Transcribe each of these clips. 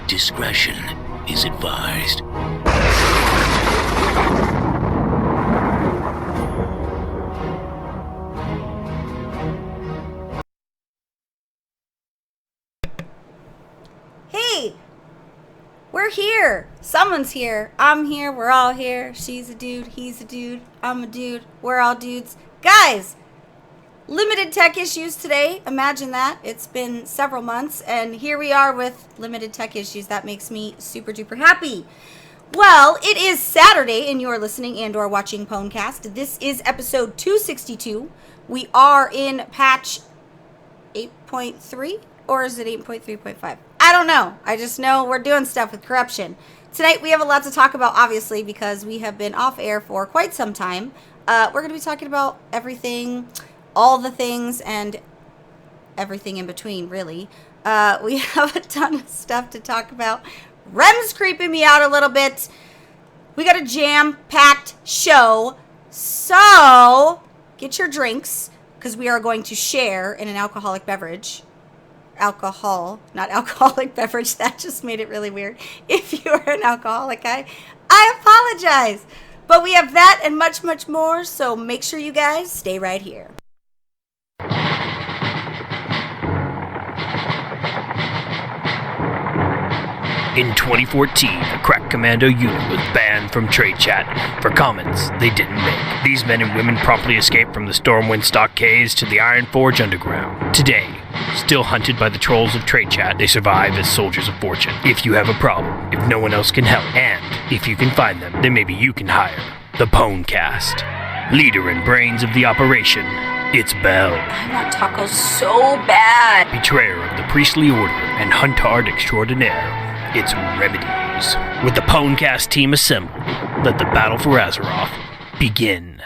Discretion is advised. Hey! We're here! Someone's here. I'm here. We're all here. She's a dude. He's a dude. I'm a dude. We're all dudes. Guys! Limited tech issues today. Imagine that. It's been several months, and here we are with limited tech issues. That makes me super duper happy. Well, it is Saturday, and you are listening and or watching Pwnecast. This is episode 262. We are in patch 8.3, or is it 8.3.5? I don't know. I just know we're doing stuff with corruption. Tonight, we have a lot to talk about, obviously, because we have been off air for quite some time. We're going to be talking about everything, all the things, and everything in between, really. We have a ton of stuff to talk about. Rem's creeping me out a little bit. We got a jam-packed show. So, get your drinks, because we are going to share in an alcoholic beverage. Alcohol, not alcoholic beverage. That just made it really weird. If you are an alcoholic, I apologize. But we have that and much, much more. So make sure you guys stay right here. In 2014, a crack commando unit was banned from trade chat for comments they didn't make. These men and women promptly escaped from the Stormwind stockades to the Iron Forge underground. Today, still hunted by the trolls of trade chat, they survive as soldiers of fortune. If you have a problem, if no one else can help, and if you can find them, then maybe you can hire the Pwnecast. Leader and brains of the operation, it's Belle. I want tacos so bad. Betrayer of the priestly order and huntard extraordinaire, it's Remedies. With the Pwnecast team assembled, let the battle for Azeroth begin.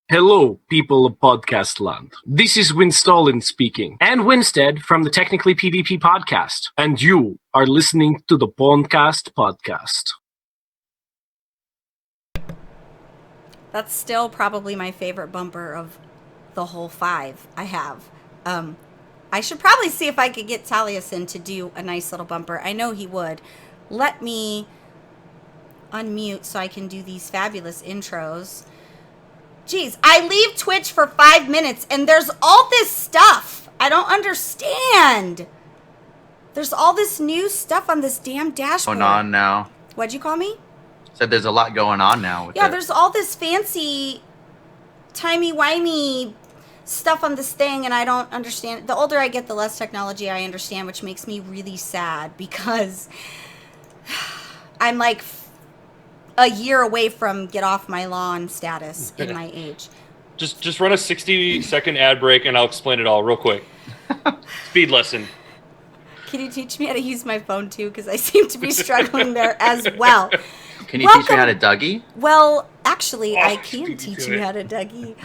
Hello, people of podcast land. This is Winstallin speaking, and Winstead from the Technically PvP podcast, and you are listening to the Pwnecast podcast. That's still probably my favorite bumper of the whole 5 I have. I should probably see if I could get Taliesin to do a nice little bumper. I know he would. Let me unmute so I can do these fabulous intros. Jeez, I leave Twitch for 5 minutes and there's all this stuff. I don't understand. There's all this new stuff on this damn dashboard. Going on now. What'd you call me? Said there's a lot going on now. Yeah, there's all this fancy, timey-wimey stuff on this thing, and I don't understand. The older I get, the less technology I understand, which makes me really sad because I'm like a year away from get off my lawn status in my age. Just run a 60-second ad break, and I'll explain it all real quick. Speed lesson. Can you teach me how to use my phone, too? Because I seem to be struggling there as well. Can you teach me how to Dougie? Well, actually, I can teach you how to Dougie.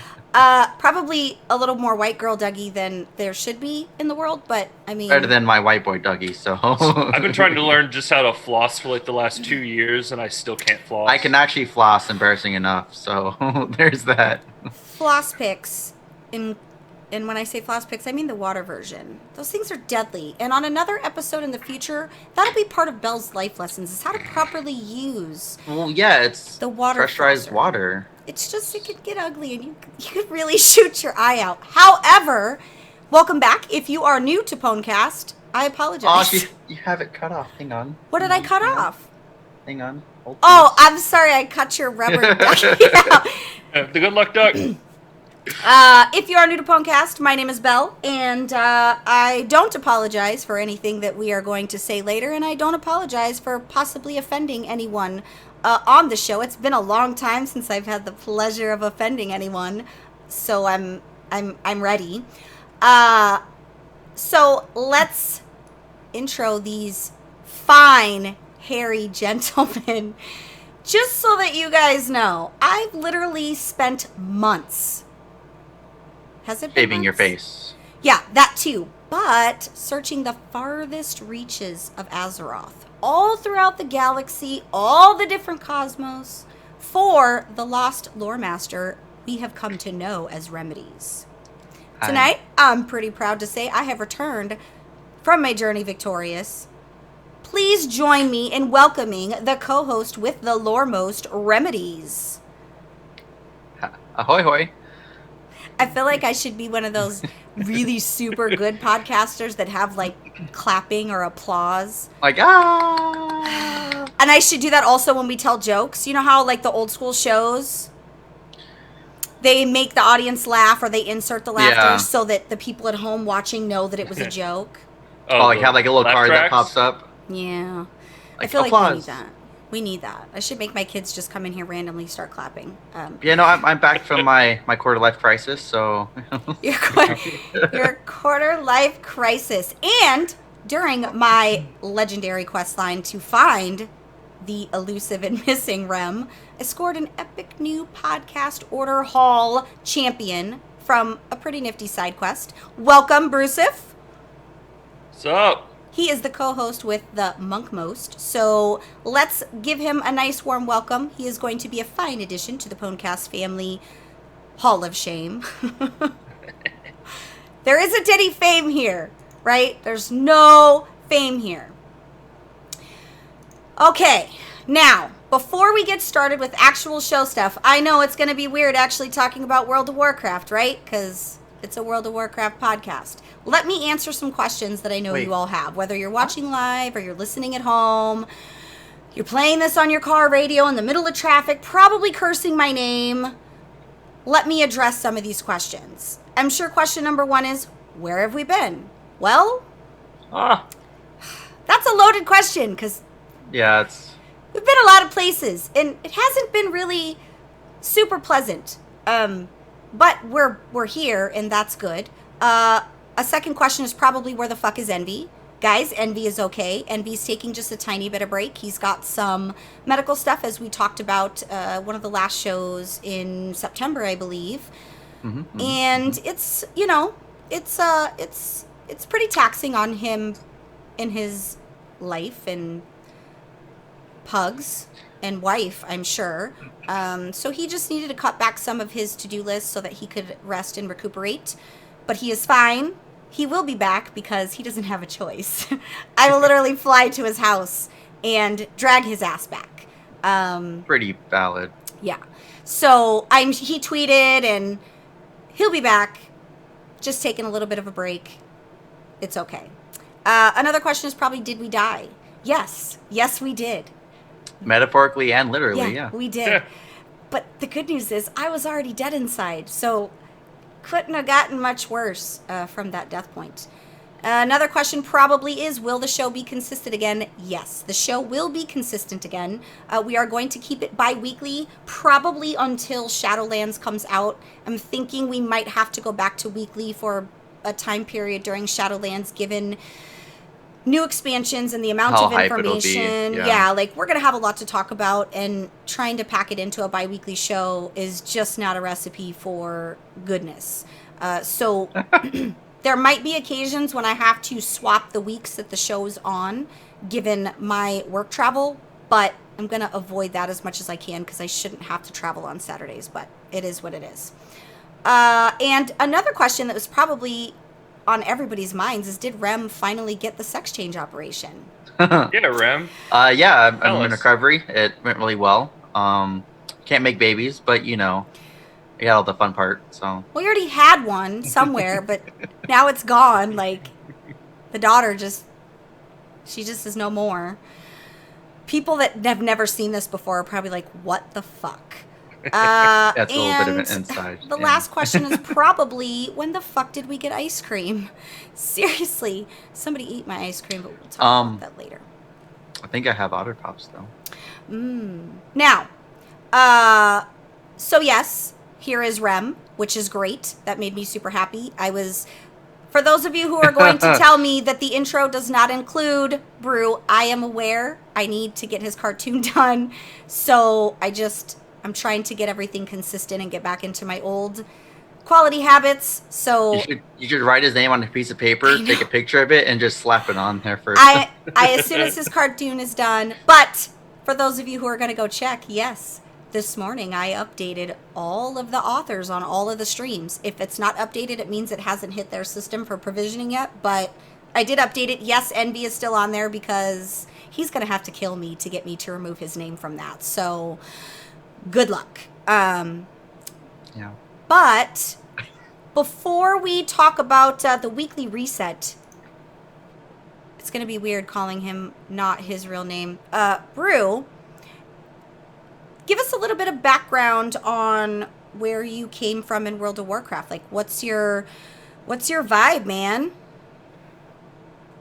Probably a little more white girl Dougie than there should be in the world, but I mean... Better than my white boy Dougie, so... I've been trying to learn just how to floss for like the last 2 years, and I still can't floss. I can actually floss, embarrassing enough, so there's that. Floss picks, and when I say floss picks, I mean the water version. Those things are deadly, and on another episode in the future, that'll be part of Belle's life lessons, is how to properly use... Well, yeah, it's the water pressurized flosser. water. It's just, it could get ugly and you could really shoot your eye out. However, welcome back. If you are new to Pwnecast, I apologize. Oh, you have it cut off. Hang on. What did I cut off? Hang on. Hold Oh, I'm sorry. I cut your rubber ducky out. The good luck duck. If you are new to Pwnecast, my name is Belle, and I don't apologize for anything that we are going to say later, and I don't apologize for possibly offending anyone on the show. It's been a long time since I've had the pleasure of offending anyone, so I'm ready. So let's intro these fine, hairy gentlemen, just so that you guys know. I've literally spent months. Has it been shaving your months? face. Yeah, that too. But searching the farthest reaches of Azeroth, all throughout the galaxy, all the different cosmos, for the lost lore master we have come to know as Remedies. Tonight, I'm pretty proud to say I have returned from my journey victorious. Please join me in welcoming the co-host with the loremost remedies. Ahoy hoy. I feel like I should be one of those really super good podcasters that have like clapping or applause. Like, ah. And I should do that also when we tell jokes. You know how like the old school shows, they make the audience laugh or they insert the laughter so that the people at home watching know that it was a joke. Oh, like have like a little card that pops up. Yeah. Like, I feel applause. like we need that. We need that. I should make my kids just come in here randomly start clapping. Yeah, no, I'm back from my quarter life crisis, so. Your quarter life crisis. And during my legendary quest line to find the elusive and missing Rem, I scored an epic new podcast order hall champion from a pretty nifty side quest. Welcome, Brucef. What's up? He is the co-host with the Monkmost, so let's give him a nice warm welcome. He is going to be a fine addition to the Pwnecast family Hall of Shame. There isn't any fame here, right? There's no fame here. Okay, now, before we get started with actual show stuff, I know it's going to be weird actually talking about World of Warcraft, right? Because it's a World of Warcraft podcast. Let me answer some questions that I know you all have, whether you're watching live or you're listening at home. You're playing this on your car radio in the middle of traffic, probably cursing my name. Let me address some of these questions. I'm sure question number one is, where have we been? Well, that's a loaded question because Yeah, we've been a lot of places, and it hasn't been really super pleasant. But we're here, and that's good. A second question is probably where the fuck is Envy? Guys, Envy is okay. Envy's taking just a tiny bit of break. He's got some medical stuff, as we talked about one of the last shows in September, I believe. And it's, you know, it's pretty taxing on him in his life and pugs and wife, I'm sure. So he just needed to cut back some of his to-do list so that he could rest and recuperate. But he is fine. He will be back because he doesn't have a choice. I will literally fly to his house and drag his ass back. pretty valid. Yeah. So he tweeted and he'll be back. Just taking a little bit of a break. It's okay. Another question is probably, did we die? Yes. Yes, we did. Metaphorically and literally, yeah. We did. But the good news is I was already dead inside, so couldn't have gotten much worse from that death point. Another question probably is, will the show be consistent again? Yes, the show will be consistent again. We are going to keep it bi-weekly, probably until Shadowlands comes out. I'm thinking we might have to go back to weekly for a time period during Shadowlands, given new expansions and the amount of information. Yeah, like we're going to have a lot to talk about, and trying to pack it into a bi-weekly show is just not a recipe for goodness. So there might be occasions when I have to swap the weeks that the show's on, given my work travel, but I'm going to avoid that as much as I can because I shouldn't have to travel on Saturdays, but it is what it is. And another question that was probably on everybody's minds is, did Rem finally get the sex change operation? Yeah, Rem. Yeah, I'm in recovery. It went really well. Can't make babies, but you know, I got all the fun part. So. Well, you already had one somewhere, but now it's gone. Like, the daughter she just is no more. People that have never seen this before are probably like, what the fuck? That's a little bit of an inside. The last question is probably, when the fuck did we get ice cream? Seriously, somebody ate my ice cream, but we'll talk about that later. I think I have Otter Pops though. Now, so yes, here is Rem, which is great. That made me super happy. For those of you who are going to tell me that the intro does not include Brew, I am aware. I need to get his cartoon done. So I'm trying to get everything consistent and get back into my old quality habits. So you should write his name on a piece of paper, take a picture of it, and just slap it on there first. I as soon as his cartoon is done. But for those of you who are going to go check, yes, this morning I updated all of the authors on all of the streams. If it's not updated, it means it hasn't hit their system for provisioning yet, but I did update it. Yes, Envy is still on there because he's going to have to kill me to get me to remove his name from that. So, good luck. Yeah. But before we talk about the weekly reset, it's going to be weird calling him not his real name. Brew, give us a little bit of background on where you came from in World of Warcraft. Like, what's your vibe, man?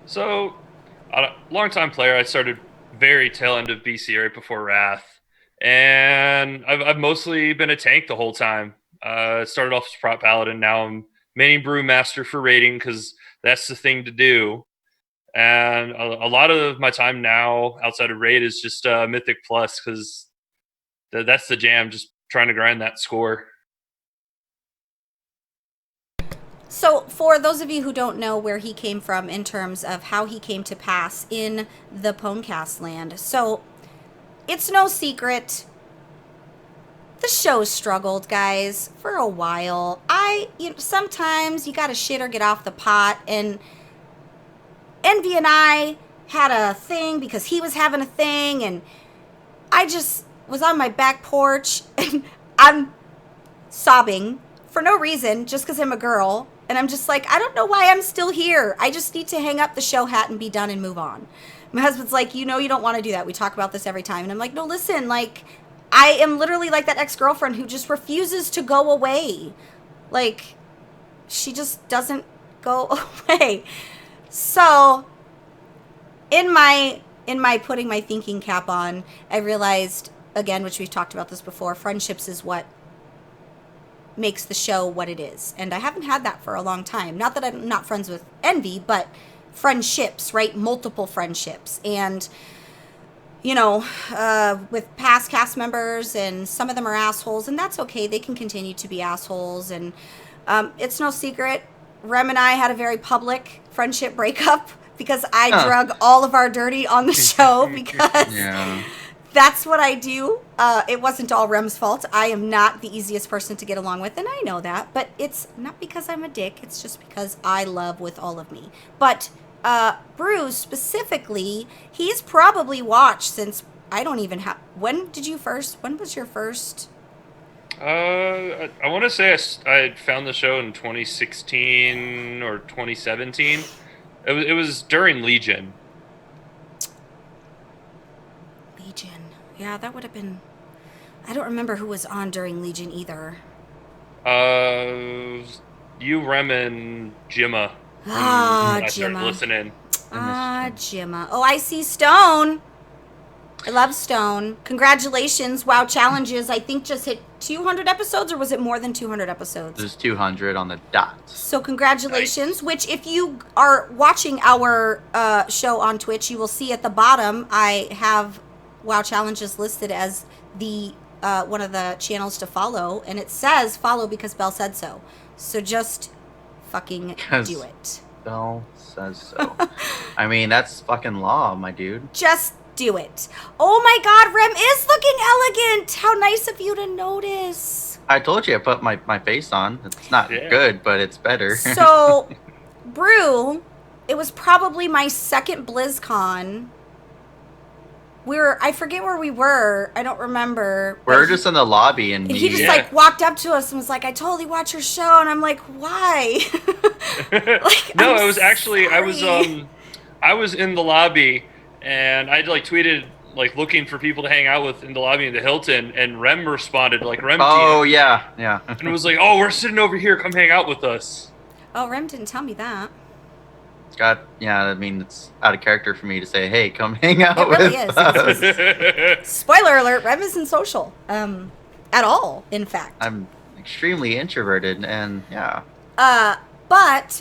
So, a long-time player. I started very tail end of BC right before Wrath, and I've mostly been a tank the whole time. Started off as prop paladin. Now I'm maining brewmaster for raiding because that's the thing to do. And a lot of my time now outside of raid is just Mythic Plus because that's the jam. Just trying to grind that score. So, for those of you who don't know where he came from in terms of how he came to pass in the Pwnecast land, so it's no secret the show struggled, guys, for a while. Sometimes you gotta shit or get off the pot, and Envy and I had a thing because he was having a thing, and I just was on my back porch, and I'm sobbing for no reason, just because I'm a girl. And I'm just like, I don't know why I'm still here. I just need to hang up the show hat and be done and move on. My husband's like, you don't want to do that. We talk about this every time. And I'm like, no, listen, like, I am literally like that ex-girlfriend who just refuses to go away. Like, she just doesn't go away. So, in my putting my thinking cap on, I realized, again, which we've talked about this before, friendships is what makes the show what it is. And I haven't had that for a long time. Not that I'm not friends with Envy, but friendships, right? Multiple friendships. And, with past cast members, and some of them are assholes, and that's okay. They can continue to be assholes. And it's no secret, Rem and I had a very public friendship breakup because I drug all of our dirty on the show because... Yeah. That's what I do. It wasn't all Rem's fault. I am not the easiest person to get along with, and I know that. But it's not because I'm a dick. It's just because I love with all of me. But Bruce, specifically, he's probably watched since I don't even have... When was your first... I want to say I found the show in 2016 or 2017. It was during Legion. Yeah, that would have been... I don't remember who was on during Legion either. You, Rem, and Jimma. Ah, I started Jimma. listening. Ah, Jimma. Oh, I see Stone. I love Stone. Congratulations. WoW Challenges, I think, just hit 200 episodes, or was it more than 200 episodes? There's 200 on the dot. So congratulations, which if you are watching our show on Twitch, you will see at the bottom, I have WoW Challenges listed as the one of the channels to follow, and it says follow because Belle said so. So just fucking do it. Belle says so. I mean, that's fucking law, my dude. Just do it. Oh my god, Rem is looking elegant. How nice of you to notice. I told you I put my face on. It's not good, but it's better. So, Brew, it was probably my second BlizzCon. I forget where we were. I don't remember. We're just in the lobby, and he just like walked up to us and was like, "I totally watch your show," and I'm like, "Why?" No, it was actually I was in the lobby, and I like tweeted like looking for people to hang out with in the lobby in the Hilton, and Rem responded like Rem. Oh yeah. And it was like, "Oh, we're sitting over here. Come hang out with us." Oh, Rem didn't tell me that. I mean, it's out of character for me to say, "Hey, come hang out with us." Is. Spoiler alert: Rem isn't social, at all. In fact, I'm extremely introverted, and yeah.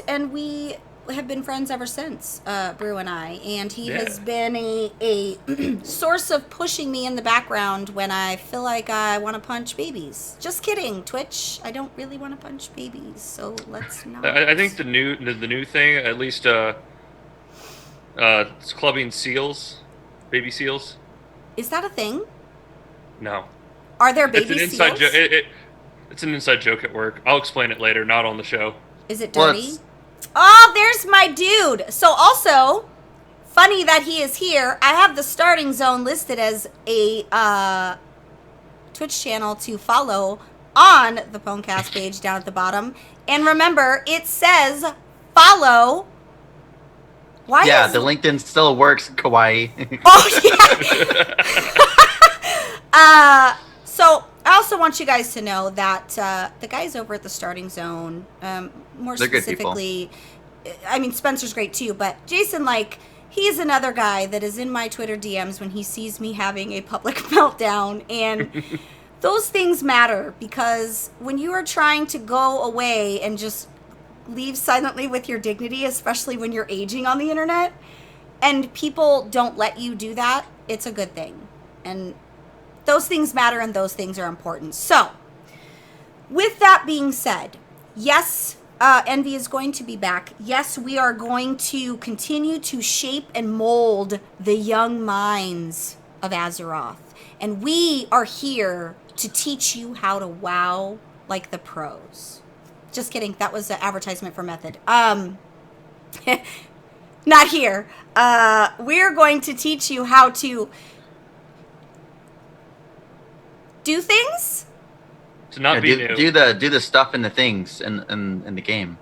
And we have been friends ever since, Brew and I, and he has been a source of pushing me in the background when I feel like I want to punch babies. Just kidding, Twitch. I don't really want to punch babies, so let's not. I think the new thing, at least, it's clubbing seals, baby seals. Is that a thing? No. Are there It's baby an inside seals? joke. It's an inside joke at work. I'll explain it later, not on the show. Is it Well, dirty? Oh, there's my dude. So also, funny that he is here. I have the starting zone listed as a Twitch channel to follow on the Pwnecast page down at the bottom. And remember, it says follow. Why? Yeah, the LinkedIn still works, Kawaii. Oh yeah. So I also want you guys to know that the guys over at the starting zone, more They're good people. specifically, I mean Spencer's great too, but Jason, like, he's another guy that is in my Twitter DMs when he sees me having a public meltdown, and those things matter because when you are trying to go away and just leave silently with your dignity, especially when you're aging on the internet, and people don't let you do that, it's a good thing. And those things matter and those things are important. So, with that being said, yes, Envy is going to be back. Yes, we are going to continue to shape and mold the young minds of Azeroth. And we are here to teach you how to WoW like the pros. Just kidding. That was an advertisement for Method. Not here. We're going to teach you how to do things. To not be new. do the stuff and the things in the game.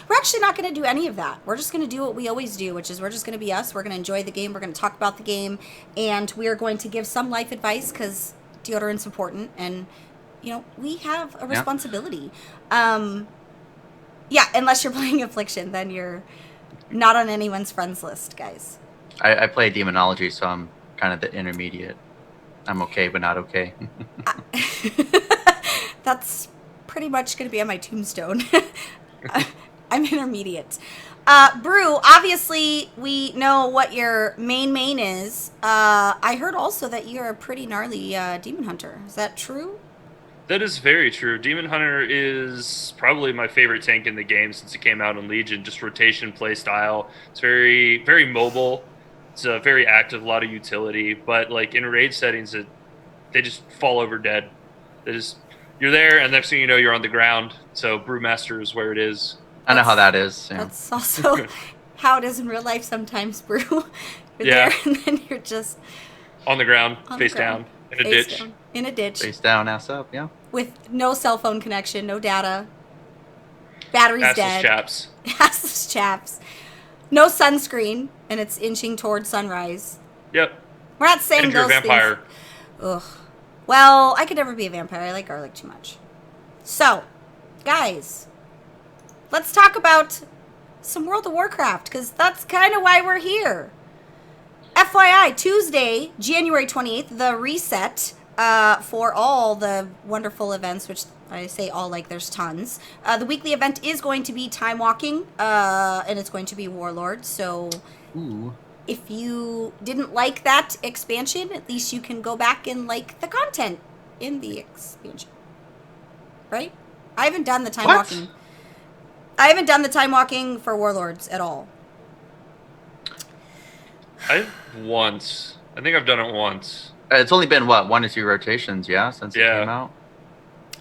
We're actually not going to do any of that. We're just going to do what we always do, which is we're just going to be us. We're going to enjoy the game. We're going to talk about the game. And we are going to give some life advice because deodorant's important. And, you know, we have a responsibility. Yeah, unless you're playing Affliction, then you're not on anyone's friends list, guys. I play Demonology, so I'm kind of the intermediate. I'm okay, but not okay. That's pretty much going to be on my tombstone. I'm intermediate. Brew, obviously, we know what your main is. I heard also that you're a pretty gnarly demon hunter. Is that true? That is very true. Demon Hunter is probably my favorite tank in the game since it came out in Legion. Just rotation play style. It's very, very mobile. It's very active, a lot of utility. But like in raid settings, they just fall over dead. You're there, and next thing you know, you're on the ground. So Brewmaster is where it is. I know how that is. Yeah. That's also how it is in real life sometimes, Brew. You're there, and then you're just on the ground, face down, in a ditch. Down, in a ditch. Face down, ass up, yeah. With no cell phone connection, no data. Battery's Assless dead. chaps. Assless chaps. No sunscreen, and it's inching toward sunrise. Yep. We're not saying and you're those a vampire. things. Ugh. Well, I could never be a vampire. I like garlic too much. So, guys, let's talk about some World of Warcraft, because that's kind of why we're here. FYI, Tuesday, January 28th, the reset for all the wonderful events, which I say all like there's tons. The weekly event is going to be Time Walking, and it's going to be Warlord. So if you didn't like that expansion, at least you can go back and like the content in the expansion. Right? I haven't done the Time Walking. I haven't done the Time Walking for Warlords at all. Once. I think I've done it once. It's only been what, 1 or 2 rotations, since it came out.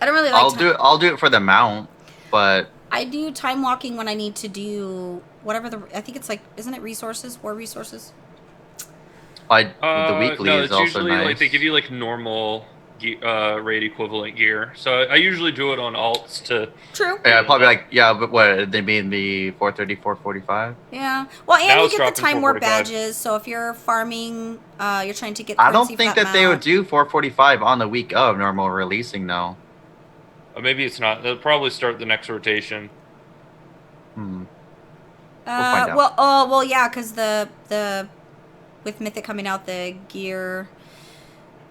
I don't really like. I'll do it for the mount, but I do Time Walking when I need to do whatever I think it's like, isn't it resources, war resources? The weekly no, is it's also usually nice. like they give you like normal raid equivalent gear. So I usually do it on alts to. True. Yeah, probably but what they mean the 430, 445? Yeah. Well, and Now you it's get the dropping time warp 445. badges. So if you're farming, you're trying to get. I don't currency think for that they mount. would do 445 on the week of normal releasing, though. Maybe it's not. They'll probably start the next rotation. We'll find out. Well, yeah, because the with Mythic coming out, the gear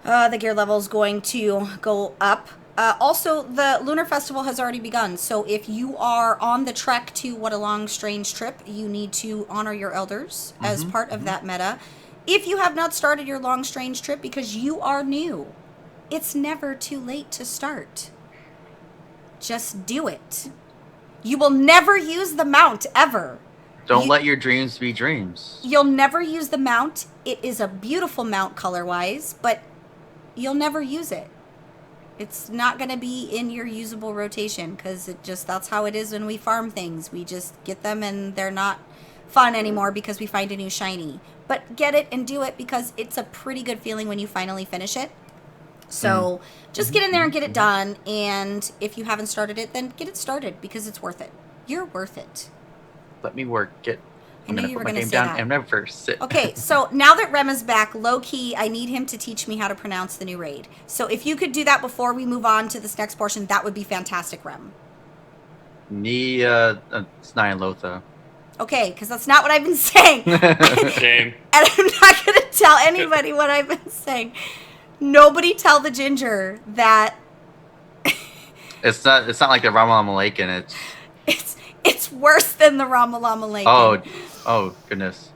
level is going to go up. Also, the Lunar Festival has already begun, so if you are on the trek to What a Long Strange Trip, you need to honor your elders as part of that meta. If you have not started your Long Strange Trip because you are new, it's never too late to start. Just do it. You will never use the mount, ever. Don't let your dreams be dreams. You'll never use the mount. It is a beautiful mount color-wise, but you'll never use it. It's not going to be in your usable rotation because that's how it is when we farm things. We just get them and they're not fun anymore because we find a new shiny. But get it and do it because it's a pretty good feeling when you finally finish it. So just get in there and get it done. And if you haven't started it, then get it started because it's worth it. You're worth it. Let me work it. I knew you were going to say down that. and never sit. Okay, so now that Rem is back, low-key, I need him to teach me how to pronounce the new raid. So if you could do that before we move on to this next portion, that would be fantastic, Rem. It's Nyalotha. Okay, because that's not what I've been saying. Shame. And I'm not going to tell anybody what I've been saying. Nobody tell the ginger that... It's not like the Ramalama Lake, and It's worse than the Ramalama Lake. Oh, goodness.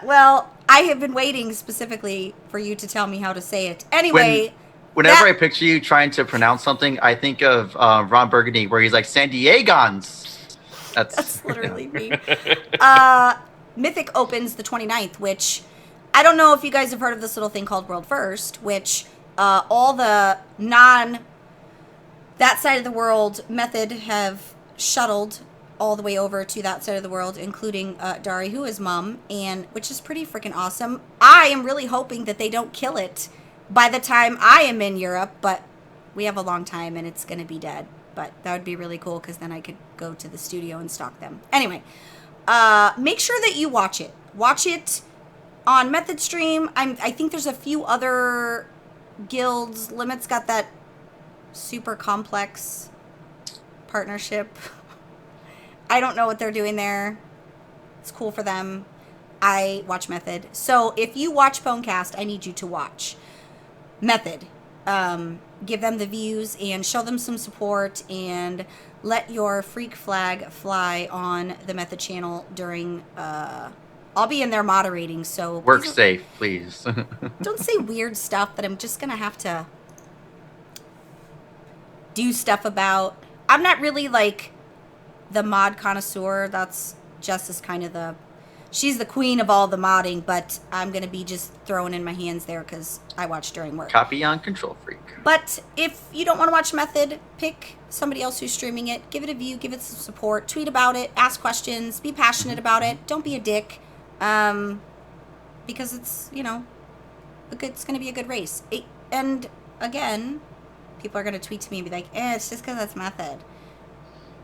Well, I have been waiting specifically for you to tell me how to say it. Anyway... Whenever I picture you trying to pronounce something, I think of Ron Burgundy, where he's like, San Diegans. That's literally me. Mythic opens the 29th, which I don't know if you guys have heard of this little thing called World First, which all the that side of the world method have shuttled all the way over to that side of the world, including Dari, who is mom, and which is pretty freaking awesome. I am really hoping that they don't kill it by the time I am in Europe, but we have a long time and it's going to be dead. But that would be really cool because then I could go to the studio and stalk them. Anyway, make sure that you watch it. Watch it on Method Stream. I think there's a few other guilds. Limit's got that super complex partnership. I don't know what they're doing there. It's cool for them. I watch Method. So if you watch Phonecast, I need you to watch Method. Give them the views and show them some support and let your freak flag fly on the Method channel during I'll be in there moderating, so work safe, please. Don't say weird stuff that I'm just gonna have to do stuff about. I'm not really like the mod connoisseur. That's Jess is kind of she's the queen of all the modding, but I'm going to be just throwing in my hands there because I watch during work. Copy on Control Freak. But if you don't want to watch Method, pick somebody else who's streaming it. Give it a view. Give it some support. Tweet about it. Ask questions. Be passionate about it. Don't be a dick. Because it's, it's going to be a good race. And again, people are going to tweet to me and be like, it's just because that's Method.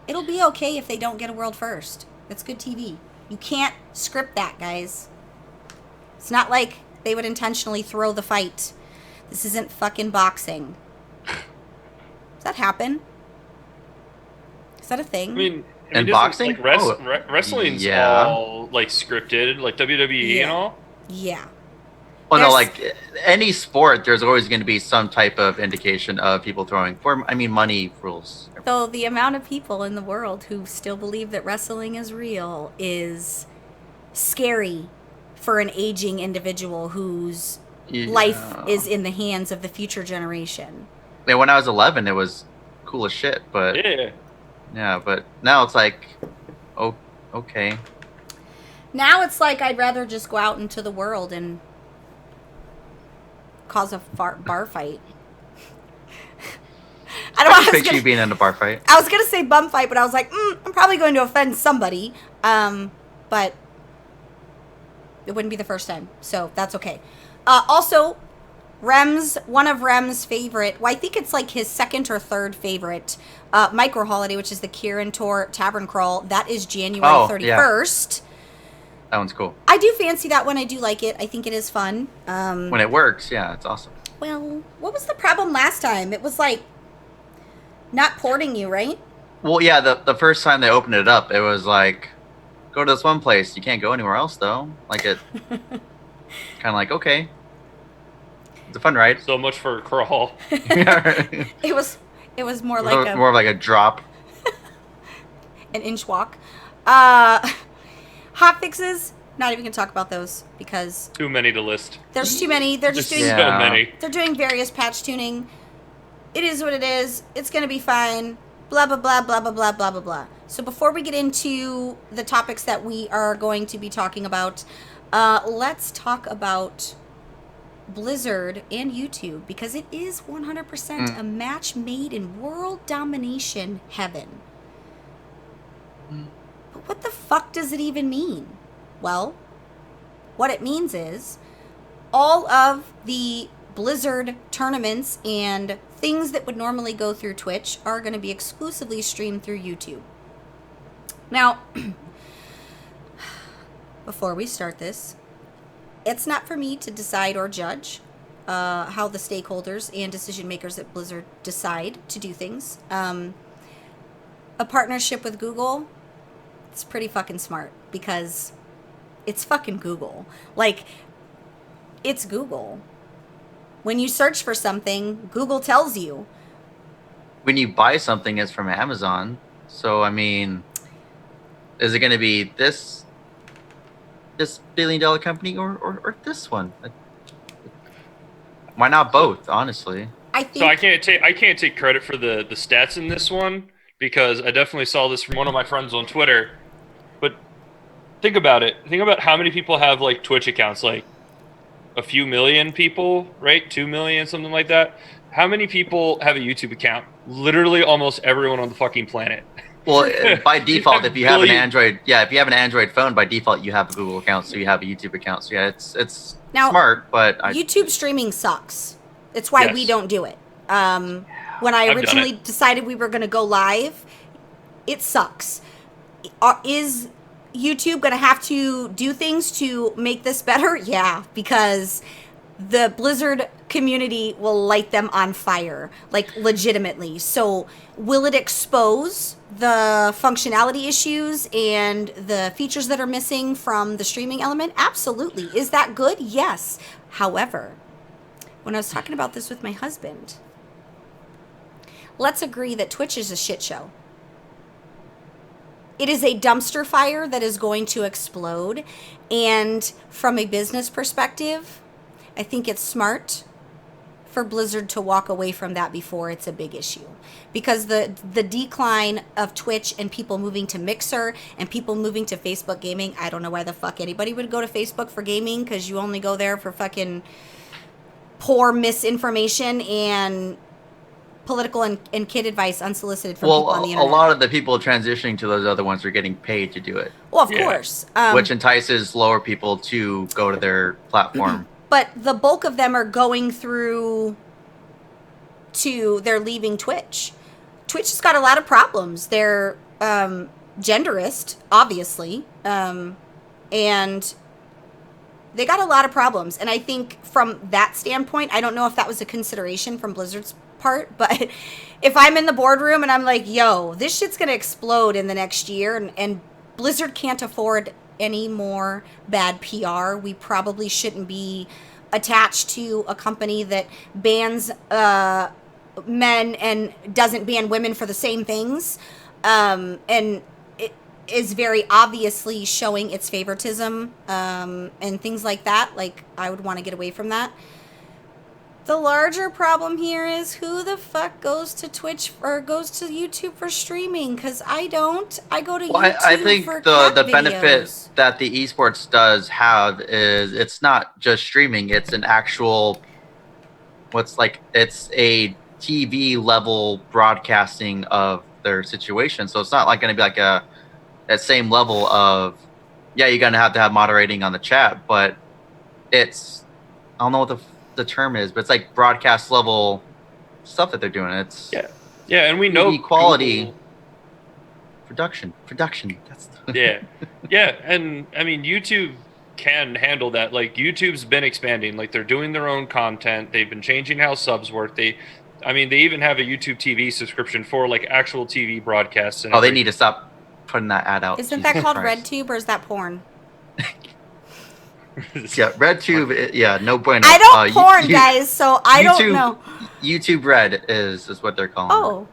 It'll be okay if they don't get a world first. It's good TV. You can't script that, guys. It's not like they would intentionally throw the fight. This isn't fucking boxing. Does that happen? Is that a thing? I mean boxing? Like wrestling's all like scripted, like WWE and all. Yeah. Well, no, like any sport, there's always going to be some type of indication of people throwing. Money rules. Though the amount of people in the world who still believe that wrestling is real is scary for an aging individual whose life is in the hands of the future generation. Yeah, when I was 11, it was cool as shit, but but now it's like, oh, okay. Now it's like I'd rather just go out into the world and cause a bar fight. I don't want to picture you being in a bar fight. I was gonna say bum fight, but I was like, I'm probably going to offend somebody. But it wouldn't be the first time, so that's okay. Also, one of Rem's favorite, I think it's like his second or third favorite micro holiday, which is the Kieran Tour Tavern Crawl. That is January 31st. Yeah. That one's cool. I do fancy that one. I do like it. I think it is fun. When it works, yeah, it's awesome. Well, what was the problem last time? It was like not porting you, right? Well, yeah, the first time they opened it up, it was like, go to this one place. You can't go anywhere else, though. Like it, kind of like, okay. It's a fun ride. So much for a crawl. It was more like more of like a drop. An inch walk. Hot fixes, not even gonna talk about those because too many to list. There's too many. They're just doing so many. They're doing various patch tuning. It is what it is. It's gonna be fine. Blah blah blah blah blah blah blah blah blah. So before we get into the topics that we are going to be talking about, let's talk about Blizzard and YouTube, because it is 100% a match made in world domination heaven. But what the fuck does it even mean? Well, what it means is all of the Blizzard tournaments and things that would normally go through Twitch are going to be exclusively streamed through YouTube. Now, before we start this, it's not for me to decide or judge how the stakeholders and decision makers at Blizzard decide to do things. A partnership with Google, it's pretty fucking smart because it's fucking Google. Like, it's Google. When you search for something, Google tells you. When you buy something, it's from Amazon. So, I mean, is it going to be this billion-dollar company or this one? Why not both? Honestly, I think. So I can't take credit for the stats in this one because I definitely saw this from one of my friends on Twitter. But think about it. Think about how many people have like Twitch accounts, like a few million people, right? 2 million, something like that. How many people have a YouTube account? Literally almost everyone on the fucking planet. well, by default, if you have an Android phone, by default you have a Google account, so you have a YouTube account. So yeah, it's Now, smart, but YouTube streaming sucks. It's why we Yes. don't do it. When I I've done originally it. decided we were going to go live, it sucks. Is YouTube going to have to do things to make this better? Yeah, because the Blizzard community will light them on fire, like legitimately. So will it expose the functionality issues and the features that are missing from the streaming element? Absolutely. Is that good? Yes. However, when I was talking about this with my husband, let's agree that Twitch is a shit show. It is a dumpster fire that is going to explode. And from a business perspective, I think it's smart for Blizzard to walk away from that before it's a big issue. Because the decline of Twitch and people moving to Mixer and people moving to Facebook gaming, I don't know why the fuck anybody would go to Facebook for gaming, because you only go there for fucking poor misinformation and political and kid advice unsolicited from people on the internet. a lot of the people transitioning to those other ones are getting paid to do it, Well, of course. which entices lower people to go to their platform. But the bulk of them are going through to they're leaving Twitch. Twitch has got a lot of problems. They're genderist, obviously, and they got a lot of problems. And I think from that standpoint, I don't know if that was a consideration from Blizzard's part, but if I'm in the boardroom and I'm like, yo, this shit's going to explode in the next year, and Blizzard can't afford any more bad PR, we probably shouldn't be attached to a company that bans men and doesn't ban women for the same things, and it is very obviously showing its favoritism and things like that. Like, I would want to get away from that. The larger problem here is who the fuck goes to Twitch or goes to YouTube for streaming? Because I don't. I go to YouTube I think for the cat benefit videos. that the esports does have is it's not just streaming; it's an actual it's a TV level broadcasting of their situation. So it's not like going to be like that same level of you're going to have moderating on the chat, but it's I don't know what the term is, but it's like broadcast level stuff that they're doing. It's Yeah, and we know quality. Google- Production. That's yeah, and I mean YouTube can handle that. Like, YouTube's been expanding. Like, they're doing their own content. They've been changing how subs work. They even have a YouTube TV subscription for like actual TV broadcasts. And they need to stop putting that ad out. Isn't Jesus that called Christ. RedTube or is that porn? Yeah, RedTube. Yeah, no bueno. I don't porn, guys, so I don't know. YouTube Red is what they're calling it. Oh,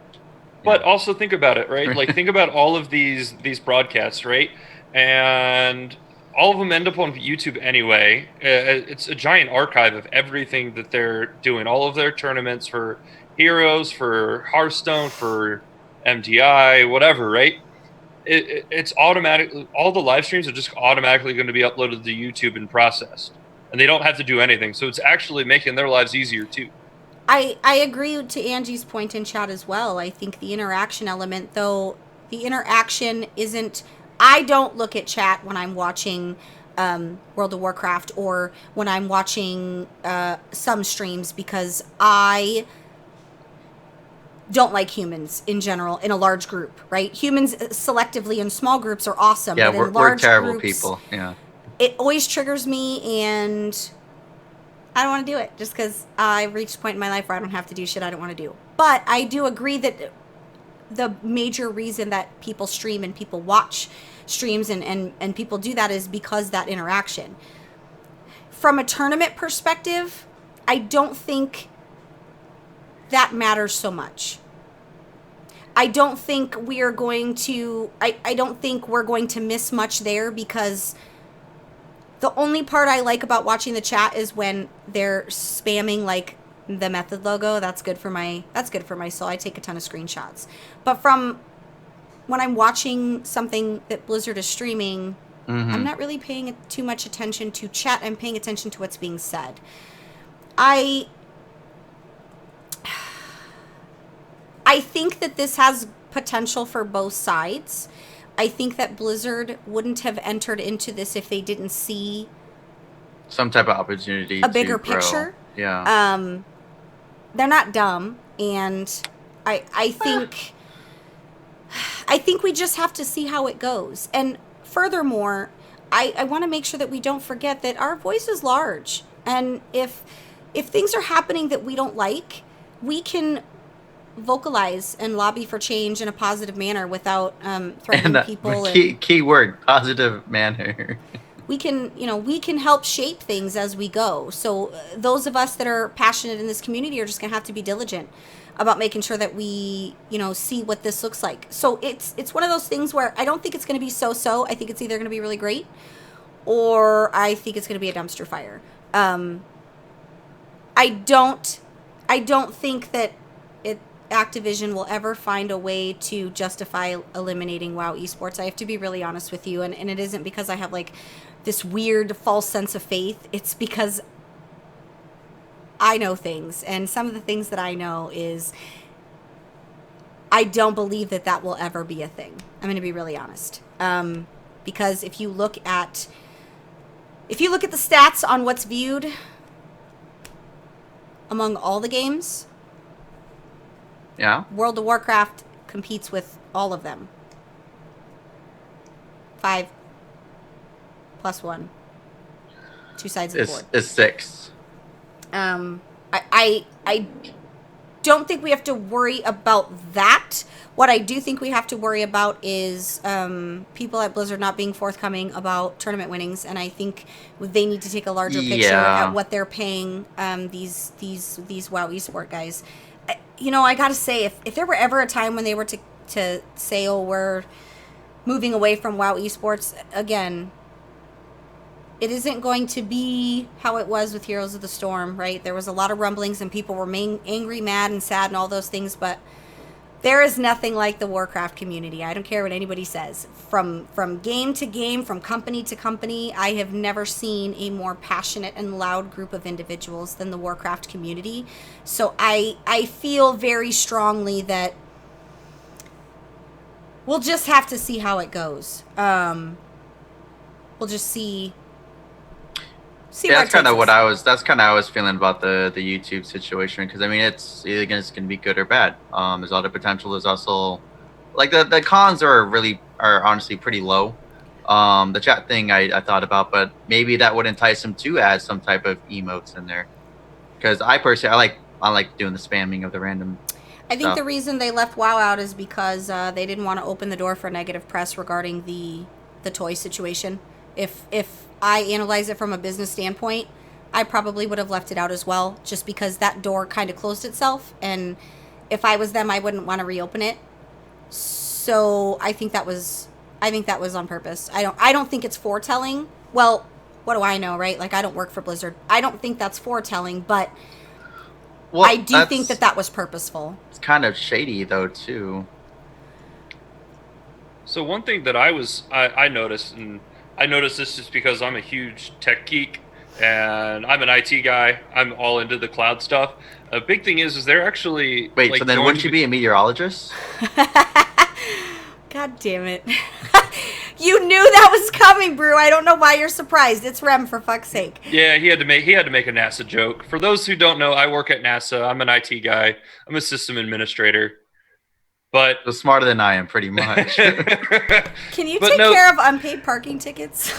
But also think about it, right? Like, think about all of these broadcasts, right? And all of them end up on YouTube anyway. It's a giant archive of everything that they're doing. All of their tournaments for Heroes, for Hearthstone, for MDI, whatever, right? It's automatic. All the live streams are just automatically going to be uploaded to YouTube and processed. and they don't have to do anything. So it's actually making their lives easier too. I agree to Angie's point in chat as well. I think the interaction element, though, the interaction isn't... I don't look at chat when I'm watching World of Warcraft or when I'm watching some streams, because I don't like humans in general in a large group, right? Humans selectively in small groups are awesome. Yeah, but in we're large terrible groups, people. Yeah. It always triggers me, and I don't want to do it just because I've reached a point in my life where I don't have to do shit I don't want to do. But I do agree that the major reason that people stream and people watch streams and people do that is because that interaction. From a tournament perspective, I don't think that matters so much. I don't think we are going to... I don't think we're going to miss much there, because the only part I like about watching the chat is when they're spamming like the method logo. That's good for my soul. I take a ton of screenshots. But from when I'm watching something that Blizzard is streaming, I'm not really paying too much attention to chat. I'm paying attention to what's being said. I think that this has potential for both sides. I think that Blizzard wouldn't have entered into this if they didn't see some type of opportunity, a bigger to grow. picture. Yeah. They're not dumb, and I think we just have to see how it goes. And furthermore, I want to make sure that we don't forget that our voice is large, and if things are happening that we don't like, we can vocalize and lobby for change in a positive manner without threatening people. Key word, positive manner. We can help shape things as we go. So those of us that are passionate in this community are just going to have to be diligent about making sure that we, see what this looks like. So it's one of those things where I don't think it's going to be so-so. I think it's either going to be really great, or I think it's going to be a dumpster fire. I don't think that Activision will ever find a way to justify eliminating WoW esports. I have to be really honest with you, and it isn't because I have like this weird false sense of faith. It's because I know things, and some of the things that I know is I don't believe that will ever be a thing. I'm going to be really honest, because if you look at the stats on what's viewed among all the games, yeah, World of Warcraft competes with all of them. 5 plus 1. Two sides of the board. It's 6. I don't think we have to worry about that. What I do think we have to worry about is people at Blizzard not being forthcoming about tournament winnings, and I think they need to take a larger picture at what they're paying these WoW esport guys. I gotta say, if there were ever a time when they were to say, oh, we're moving away from WoW esports, again, it isn't going to be how it was with Heroes of the Storm, right? There was a lot of rumblings and people were angry, mad, and sad and all those things, but there is nothing like the Warcraft community. I don't care what anybody says. From game to game, from company to company, I have never seen a more passionate and loud group of individuals than the Warcraft community. So I feel very strongly that we'll just have to see how it goes. We'll just see. That's kind of what I was feeling about the YouTube situation, because I mean it's either going to be good or bad. There's a lot of potential. There's also like the cons are honestly pretty low. The chat thing I thought about, but maybe that would entice them to add some type of emotes in there, because I personally I like doing the spamming of the random. I think the reason they left WoW out is because they didn't want to open the door for negative press regarding the toy situation. If I analyze it from a business standpoint, I probably would have left it out as well, just because that door kind of closed itself, and if I was them, I wouldn't want to reopen it. So I think that was on purpose. I don't think it's foretelling. Well, what do I know, right? Like, I don't work for Blizzard. I don't think that's foretelling, but I do think that was purposeful. It's kind of shady though too. So one thing that I noticed, and I noticed this just because I'm a huge tech geek, and I'm an IT guy. I'm all into the cloud stuff. A big thing is they're actually Wait, like, so then wouldn't you be a meteorologist? God damn it. You knew that was coming, Brew. I don't know why you're surprised. It's Rem, for fuck's sake. Yeah, he had to make a NASA joke. For those who don't know, I work at NASA. I'm an IT guy. I'm a system administrator. But So smarter than I am, pretty much. Can you take care of unpaid parking tickets?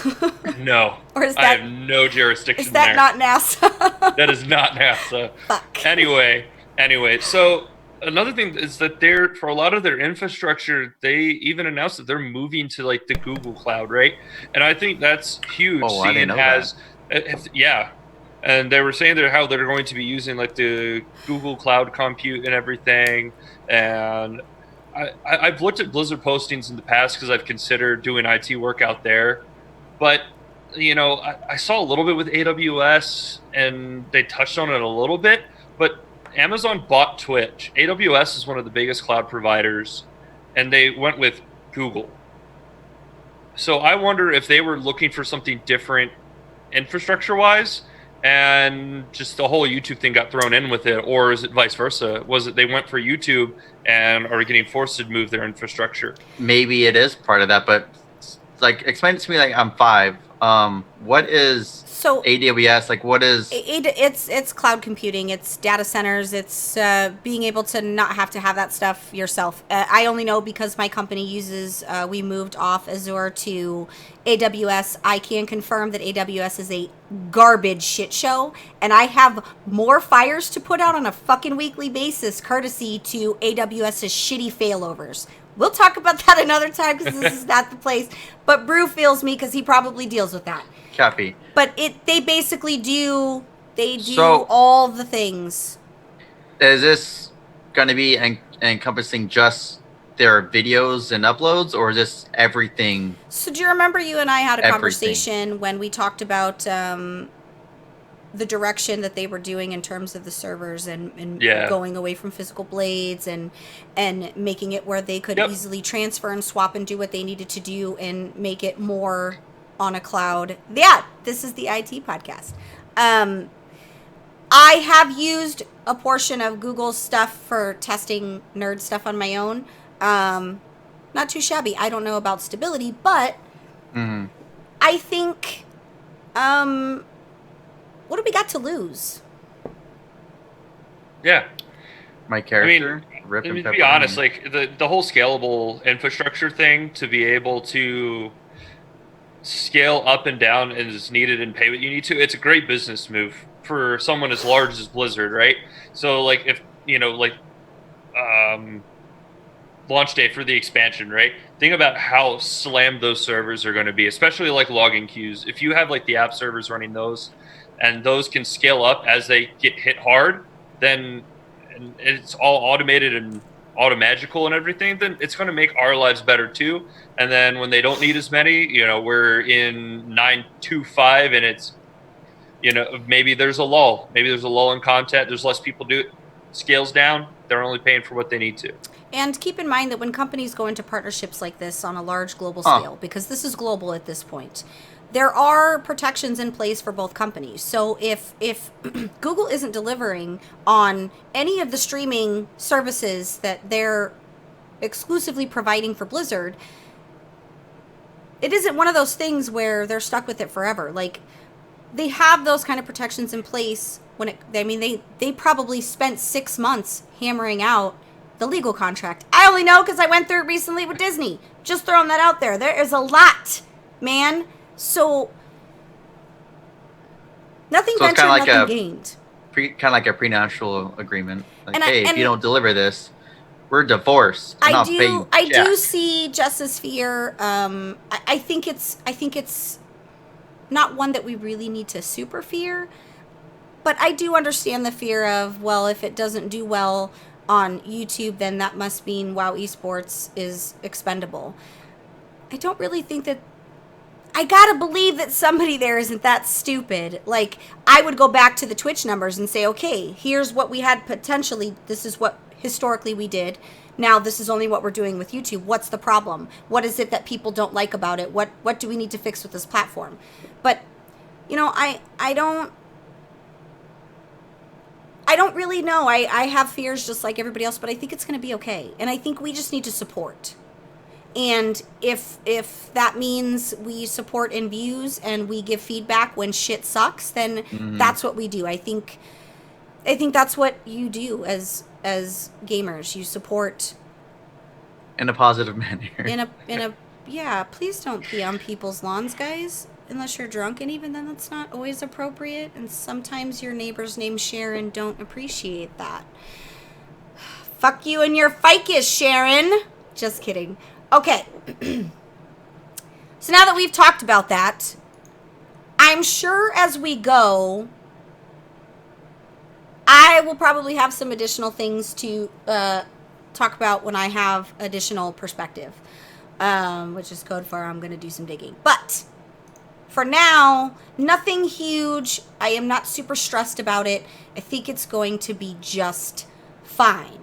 No. Or is I that, have no jurisdiction is that there. not NASA? That is not NASA. Fuck. Anyway, so another thing is that for a lot of their infrastructure, they even announced that they're moving to like the Google Cloud, right? And I think that's huge. Oh, I didn't know that. Yeah. And they were saying how they're going to be using like the Google Cloud compute and everything. And I've looked at Blizzard postings in the past because I've considered doing IT work out there. But, I saw a little bit with AWS and they touched on it a little bit. But Amazon bought Twitch. AWS is one of the biggest cloud providers. And they went with Google. So I wonder if they were looking for something different infrastructure-wise, and just the whole YouTube thing got thrown in with it, or is it vice versa? Was it they went for YouTube and are getting forced to move their infrastructure? Maybe it is part of that, but like explain it to me like I'm 5. What is AWS? Like what is it's cloud computing, it's data centers, it's being able to not have to have that stuff yourself. I only know because my company uses we moved off Azure to AWS. I can confirm that AWS is a garbage shit show, and I have more fires to put out on a fucking weekly basis courtesy to AWS's shitty failovers. We'll talk about that another time because this is not the place. But Brew feels me because he probably deals with that. Copy. But they basically do all the things. Is this going to be encompassing just their videos and uploads, or is this everything? So do you remember you and I had a conversation when we talked about the direction that they were doing in terms of the servers and going away from physical blades and making it where they could easily transfer and swap and do what they needed to do and make it more on a cloud. Yeah, this is the IT podcast. I have used a portion of Google's stuff for testing nerd stuff on my own. Not too shabby. I don't know about stability, but I think what do we got to lose? Yeah. My character. To be honest, like the whole scalable infrastructure thing, to be able to scale up and down as needed and pay what you need to, it's a great business move for someone as large as Blizzard, right? So like if launch day for the expansion, right? Think about how slammed those servers are going to be, especially like login queues. If you have like the app servers running those, and those can scale up as they get hit hard, then and it's all automated and automagical and everything, then it's going to make our lives better too. And then when they don't need as many, we're in 9.25 and it's, maybe there's a lull. Maybe there's a lull in content. There's less people do it. Scales down. They're only paying for what they need to. And keep in mind that when companies go into partnerships like this on a large global scale, because this is global at this point, there are protections in place for both companies. So if Google isn't delivering on any of the streaming services that they're exclusively providing for Blizzard, it isn't one of those things where they're stuck with it forever. Like, they have those kind of protections in place when they probably spent 6 months hammering out the legal contract. I only know because I went through it recently with Disney. Just throwing that out there. There is a lot, man. So nothing ventured, nothing gained. Kind of like a prenuptial agreement. Like, if you don't deliver this, we're divorced. I do see Justice Fear. I think it's not one that we really need to super fear, but I do understand the fear of, well, if it doesn't do well on YouTube, then that must mean WoW Esports is expendable. I don't really think that. I gotta believe that somebody there isn't that stupid. Like, I would go back to the Twitch numbers and say, okay, here's what we had potentially. This is what historically we did. Now this is only what we're doing with YouTube. What's the problem? What is it that people don't like about it? What do we need to fix with this platform? But you know, I don't really know. I have fears just like everybody else, but I think it's going to be okay. And I think we just need to support. And if that means we support in views and we give feedback when shit sucks, then that's what we do. I think that's what you do as gamers. You support in a positive manner. In a yeah, please don't pee on people's lawns, guys, unless you're drunk, and even then that's not always appropriate, and sometimes your neighbors named Sharon don't appreciate that. Fuck you and your ficus, Sharon. Just kidding. Okay. So now that we've talked about that, I'm sure as we go, I will probably have some additional things to talk about when I have additional perspective, which is code for I'm going to do some digging. But for now, nothing huge. I am not super stressed about it. I think it's going to be just fine.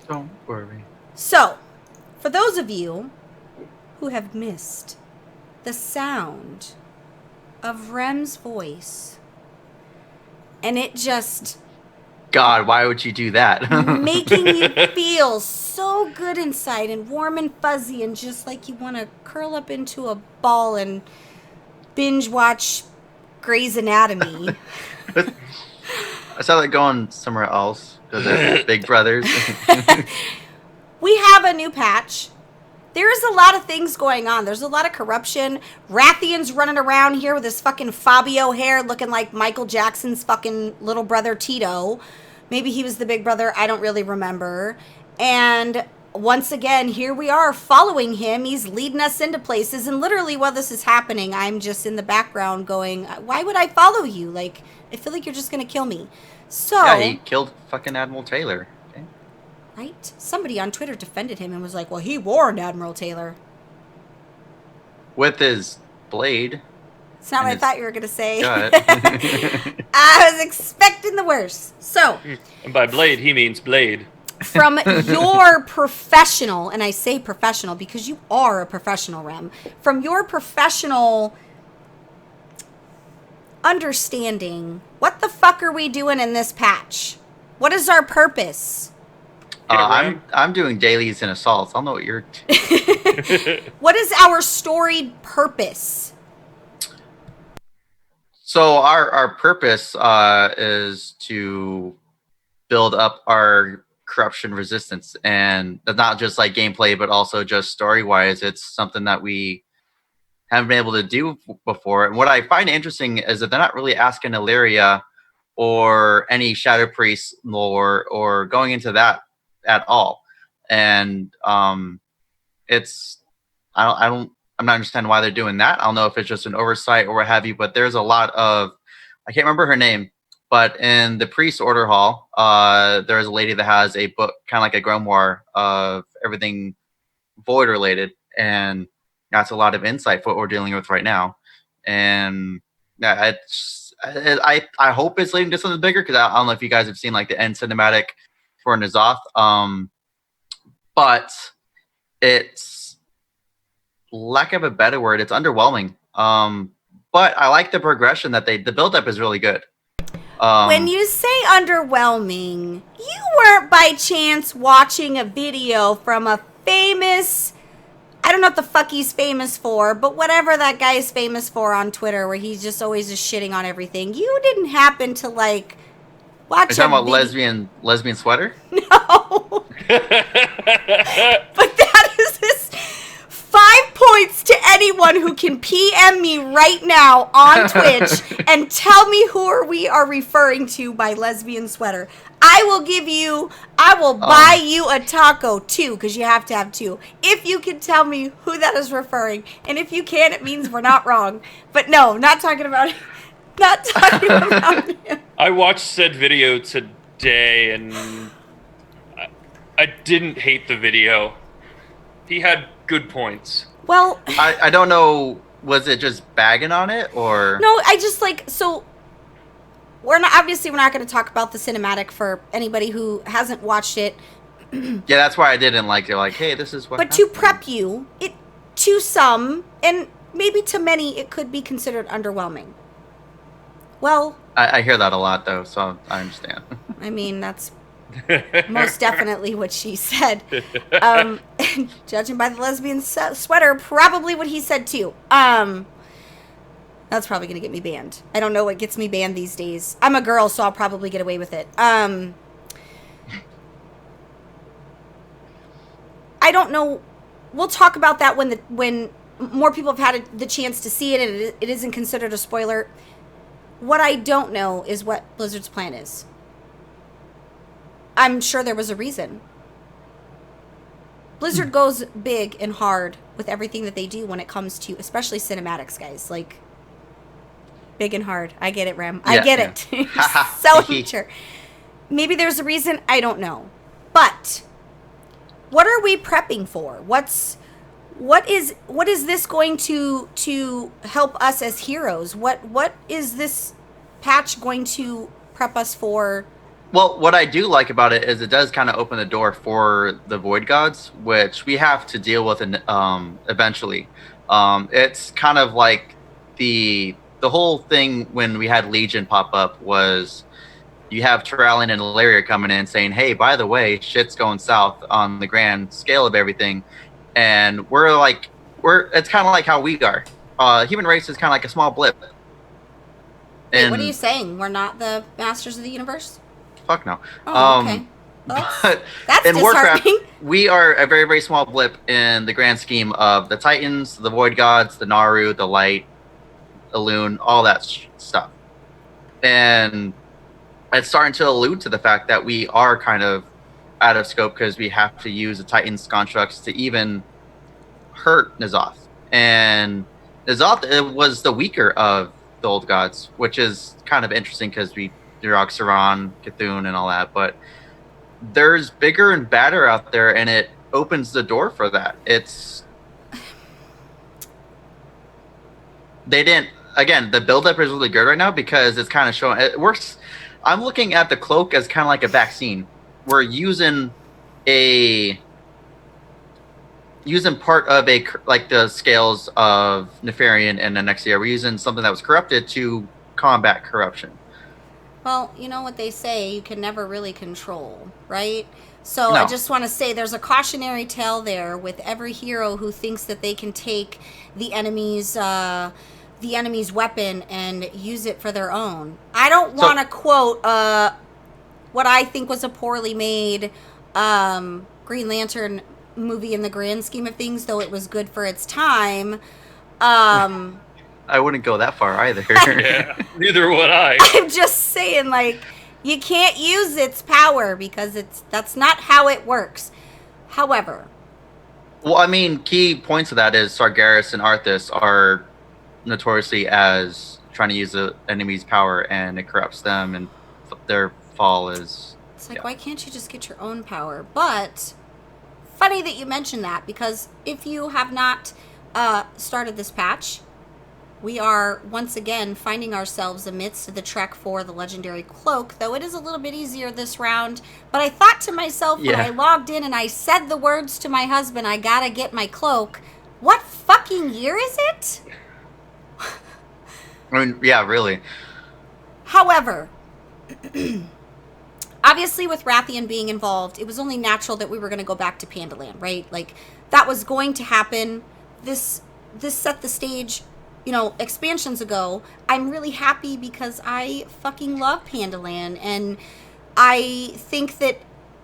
Don't worry. So, for those of you who have missed the sound of Rem's voice, and it just... God, why would you do that? making you feel so good inside and warm and fuzzy and just like you want to curl up into a ball and binge watch Grey's Anatomy. I saw that going somewhere else because they're big brothers. We have a new patch. There's a lot of things going on. There's a lot of corruption. Rathian's running around here with his fucking Fabio hair looking like Michael Jackson's fucking little brother Tito. Maybe he was the big brother. I don't really remember. And once again, here we are following him. He's leading us into places. And literally while this is happening, I'm just in the background going, why would I follow you? Like, I feel like you're just going to kill me. So, yeah, he killed fucking Admiral Taylor. Okay. Right? Somebody on Twitter defended him and was like, well, he warned Admiral Taylor. With his blade. It's not what I thought you were going to say. I was expecting the worst. So. And by blade, he means blade. From your professional, and I say professional because you are a professional, Rem. From your professional understanding, what the fuck are we doing in this patch? What is our purpose? I'm doing dailies and assaults. I'll know what you're... What is our storied purpose? So our purpose is to build up our corruption resistance, and that's not just like gameplay, but also just story-wise. It's something that we haven't been able to do before. And what I find interesting is that they're not really asking Illyria or any Shadow Priest lore or going into that at all. And it's I'm not understanding why they're doing that. I don't know if it's just an oversight or what have you, but there's a lot of, I can't remember her name, but in the priest order hall, there's a lady that has a book, kind of like a grimoire of everything void related, and that's a lot of insight for what we're dealing with right now. And yeah, I hope it's leading to something bigger, because I don't know if you guys have seen like the end cinematic for N'Zoth, but it's, lack of a better word, it's underwhelming. But I like the progression that the build-up is really good. When you say underwhelming, you weren't by chance watching a video from a famous, I don't know what the fuck he's famous for, but whatever that guy is famous for on Twitter, where he's just always just shitting on everything. You didn't happen to like watch. Are you talking about lesbian sweater? No. But that is this 5 points to anyone who can PM me right now on Twitch and tell me who we are referring to by lesbian sweater. I will buy you a taco too, because you have to have two, if you can tell me who that is referring. And if you can, it means we're not wrong. But no, not talking about him. I watched said video today, and I didn't hate the video. He had good points. Well, I don't know, was it just bagging on it, or no, I just like, so we're not going to talk about the cinematic for anybody who hasn't watched it. Yeah, that's why I didn't like it. Like, hey, this is what. But happened. To prep you, it to some and maybe to many, it could be considered underwhelming. Well, I hear that a lot, though, so I understand. I mean, that's most definitely what she said. Judging by the lesbian sweater, probably what he said too. That's probably gonna get me banned. I don't know what gets me banned these days. I'm a girl, so I'll probably get away with it. I don't know. We'll talk about that when more people have had the chance to see it, and it isn't considered a spoiler. What I don't know is what Blizzard's plan is. I'm sure there was a reason. Blizzard goes big and hard with everything that they do when it comes to, especially cinematics, guys. Like, big and hard. I get it, Rem. I get it. So immature. Maybe there's a reason. I don't know. But what are we prepping for? What is this going to help us as heroes? What is this patch going to prep us for? Well, what I do like about it is it does kind of open the door for the Void Gods, which we have to deal with eventually. It's kind of like the whole thing when we had Legion pop up was you have Terralion and Ilaria coming in saying, hey, by the way, shit's going south on the grand scale of everything. And it's kind of like how we are. Human race is kind of like a small blip. Wait, what are you saying? We're not the masters of the universe? Fuck no. Oh, okay. Well, but that's in Warcraft, disheartening. we are a very, very small blip in the grand scheme of the Titans, the Void Gods, the Naru, the Light, the Loon, all that stuff. And it's starting to allude to the fact that we are kind of out of scope because we have to use the Titans constructs to even hurt N'Zoth. And N'Zoth was the weaker of the old gods, which is kind of interesting because we Durok, Saran, Cthulhu, and all that. But there's bigger and badder out there, and it opens the door for that. The build-up is really good right now because it's kind of showing it works. I'm looking at the cloak as kind of like a vaccine. We're using part of the scales of Nefarian and Anexia. We're using something that was corrupted to combat corruption. Well, you know what they say, you can never really control, right? So No. I just want to say there's a cautionary tale there with every hero who thinks that they can take the enemy's weapon and use it for their own. I don't want to quote what I think was a poorly made Green Lantern movie in the grand scheme of things, though it was good for its time. I wouldn't go that far either. Yeah, neither would I. I'm just saying, like, you can't use its power because that's not how it works. However, Well, I mean, key points of that is Sargeras and Arthas are notoriously as trying to use the enemy's power, and it corrupts them, and their fall is... it's like, why can't you just get your own power? But funny that you mentioned that, because if you have not started this patch, we are once again finding ourselves amidst the trek for the legendary cloak, though it is a little bit easier this round. But I thought to myself when I logged in and I said the words to my husband, I gotta get my cloak, what fucking year is it? I mean, yeah, really. However, obviously with Rathian being involved, it was only natural that we were going to go back to Pandaland, right? Like, that was going to happen. This set the stage, expansions ago. I'm really happy because I fucking love Pandaland, and I think that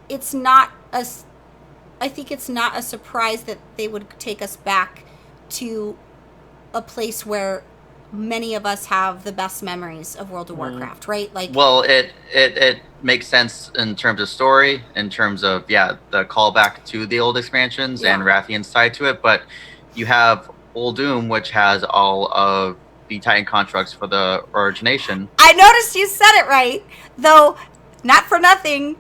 it's not a surprise that they would take us back to a place where many of us have the best memories of World of Warcraft, right? Like, well, it makes sense in terms of story, in terms of the callback to the old expansions and Rathian's tied to it, but you have Uldum, which has all of the Titan constructs for the origination. I noticed you said it right, though. Not for nothing,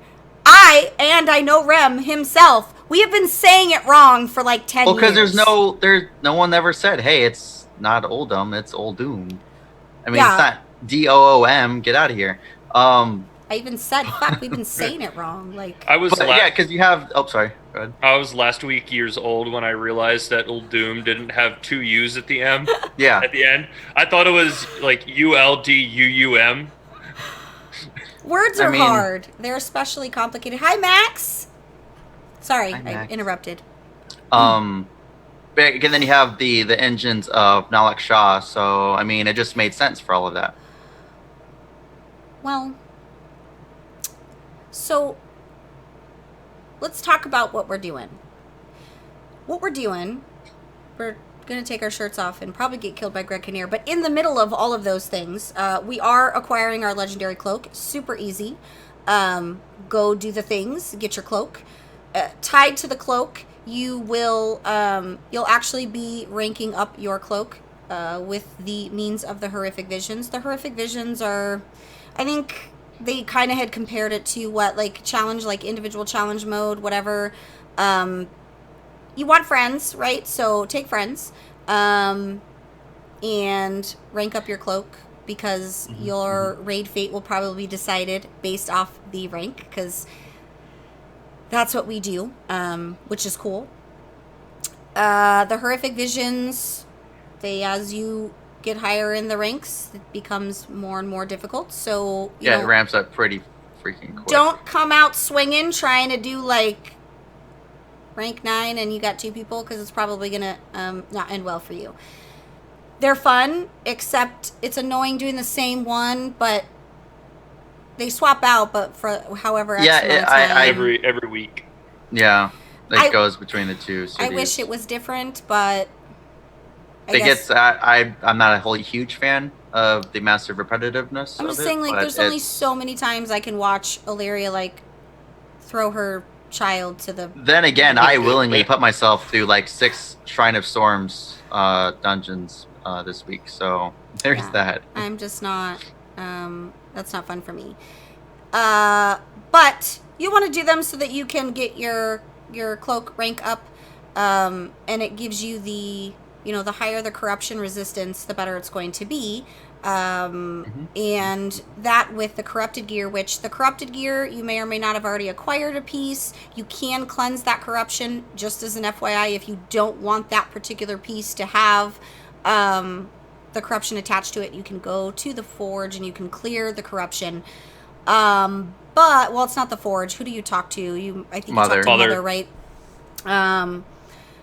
I know Rem himself, we have been saying it wrong for like 10 years. Well, because no one ever said, hey, it's not Uldum, it's Uldum. I mean, it's not DOOM. Get out of here. I I even said, fuck, we've been saying it wrong. Like, I was But yeah, because you have. Oh, sorry. Go ahead. I was last week years old when I realized that Old Doom didn't have two U's at the end. Yeah. At the end, I thought it was like ULDUUM. words I are mean- hard. They're especially complicated. Hi, Max. Sorry, Hi, I Max. interrupted. But again, then you have the engines of Nalek Shah. So I mean, it just made sense for all of that. Well, so let's talk about what we're doing. What we're doing, we're going to take our shirts off and probably get killed by Greg Kinnear. But in the middle of all of those things, we are acquiring our legendary cloak. Super easy. Go do the things. Get your cloak. Tied to the cloak, you will you'll actually be ranking up your cloak with the means of the horrific visions. The horrific visions are, I think they kind of had compared it to what, like challenge, like individual challenge mode, whatever. You want friends, right? So take friends and rank up your cloak, because your raid fate will probably be decided based off the rank, because that's what we do, which is cool. The horrific visions, as you get higher in the ranks, it becomes more and more difficult. So you Yeah, know, it ramps up pretty freaking quick. don't come out swinging trying to do like rank 9 and you got 2 people, because it's probably gonna not end well for you. They're fun, except it's annoying doing the same one, but they swap out, but for however X amount of time. Every week. Yeah, I- it goes between the two cities. I wish it was different, but I It guess gets. I'm not a whole huge fan of the massive repetitiveness. I'm of just it, saying, like, but there's only it's- so many times I can watch Illyria, like, throw her child to the... Then again, I willingly put myself through like 6 Shrine of Storms dungeons this week, so there's Yeah. that. I'm just not, that's not fun for me. But you want to do them so that you can get your cloak rank up, and it gives you the, the higher the corruption resistance, the better it's going to be. And that with the corrupted gear, which the corrupted gear, you may or may not have already acquired a piece. You can cleanse that corruption, just as an FYI, if you don't want that particular piece to have the corruption attached to it. You can go to the forge and you can clear the corruption. But, well, it's not the forge. Who do you talk to? I think you Mother. talk to Mother. Mother, right?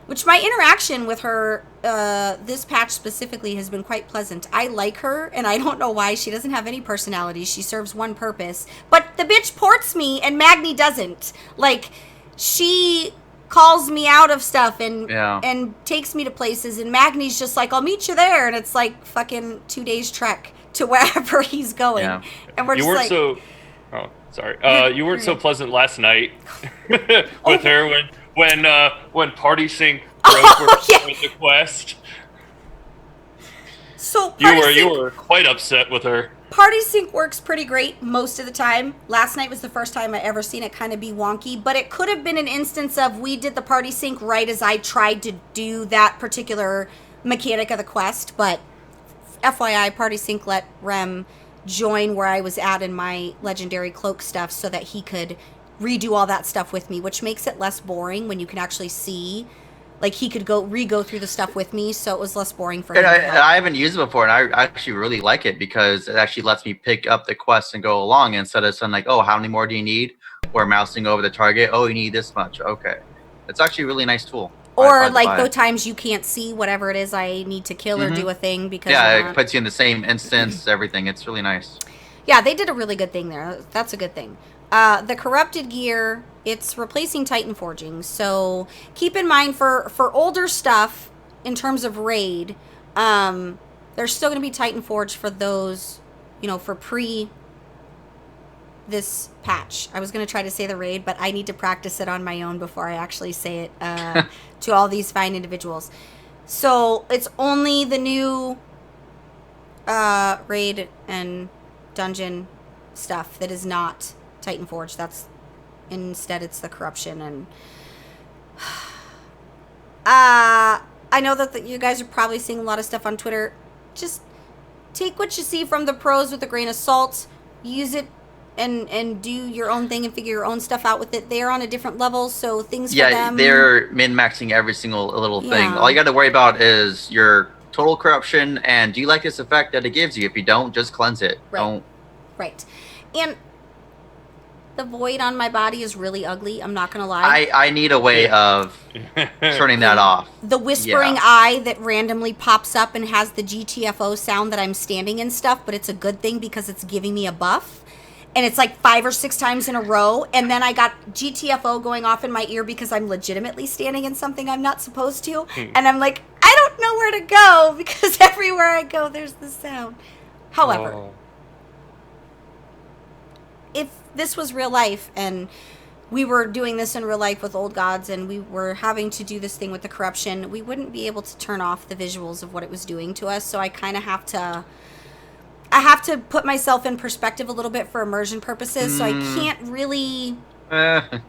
Which my interaction with her, this patch specifically, has been quite pleasant. I like her, and I don't know why. She doesn't have any personality. She serves one purpose. But the bitch ports me, and Magni doesn't. Like, she calls me out of stuff and takes me to places, and Magni's just like, I'll meet you there. And it's like fucking 2 days trek to wherever he's going. Yeah. And we're You just weren't like... so. Oh, sorry. You weren't so pleasant last night with her when Party Sync broke with the quest. So You were quite upset with her. Party Sync works pretty great most of the time. Last night was the first time I ever seen it kind of be wonky, but it could have been an instance of we did the Party Sync right as I tried to do that particular mechanic of the quest. But FYI, Party Sync let Rem join where I was at in my legendary cloak stuff so that he could redo all that stuff with me, which makes it less boring when you can actually see. Like, he could re-go through the stuff with me, so it was less boring for him. And I haven't used it before, and I actually really like it because it actually lets me pick up the quest and go along instead of saying like, oh, how many more do you need? Or mousing over the target. Oh, you need this much. Okay. It's actually a really nice tool. Or like the times you can't see whatever it is I need to kill or Mhm. do a thing because it puts you in the same instance, everything. It's really nice. Yeah, they did a really good thing there. That's a good thing. The corrupted gear, it's replacing Titan forging. So keep in mind for older stuff in terms of raid, there's still going to be Titan forge for those, for this patch. I was going to try to say the raid, but I need to practice it on my own before I actually say it to all these fine individuals. So it's only the new raid and dungeon stuff that is not Titan Forge. Instead it's the corruption. And I know that you guys are probably seeing a lot of stuff on Twitter. Just take what you see from the pros with a grain of salt. Use it and do your own thing and figure your own stuff out with it. They're on a different level, so things for Yeah, them. they're min-maxing every single little thing. Yeah. All you got to worry about is your total corruption, and do you like this effect that it gives you? If you don't, just cleanse it. Right. Don't. Right. And the void on my body is really ugly. I'm not gonna lie. I need a way of turning that off. The whispering eye that randomly pops up and has the GTFO sound that I'm standing in stuff, but it's a good thing because it's giving me a buff. And it's like 5 or 6 times in a row. And then I got GTFO going off in my ear because I'm legitimately standing in something I'm not supposed to. And I'm like, I don't know where to go because everywhere I go, there's the sound. However, if this was real life and we were doing this in real life with old gods and we were having to do this thing with the corruption, we wouldn't be able to turn off the visuals of what it was doing to us. So I kind of have to... I have to put myself in perspective a little bit for immersion purposes, so I can't really... I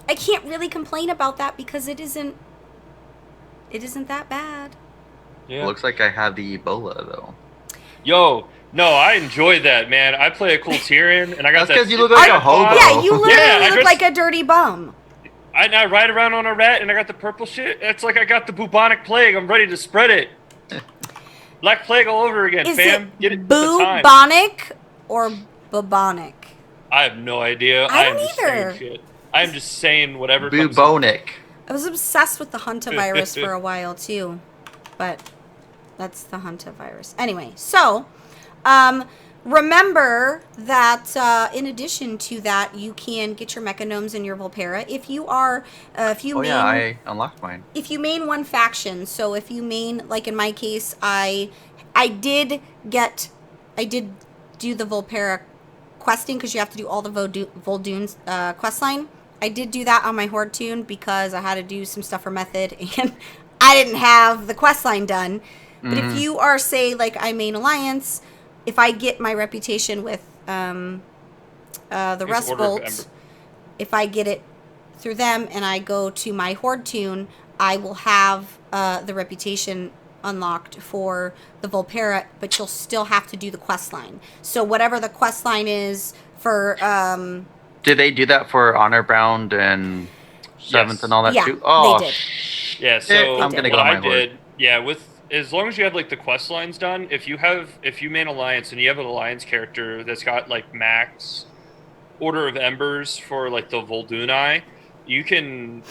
can't really complain about that because it isn't that bad. Yeah. Looks like I have the Ebola, though. Yo, no, I enjoyed that, man. I play a cool Tyrion, and I got That's because you look like a hobo. Yeah, you literally look I like a dirty bum. I ride around on a rat, and I got the purple shit. It's like I got the bubonic plague. I'm ready to spread it. Black plague all over again, Is fam. it Get it the time. bubonic or bubonic? I have no idea. I don't am just either. saying shit. I am just saying whatever comes up. Bubonic. I was obsessed with the hantavirus for a while too, but that's the hantavirus. Anyway, so remember that in addition to that, you can get your Mechanomes and your Volpera if you are I unlocked mine. if you main one faction. So if you main, like in my case, I did do the Volpera questing because you have to do all the Voldune's quest line. I did do that on my Horde tune because I had to do some stuff for Method and I didn't have the quest line done. But if you are, say, like I main Alliance, if I get my reputation with the Rust Bolt, if I get it through them and I go to my Horde tune, I will have the reputation unlocked for the Volpera, but you'll still have to do the quest line. So whatever the quest line is for... Did they do that for Honor Bound and Seventh and all that too? Oh, they did. Yeah, so I'm gonna what go on my I did, with as long as you have like the quest lines done, if you main Alliance and you have an Alliance character that's got like max Order of Embers for like the Voldunai, you can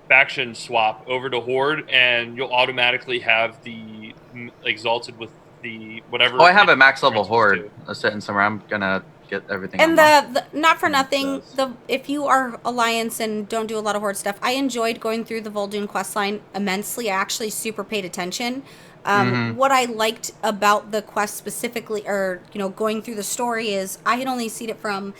faction swap over to Horde and you'll automatically have the Exalted with the whatever. Oh, I have a max level Horde sitting somewhere. I'm gonna get everything. And the not for nothing, if you are Alliance and don't do a lot of Horde stuff, I enjoyed going through the Voldune questline immensely. I actually super paid attention. What I liked about the quest specifically, or going through the story, is I had only seen it from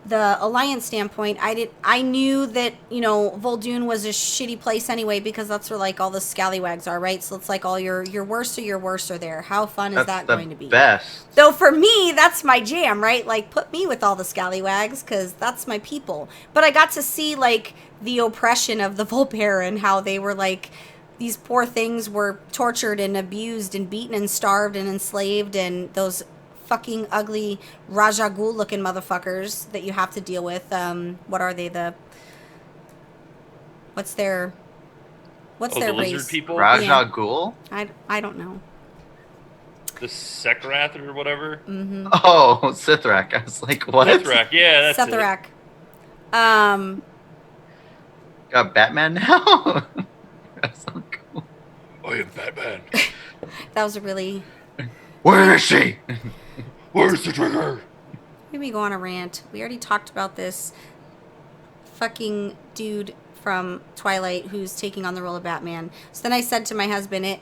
the Alliance standpoint. I knew that Voldune was a shitty place anyway because that's where like all the scallywags are, right? So it's like all your worst of your worst are there. How fun is that going to be? Best. So for me, that's my jam, right? Like put me with all the scallywags because that's my people. But I got to see like the oppression of the Volpera and how they were like, these poor things were tortured and abused and beaten and starved and enslaved, and those fucking ugly Raja Ghul looking motherfuckers that you have to deal with. What are they? What's their the race? Lizard people? Raja Ghul? I don't know. The Sekrath or whatever? Mm-hmm. Oh, Sithrak. I was like, what? Sithrak, yeah, that's Sethrak. Got Batman now? That's so cool. I am Batman. That was a really... Where is she? Where's the trigger? Let me go on a rant. We already talked about this fucking dude from Twilight who's taking on the role of Batman. So then I said to my husband,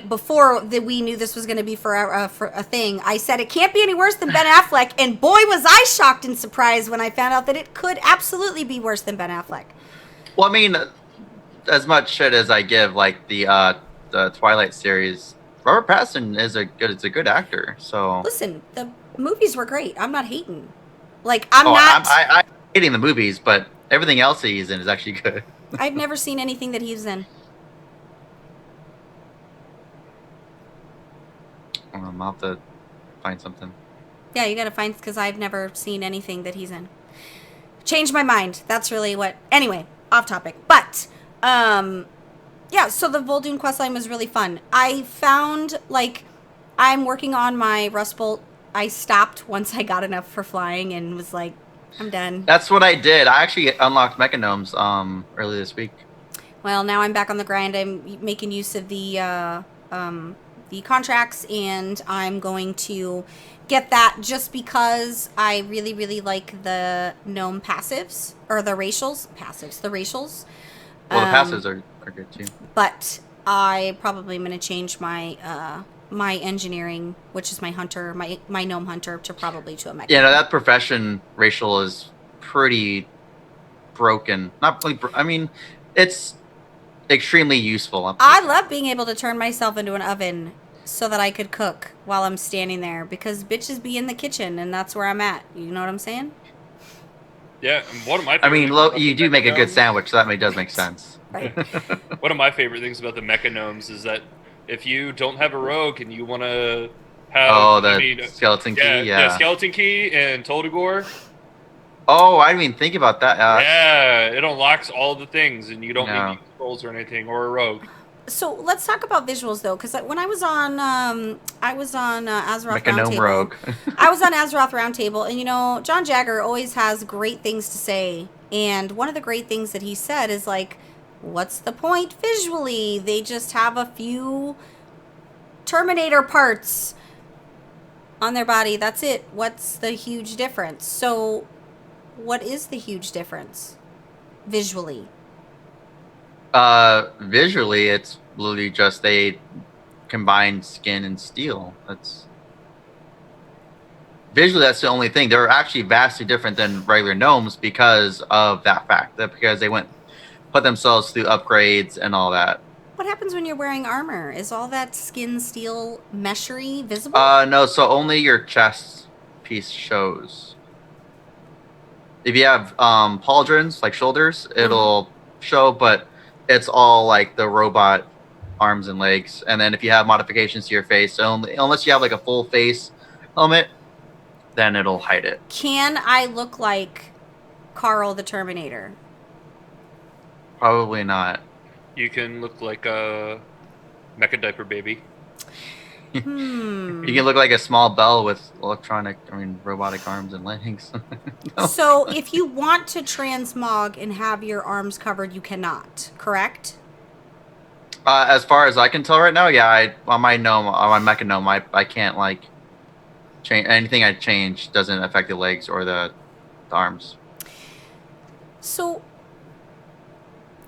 before we knew this was going to be for a thing, I said it can't be any worse than Ben Affleck, and boy was I shocked and surprised when I found out that it could absolutely be worse than Ben Affleck. Well, I mean, as much shit as I give, like the Twilight series, Robert Pattinson is a good actor. So listen, the movies were great. I'm not hating. Like I'm hating the movies, but everything else he's in is actually good. I've never seen anything that he's in. I'll have to find something. Yeah, you gotta find, because I've never seen anything that he's in. Changed my mind. That's really what. Anyway, off topic. But, yeah, so the Vol'dun questline was really fun. I found, like, I'm working on my Rust Bolt. I stopped once I got enough for flying and was like, I'm done. That's what I did. I actually unlocked Mechanomes earlier this week. Well, now I'm back on the grind. I'm making use of the contracts, and I'm going to get that just because I really, really like the gnome passives, or the racials. The racials. Well, the passives are good too. But I probably am going to change my my engineering, which is my hunter, my gnome hunter, to a mech. Yeah, no, that profession racial is pretty broken. Not really. I mean, it's extremely useful. I love being able to turn myself into an oven so that I could cook while I'm standing there, because bitches be in the kitchen, and that's where I'm at. You know what I'm saying? Yeah, and one of my. I mean, you do make a good sandwich, so that does make sense. Right. One of my favorite things about the Mechanomes is that if you don't have a rogue and you want to have, skeleton key, yeah, skeleton key and Toldagor. Oh, I didn't even think about that. Yeah, it unlocks all the things, and you don't need scrolls or anything, or a rogue. So let's talk about visuals, though, because when I was on Azeroth Mechagnome Rogue. I was on Azeroth Roundtable, and John Jagger always has great things to say, and one of the great things that he said is like, what's the point visually? They just have a few Terminator parts on their body. That's it. What's the huge difference? So what is the huge difference visually? Visually, it's literally just they combined skin and steel. Visually, that's the only thing. They're actually vastly different than regular gnomes because of that fact. Because they put themselves through upgrades and all that. What happens when you're wearing armor? Is all that skin steel meshery visible? No, so only your chest piece shows. If you have pauldrons, like shoulders, it'll show, but it's all like the robot arms and legs. And then if you have modifications to your face, unless you have like a full face helmet, then it'll hide it. Can I look like Carl the Terminator? Probably not. You can look like a mecha diaper baby. You can look like a small Belle with robotic arms and legs. No. So if you want to transmog and have your arms covered, you cannot, correct? As far as I can tell right now, yeah. On my Mechanome, I can't change anything. I change doesn't affect the legs or the arms. So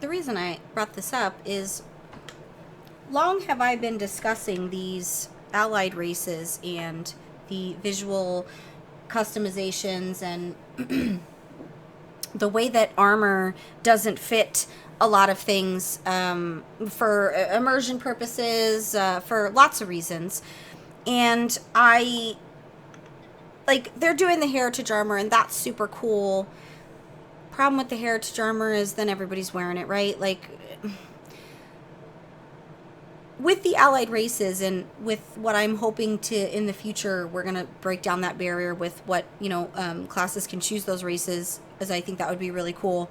the reason I brought this up is, long have I been discussing these allied races and the visual customizations and the way that armor doesn't fit a lot of things for immersion purposes, for lots of reasons. And they're doing the heritage armor, and that's super cool. Problem with the heritage armor is then everybody's wearing it, right? With the allied races and with what I'm hoping to in the future, we're going to break down that barrier with what, classes can choose those races, as I think that would be really cool.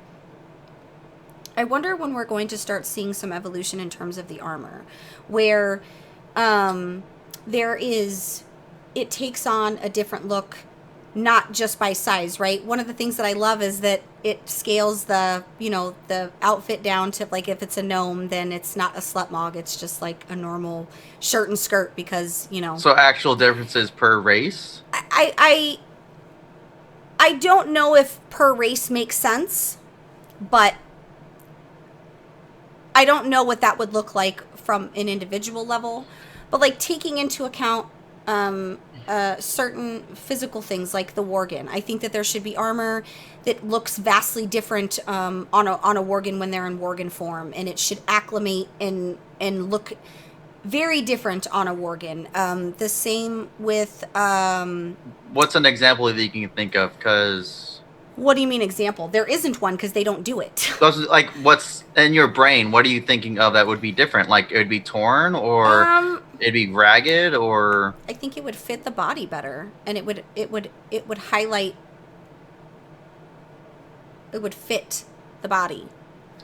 I wonder when we're going to start seeing some evolution in terms of the armor, where it takes on a different look, not just by size, right? One of the things that I love is that it scales the outfit down to, if it's a gnome, then it's not a slutmog. It's just like a normal shirt and skirt because, So actual differences per race? I don't know if per race makes sense, but I don't know what that would look like from an individual level. But taking into account certain physical things like the Worgen. I think that there should be armor that looks vastly different on a Worgen when they're in Worgen form, and it should acclimate and look very different on a Worgen. The same with... What's an example that you can think of? Because... What do you mean example? There isn't one because they don't do it. What's in your brain? What are you thinking of that would be different? It would be torn, or It'd be ragged, or I think it would fit the body better, and it would highlight. It would fit the body.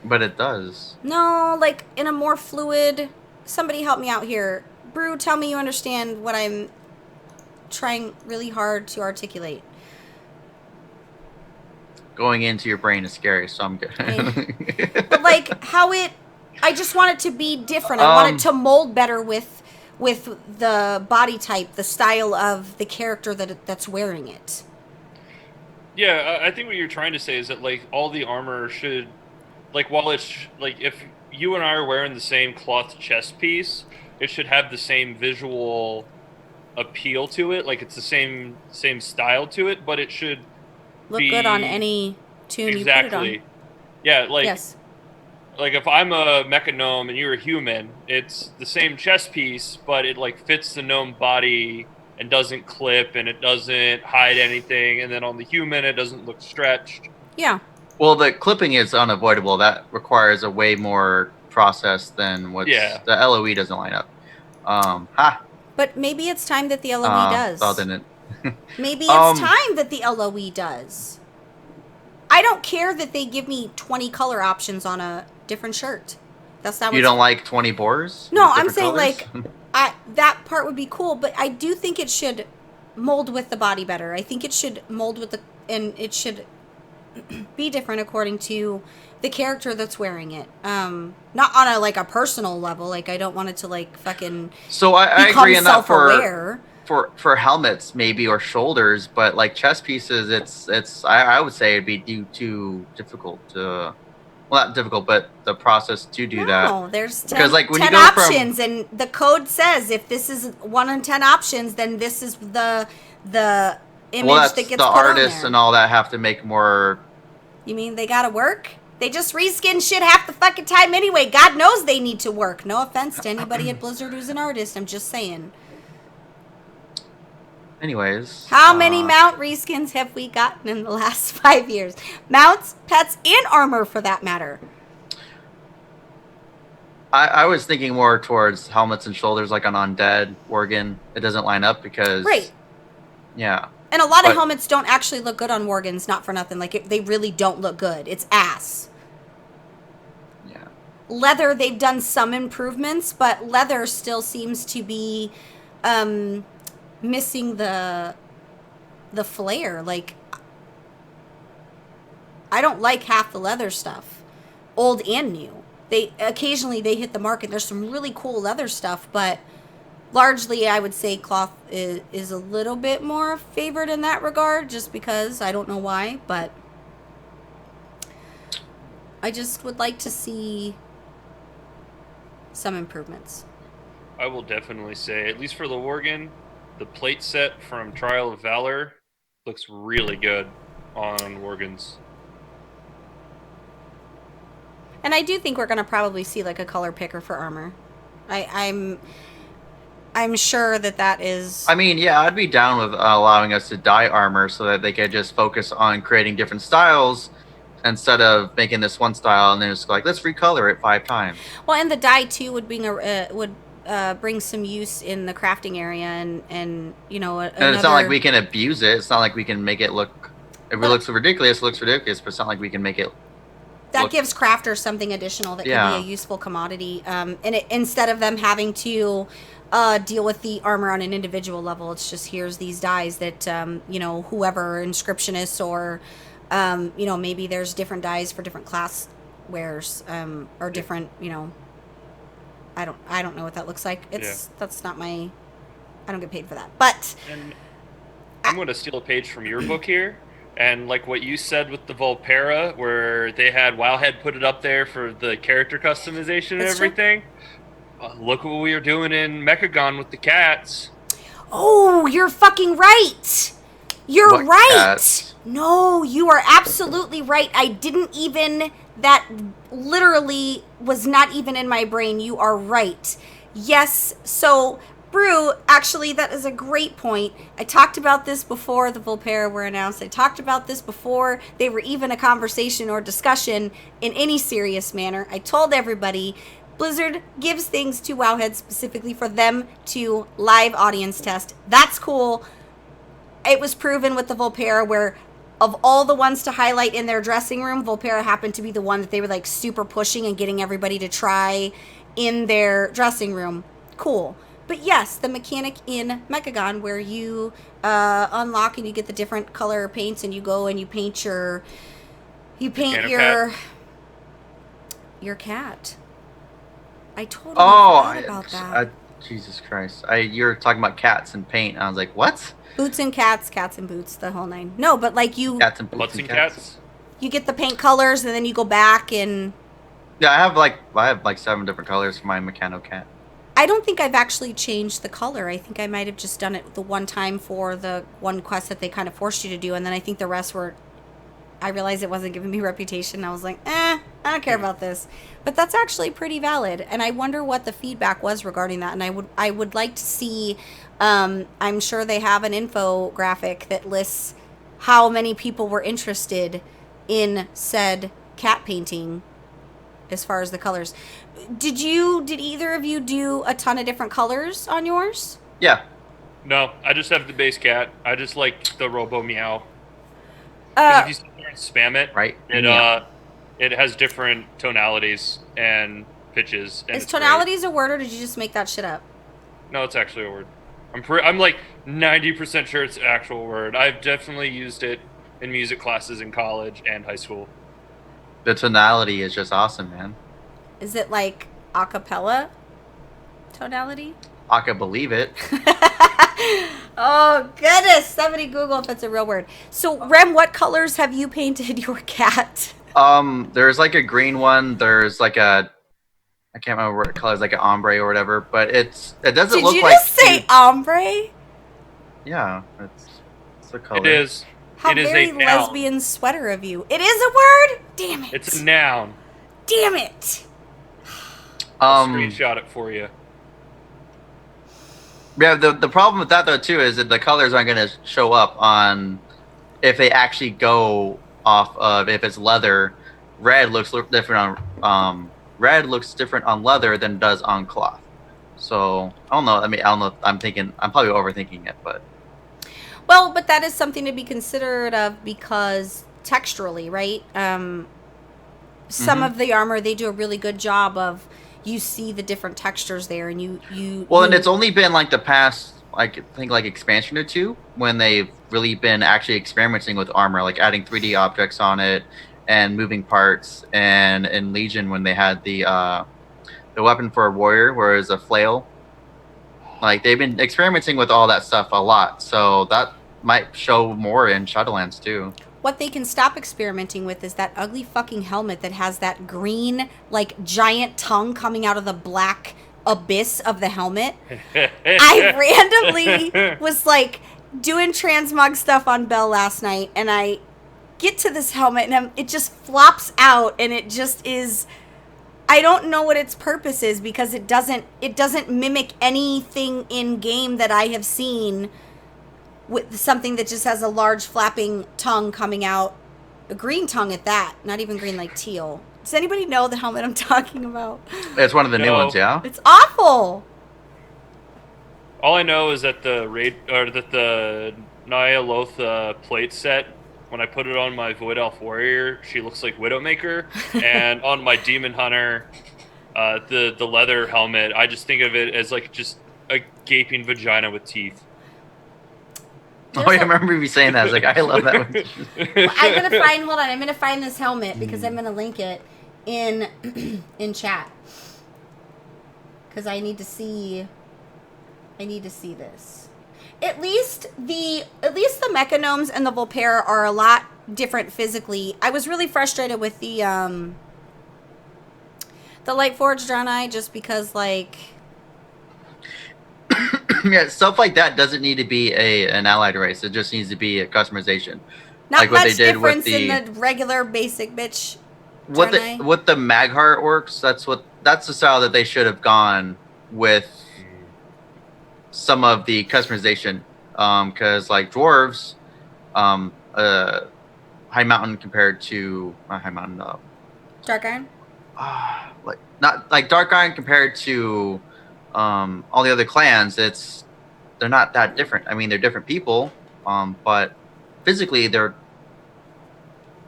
but it does. No, like in a more fluid. Somebody help me out here. Brew, tell me you understand what I'm trying really hard to articulate. Going into your brain is scary, so I'm good. But like how I just want it to be different. I want it to mold better with the body type, the style of the character that's wearing it. Yeah, I think what you're trying to say is that like all the armor should, like while it's like if you and I are wearing the same cloth chest piece, it should have the same visual appeal to it. Like it's the same style to it, but it should Look good on any tune you put it on. Yeah, like yes. Like if I'm a mecha gnome and you're a human, it's the same chest piece, but it like fits the gnome body and doesn't clip and it doesn't hide anything. And then on the human, it doesn't look stretched. Yeah. Well, the clipping is unavoidable. That requires a way more process than what's the LOE doesn't line up. But maybe it's time that the LOE does. Oh, didn't it? Maybe it's time that the LOE does. I don't care that they give me 20 color options on a different shirt. That's not. You don't like 20 bores? No, I'm saying colors? Like, that part would be cool, but I do think it should mold with the body better. I think it should mold with and it should be different according to the character that's wearing it. Not on a personal level. Like I don't want it to like fucking. So I agree in that for helmets maybe or shoulders, but like chest pieces, it's I would say it'd be too difficult to. Well, not difficult, but the process to do that. No, there's 10, because like when 10 you go options, and the code says if this is 1 in 10 options, then this is the image that gets put the artists on there. And all that have to make more. You mean they gotta work? They just reskin shit half the fucking time anyway. God knows they need to work. No offense to anybody at Blizzard who's an artist. I'm just saying. Anyways. How many mount reskins have we gotten in the last 5 years? Mounts, pets, and armor for that matter. I was thinking more towards helmets and shoulders, like on Undead, Worgen. It doesn't line up because... Right. Yeah. And a lot of helmets don't actually look good on Worgens, not for nothing. Like, they really don't look good. It's ass. Yeah. Leather, they've done some improvements, but leather still seems to be... missing the flair. Like, I don't like half the leather stuff, old and new. They occasionally hit the mark, and there's some really cool leather stuff, but largely I would say cloth is a little bit more favored in that regard, just because I don't know why, but I just would like to see some improvements. I will definitely say, at least for the Worgen, the plate set from Trial of Valor looks really good on Worgens. And I do think we're going to probably see like a color picker for armor. I'm sure that is... I mean, yeah, I'd be down with allowing us to dye armor so that they could just focus on creating different styles instead of making this one style and then it's like, let's recolor it 5 times. Well, and the dye too would bring some use in the crafting area, and you know, and it's not like we can abuse it. It's not like we can make it look. If it looks ridiculous, it looks ridiculous. But it's not like we can make it. That gives crafters something additional that can be a useful commodity. And instead of them having to deal with the armor on an individual level, it's just here's these dyes that you know, whoever inscriptionists or you know, maybe there's different dyes for different class wares or different, you know. I don't know what that looks like. That's not my... I don't get paid for that. But... And I'm going to steal a page from your book here. And like what you said with the Volpera, where they had Wildhead put it up there for the character customization and everything. Look what we were doing in Mechagon with the cats. Oh, you're fucking right. You're right. Cats? No, you are absolutely right. I didn't even... That literally was not even in my brain. You are right. Yes. So, Brew, actually, that is a great point. I talked about this before the Volpera were announced. I talked about this before they were even a conversation or discussion in any serious manner. I told everybody Blizzard gives things to Wowheads specifically for them to live audience test. That's cool. It was proven with the Volpera where of all the ones to highlight in their dressing room, Volpera happened to be the one that they were like super pushing and getting everybody to try in their dressing room. Cool. But yes, the mechanic in Mechagon where you unlock and you get the different color paints and you go and you paint your cat. I totally forgot about that. Jesus Christ. You're talking about cats and paint. And I was like, what? Boots and cats and boots, the whole nine. No, but like you... Cats and boots Butts and cats? You get the paint colors and then you go back and... Yeah, I have like 7 different colors for my Mechano cat. I don't think I've actually changed the color. I think I might have just done it the one time for the one quest that they kind of forced you to do, and then I think the rest were... I realized it wasn't giving me reputation. I was like, I don't care about this. But that's actually pretty valid, and I wonder what the feedback was regarding that, and I would like to see... I'm sure they have an infographic that lists how many people were interested in said cat painting as far as the colors. Did either of you do a ton of different colors on yours? Yeah. No, I just have the base cat. I just like the Robo Meow. If you sit there and spam it, right? It has different tonalities and pitches. And is tonalities a word, or did you just make that shit up? No, it's actually a word. I'm like 90% sure it's an actual word. I've definitely used it in music classes in college and high school. The tonality is just awesome, man. Is it like a cappella tonality? I can believe it. Oh, goodness. Somebody Google if it's a real word. So, Rem, what colors have you painted your cat? There's like a green one. There's like a... I can't remember what color is, like an ombre or whatever, but it doesn't look like... Did you just say ombre? Yeah, it's a color. It is. How it is very a noun. lesbian sweater of you. It is a word? Damn it. It's a noun. Damn it. I'll screenshot it for you. Yeah, the problem with that though too is that the colors aren't going to show up on if they actually go off of if it's leather. Red looks different on leather than it does on cloth. So I don't know. I don't know. I'm probably overthinking it, but. Well, but that is something to be considerate of because texturally, right? Some of the armor, they do a really good job of, you see the different textures there, and and it's only been like the past, like, I think like expansion or two when they've really been actually experimenting with armor, like adding 3D objects on it and moving parts. And in Legion, when they had the weapon for a warrior, where it's a flail, like they've been experimenting with all that stuff a lot. So that might show more in Shadowlands too. What they can stop experimenting with is that ugly fucking helmet that has that green, like, giant tongue coming out of the black abyss of the helmet. I randomly was, like, doing transmog stuff on Bell last night, and I get to this helmet, and it just flops out, and it just is... I don't know what its purpose is, because it doesn't mimic anything in-game that I have seen... with something that just has a large flapping tongue coming out. A green tongue at that. Not even green, like teal. Does anybody know the helmet I'm talking about? It's one of the new ones, yeah? It's awful! All I know is that the Nyalotha plate set, when I put it on my Void Elf Warrior, she looks like Widowmaker. And on my Demon Hunter, the leather helmet, I just think of it as like just a gaping vagina with teeth. I remember you saying that. I was like, I love that one. I'm gonna find this helmet because I'm gonna link it in chat. Because I need to see this. At least the Mechanomes and the Volpera are a lot different physically. I was really frustrated with the Lightforged Draenei just because, like... Yeah, stuff like that doesn't need to be an allied race. It just needs to be a customization. Not like what much they did difference with in the regular basic bitch Draenei. What the Magheart orcs, that's the style that they should have gone with some of the customization. Because like dwarves, High Mountain compared to High Mountain, Dark Iron? like not like Dark Iron compared to all the other clans, they're not that different. I mean, they're different people, but physically they're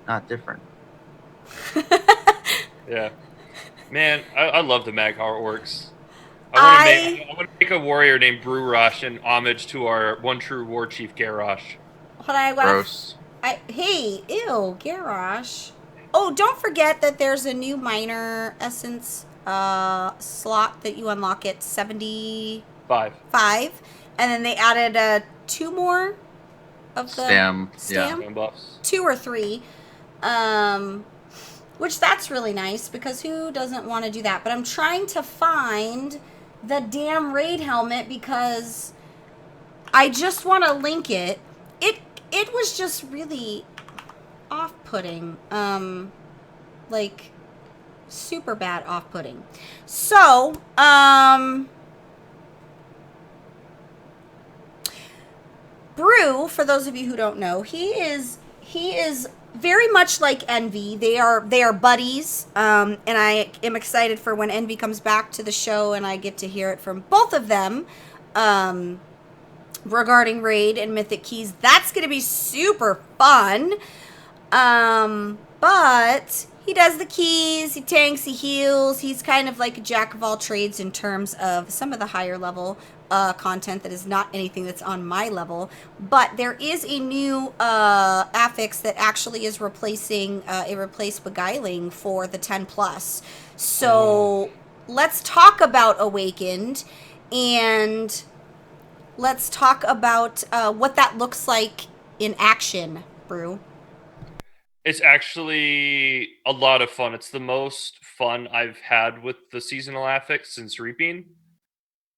not different. Yeah. Man, I love the Mag artworks. I I want to make a warrior named Brewrush in homage to our one true war chief Garrosh. what I want. Gross. Hey, ew, Garrosh. Oh, don't forget that there's a new minor essence slot that you unlock at 75, 5. and then they added 2 more of the Stam. Yeah. Stam buffs. 2 or 3. Which that's really nice because who doesn't want to do that? But I'm trying to find the damn raid helmet because I just want to link it. It was just really off-putting. Like super bad off-putting. So, Brew, for those of you who don't know, he is very much like Envy. They are buddies, and I am excited for when Envy comes back to the show and I get to hear it from both of them regarding Raid and Mythic Keys. That's going to be super fun. But he does the keys, he tanks, he heals. He's kind of like a jack of all trades in terms of some of the higher level content that is not anything that's on my level. But there is a new affix that actually is replacing, it replaced Beguiling for the 10 plus. So let's talk about Awakened, and let's talk about what that looks like in action, Brew. It's actually a lot of fun. It's the most fun I've had with the seasonal affix since Reaping.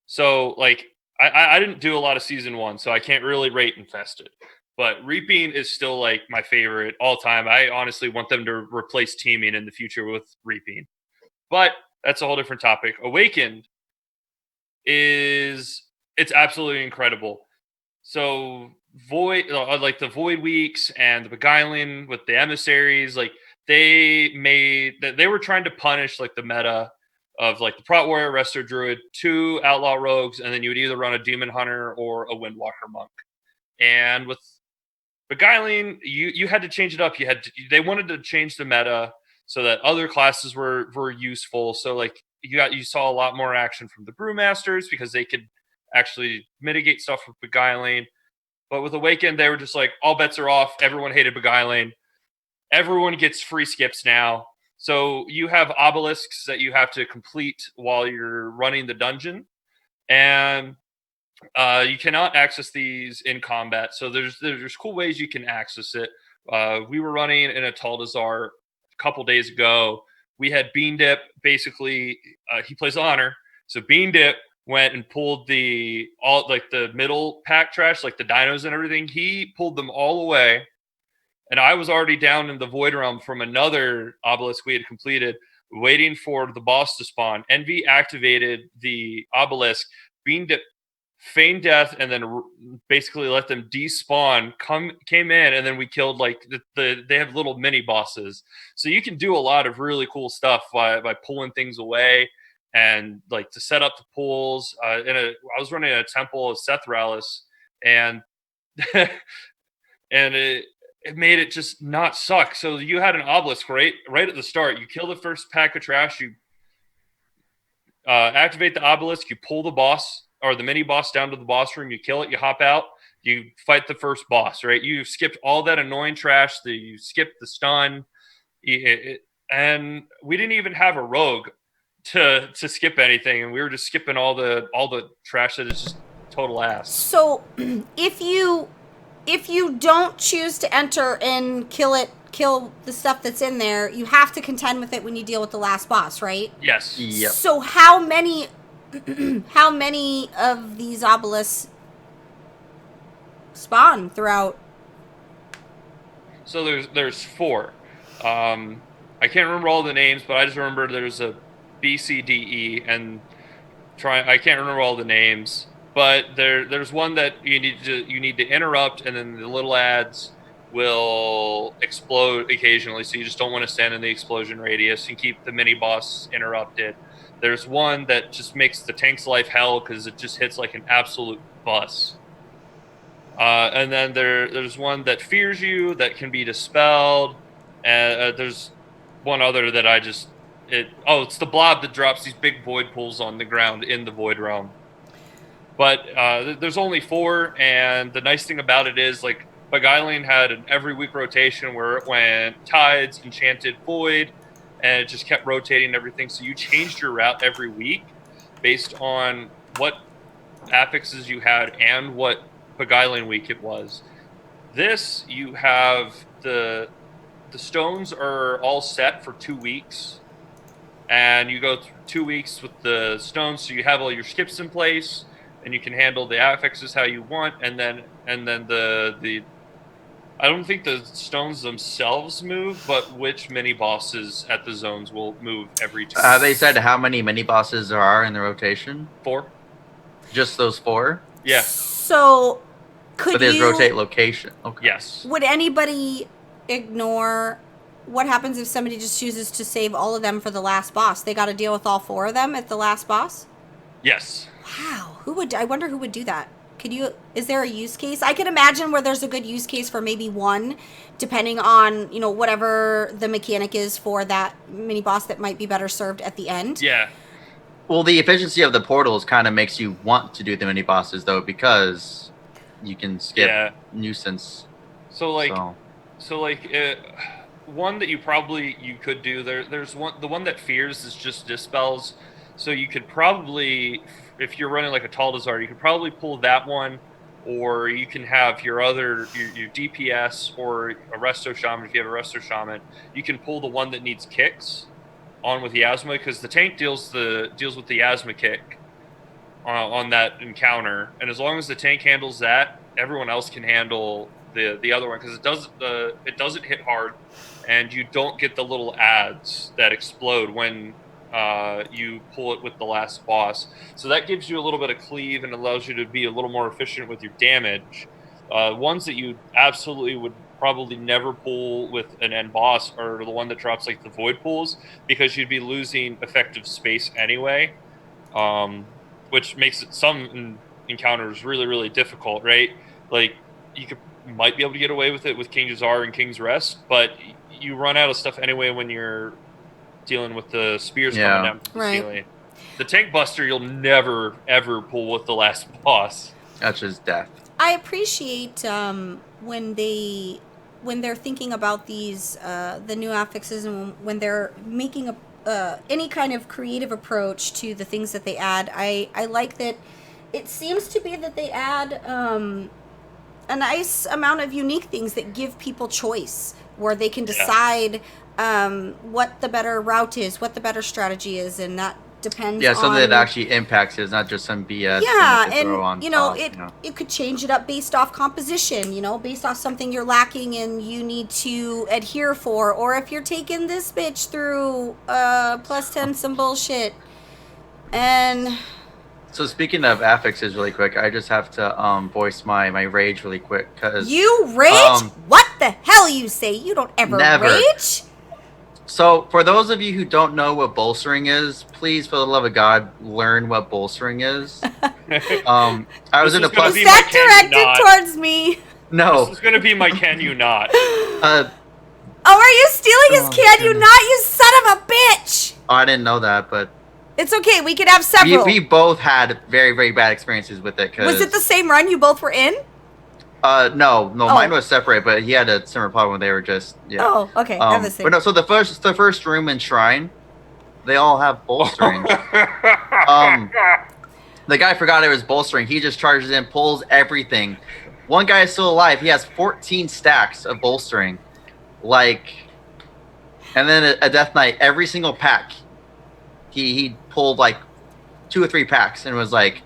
So, like, I didn't do a lot of Season 1, so I can't really rate Infested. But Reaping is still, like, my favorite all time. I honestly want them to replace Teaming in the future with Reaping. But that's a whole different topic. Awakened it's absolutely incredible. So Void, like the Void Weeks and the Beguiling with the emissaries, like they were trying to punish like the meta of like the Prot Warrior, Resto Druid, 2 Outlaw Rogues, and then you would either run a Demon Hunter or a Windwalker Monk. And with Beguiling, you had to change it up. They wanted to change the meta so that other classes were useful. So like you saw a lot more action from the Brewmasters because they could actually mitigate stuff with Beguiling. But with Awakened, they were just like, all bets are off. Everyone hated Beguiling. Everyone gets free skips now. So you have obelisks that you have to complete while you're running the dungeon. And you cannot access these in combat. So there's cool ways you can access it. We were running in a Taldazar a couple days ago. We had Bean Dip. Basically, he plays Honor. So Bean Dip went and pulled the middle pack trash, like the dinos and everything. He pulled them all away. And I was already down in the Void Realm from another obelisk we had completed, waiting for the boss to spawn. Envy activated the obelisk. Bean Dip feigned death and then basically let them despawn, came in, and then we killed like they have little mini bosses. So you can do a lot of really cool stuff by pulling things away and like to set up the pools. I was running a temple of Seth Rallis, and and it made it just not suck. So you had an obelisk right at the start. You kill the first pack of trash, you activate the obelisk, you pull the boss or the mini boss down to the boss room, you kill it, you hop out, you fight the first boss, right? You've skipped all that annoying trash, you skipped the stun, and we didn't even have a rogue to skip anything, and we were just skipping all the trash that is just total ass. So if you don't choose to enter and kill the stuff that's in there, you have to contend with it when you deal with the last boss, right? Yes. Yep. So how many of these obelisks spawn throughout? So there's 4. I can't remember all the names, but I just remember there's a B, C, D, E, and I can't remember all the names. But there's one that you need to interrupt, and then the little ads, will explode occasionally, so you just don't want to stand in the explosion radius and keep the mini boss interrupted. There's one that just makes the tank's life hell because it just hits like an absolute bus. And then there's one that fears you that can be dispelled. And there's one other that it's the blob that drops these big void pools on the ground in the void realm. But there's only 4, and the nice thing about it is, like, Beguiling had an every week rotation where it went Tides, Enchanted, Void, and it just kept rotating everything. So you changed your route every week based on what affixes you had and what Beguiling week it was. This, you have the stones are all set for 2 weeks, and you go through 2 weeks with the stones, so you have all your skips in place, and you can handle the affixes how you want, and then the I don't think the stones themselves move, but which mini bosses at the zones will move every 2 weeks. They said how many mini bosses there are in the rotation? 4. Just those 4? Yeah. So could But there's you rotate location. Okay. Yes. would anybody ignore what happens if somebody just chooses to save all of them for the last boss? They got to deal with all 4 of them at the last boss? Yes. Wow. I wonder who would do that. Is there a use case? I can imagine where there's a good use case for maybe 1, depending on, whatever the mechanic is for that mini boss that might be better served at the end. Yeah. Well, the efficiency of the portals kind of makes you want to do the mini bosses, though, because you can skip nuisance. So one that you could do, there's one, the one that fears is just dispels. So you could probably, if you're running like a Taldazar, you could probably pull that one, or you can have your DPS or a Resto Shaman. If you have a Resto Shaman, you can pull the one that needs kicks on with the Asthma, because the tank deals with the Asthma kick on that encounter, and as long as the tank handles that, everyone else can handle the other one, because it doesn't hit hard, and you don't get the little ads that explode when you pull it with the last boss. So that gives you a little bit of cleave and allows you to be a little more efficient with your damage. Ones that you absolutely would probably never pull with an end boss are the one that drops like the void pools, because you'd be losing effective space anyway, which makes it some encounters really, really difficult, right? Like, you might be able to get away with it with King Jazar and King's Rest, but you run out of stuff anyway when you're dealing with the spears coming down from the ceiling. The Tank Buster you'll never ever pull with the last boss. That's just death. I appreciate when they're thinking about these the new affixes, and when they're making any kind of creative approach to the things that they add. I like that it seems to be that they add a nice amount of unique things that give people choice, where they can decide what the better route is, what the better strategy is, and that depends on... something that actually impacts it. It's not just some BS. Yeah, and, throw on it could change it up based off composition, based off something you're lacking and you need to adhere for, or if you're taking this bitch through +10 some bullshit. And... So speaking of affixes really quick, I just have to voice my rage really quick, because... You rage? What the hell you say? You don't ever rage? So, for those of you who don't know what bolstering is, please, for the love of God, learn what bolstering is. I was in a plus... Is that directed towards me? No. This is going to be my can you not. Oh, are you stealing his can you not, you son of a bitch? Oh, I didn't know that, but... It's okay, we could have several. We both had very, very bad experiences with it. Was it the same run you both were in? No, mine was separate, but he had a similar problem when they were just, Oh, okay, the same. But no, so the first room in Shrine, they all have bolstering. The guy forgot it was bolstering. He just charges in, pulls everything. One guy is still alive. He has 14 stacks of bolstering. And then a Death Knight, every single pack, he pulled 2 or 3 packs and was like,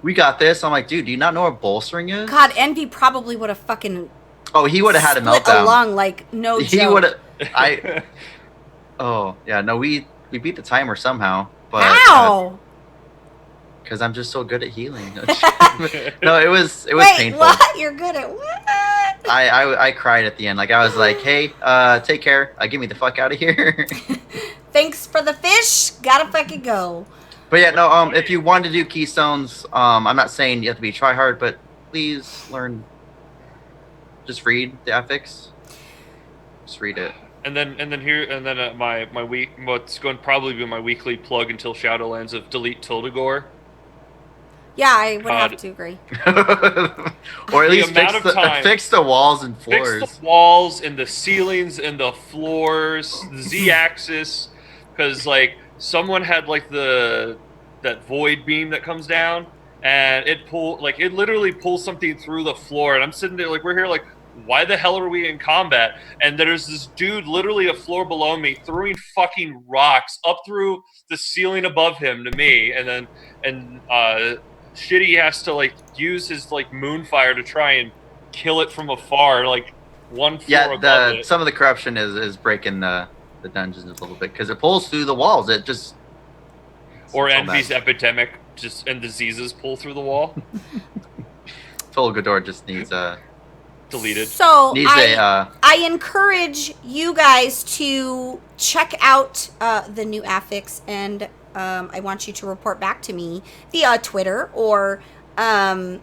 we got this. I'm like, dude, do you not know what bolstering is? God, Envy probably would have fucking... Oh, he would have had a meltdown. Along no joke. He would have... Oh, yeah, no, we beat the timer somehow. But, how? Because I'm just so good at healing. No, it was Wait, painful. what? You're good at what? I cried at the end. Like I was like, hey, take care. Get me the fuck out of here. Thanks for the fish. Gotta fucking go. But yeah, no. If you want to do keystones, I'm not saying you have to be try hard, but please learn. Just read the ethics. Just read it. And then my week, what's going to probably be my weekly plug until Shadowlands of delete Tildagore. Yeah, I would have to agree. Or at least fix the walls and floors. Fix the walls and the ceilings and the floors, the Z-axis, because like someone had like that void beam that comes down, and it literally pulls something through the floor, and I'm sitting there like, we're here like, why the hell are we in combat? And there's this dude literally a floor below me throwing fucking rocks up through the ceiling above him to me, and Shitty has to like use his like moonfire to try and kill it from afar, like one floor above it. Some of the corruption is breaking the dungeons a little bit because it pulls through the walls. It just Envy's epidemic and diseases pull through the wall. Tolgador just needs deleted. So I encourage you guys to check out the new affix, and I want you to report back to me via Twitter or on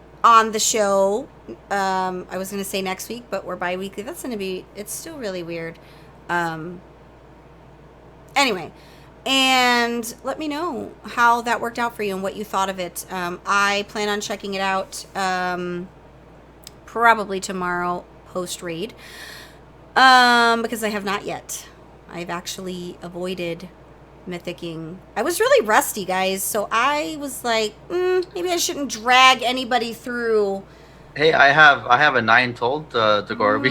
the show. I was going to say next week, but we're bi-weekly. It's still really weird. Anyway, and let me know how that worked out for you and what you thought of it. I plan on checking it out probably tomorrow post-raid, because I have not yet. I've actually avoided mythicking. I was really rusty, guys, so I was like, maybe I shouldn't drag anybody through. Hey, I have a 9 told to go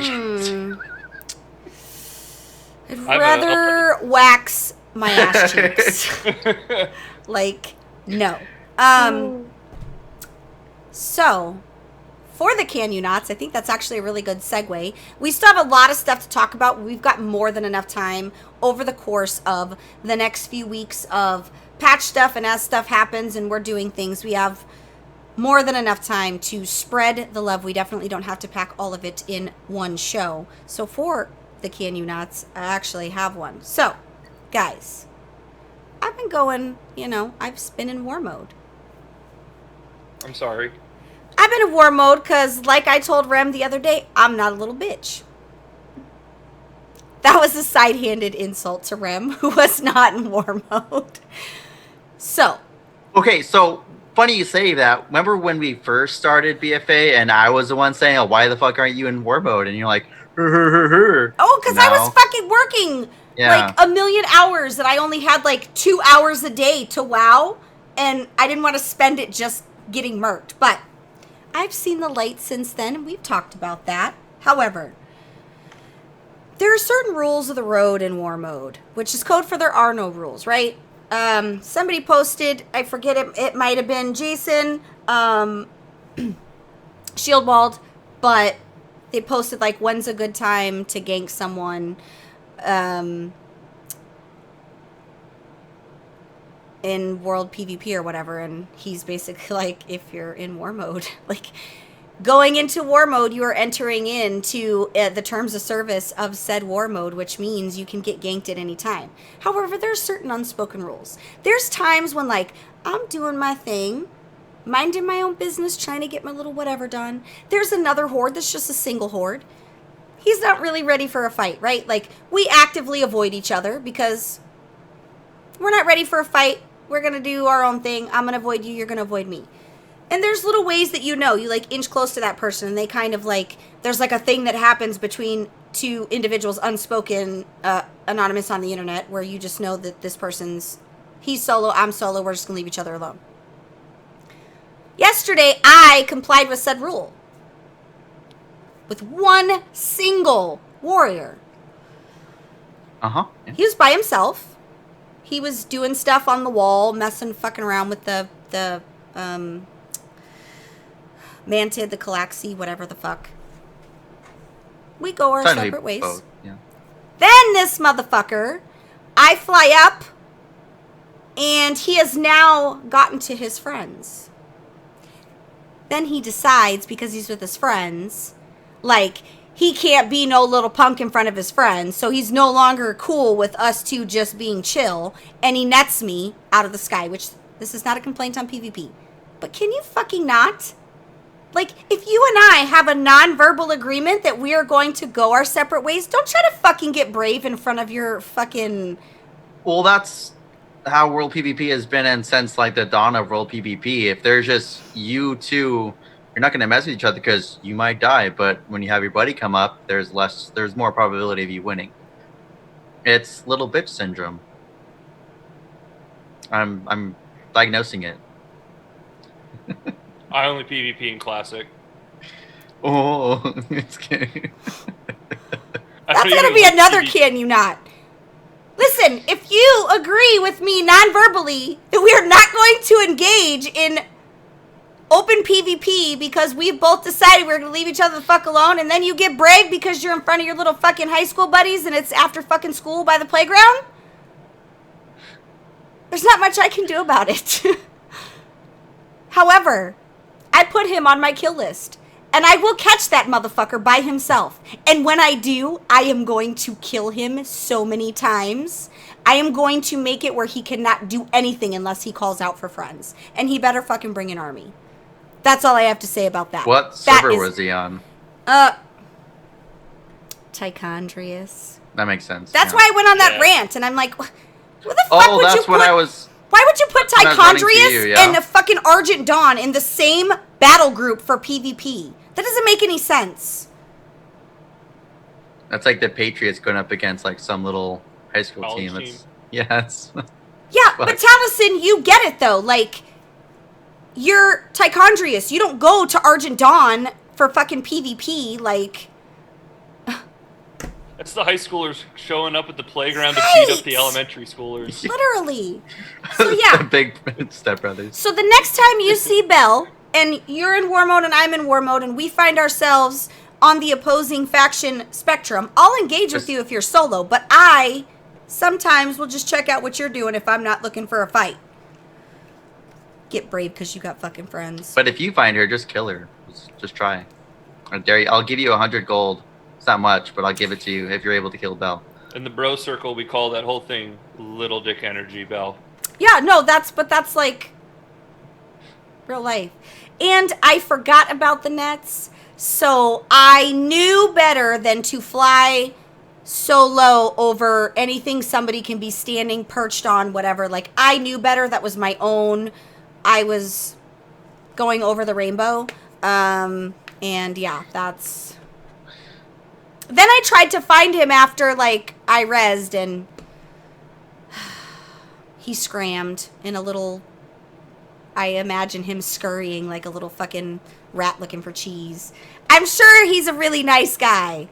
I'd rather wax my ass cheeks. Like, no. So, for the Can You Nots, I think that's actually a really good segue. We still have a lot of stuff to talk about. We've got more than enough time over the course of the next few weeks of patch stuff, and as stuff happens and we're doing things, we have more than enough time to spread the love. We definitely don't have to pack all of it in one show. So for the Can You Nots, I actually have one. So, guys, I've been going, I've been in war mode. I'm sorry. I've been in war mode because, like I told Rem the other day, I'm not a little bitch. That was a side-handed insult to Rem, who was not in war mode. So. Okay, so funny you say that. Remember when we first started BFA and I was the one saying, oh, why the fuck aren't you in war mode? And you're like, Oh, because I was fucking working like a million hours and I only had like 2 hours a day to WoW. And I didn't want to spend it just getting murked. But I've seen the light since then, and we've talked about that. However, there are certain rules of the road in war mode, which is code for there are no rules, right? Somebody posted, I forget it might have been Jason, Shieldwald, but they posted like, when's a good time to gank someone in world PvP or whatever, and he's basically like, if you're in war mode, like going into war mode, you are entering into the terms of service of said war mode, which means you can get ganked at any time. However, there's certain unspoken rules. There's times when like I'm doing my thing, minding my own business, trying to get my little whatever done. There's another horde that's just a single horde. He's not really ready for a fight, right? Like, we actively avoid each other because we're not ready for a fight. We're going to do our own thing. I'm going to avoid you. You're going to avoid me. And there's little ways that you like inch close to that person and they kind of like, there's like a thing that happens between two individuals, unspoken, anonymous on the internet, where you just know that this person's, he's solo, I'm solo, we're just going to leave each other alone. Yesterday, I complied with said rule. With one single warrior. Uh-huh. Yeah. He was by himself. He was doing stuff on the wall, fucking around with the Mantid, the Calaxy, whatever the fuck. We go our separate ways. Yeah. Then this motherfucker, I fly up And he has now gotten to his friends. Then he decides, because he's with his friends, like, he can't be no little punk in front of his friends, so he's no longer cool with us two just being chill, and he nets me out of the sky, which, this is not a complaint on PvP. But can you fucking not? Like, if you and I have a non-verbal agreement that we are going to go our separate ways, don't try to fucking get brave in front of your fucking... Well, that's how World PvP has been in since, like, the dawn of World PvP. If there's just you two... You're not going to mess with each other because you might die, but when you have your buddy come up, there's more probability of you winning. It's little bitch syndrome. I'm diagnosing it. I only PvP in Classic. Oh, it's kidding. That's going to be another can you not. Listen, if you agree with me non-verbally that we are not going to engage in open PvP because we both decided we're going to leave each other the fuck alone, and then you get brave because you're in front of your little fucking high school buddies and it's after fucking school by the playground, there's not much I can do about it. However, I put him on my kill list, and I will catch that motherfucker by himself. And when I do, I am going to kill him so many times. I am going to make it where he cannot do anything unless he calls out for friends. And he better fucking bring an army. That's all I have to say about that. What server was he on? Tichondrius. That makes sense. That's why I went on that rant, and I'm like, what the fuck Oh, would you that's put... what I was... Why would you put when I was running to Tichondrius you, yeah. and a fucking Argent Dawn in the same battle group for PvP? That doesn't make any sense. That's like the Patriots going up against like some little high school College team. team. It's Yeah, but Taliesin, you get it though. Like, you're Tichondrius. You don't go to Argent Dawn for fucking PvP. Like, It's the high schoolers showing up at the playground to Right! beat up the elementary schoolers. literally. So yeah. the big stepbrothers. So the next time you see Belle, and you're in war mode and I'm in war mode, and we find ourselves on the opposing faction spectrum, I'll engage with you if you're solo, but I sometimes will just check out what you're doing if I'm not looking for a fight. Get brave because you got fucking friends. But if you find her, just kill her. Just try. I dare you. I'll give you 100 gold. It's not much, but I'll give it to you if you're able to kill Belle. In the bro circle, we call that whole thing little dick energy, Bell. Yeah, no, that's like real life. And I forgot about the nets, so I knew better than to fly so low over anything somebody can be standing, perched on, whatever. Like, I knew better. That was my own. I was going over the rainbow. And yeah, that's... Then I tried to find him after, like, I rezzed, and he scrammed in a little... I imagine him scurrying like a little fucking rat looking for cheese. I'm sure he's a really nice guy.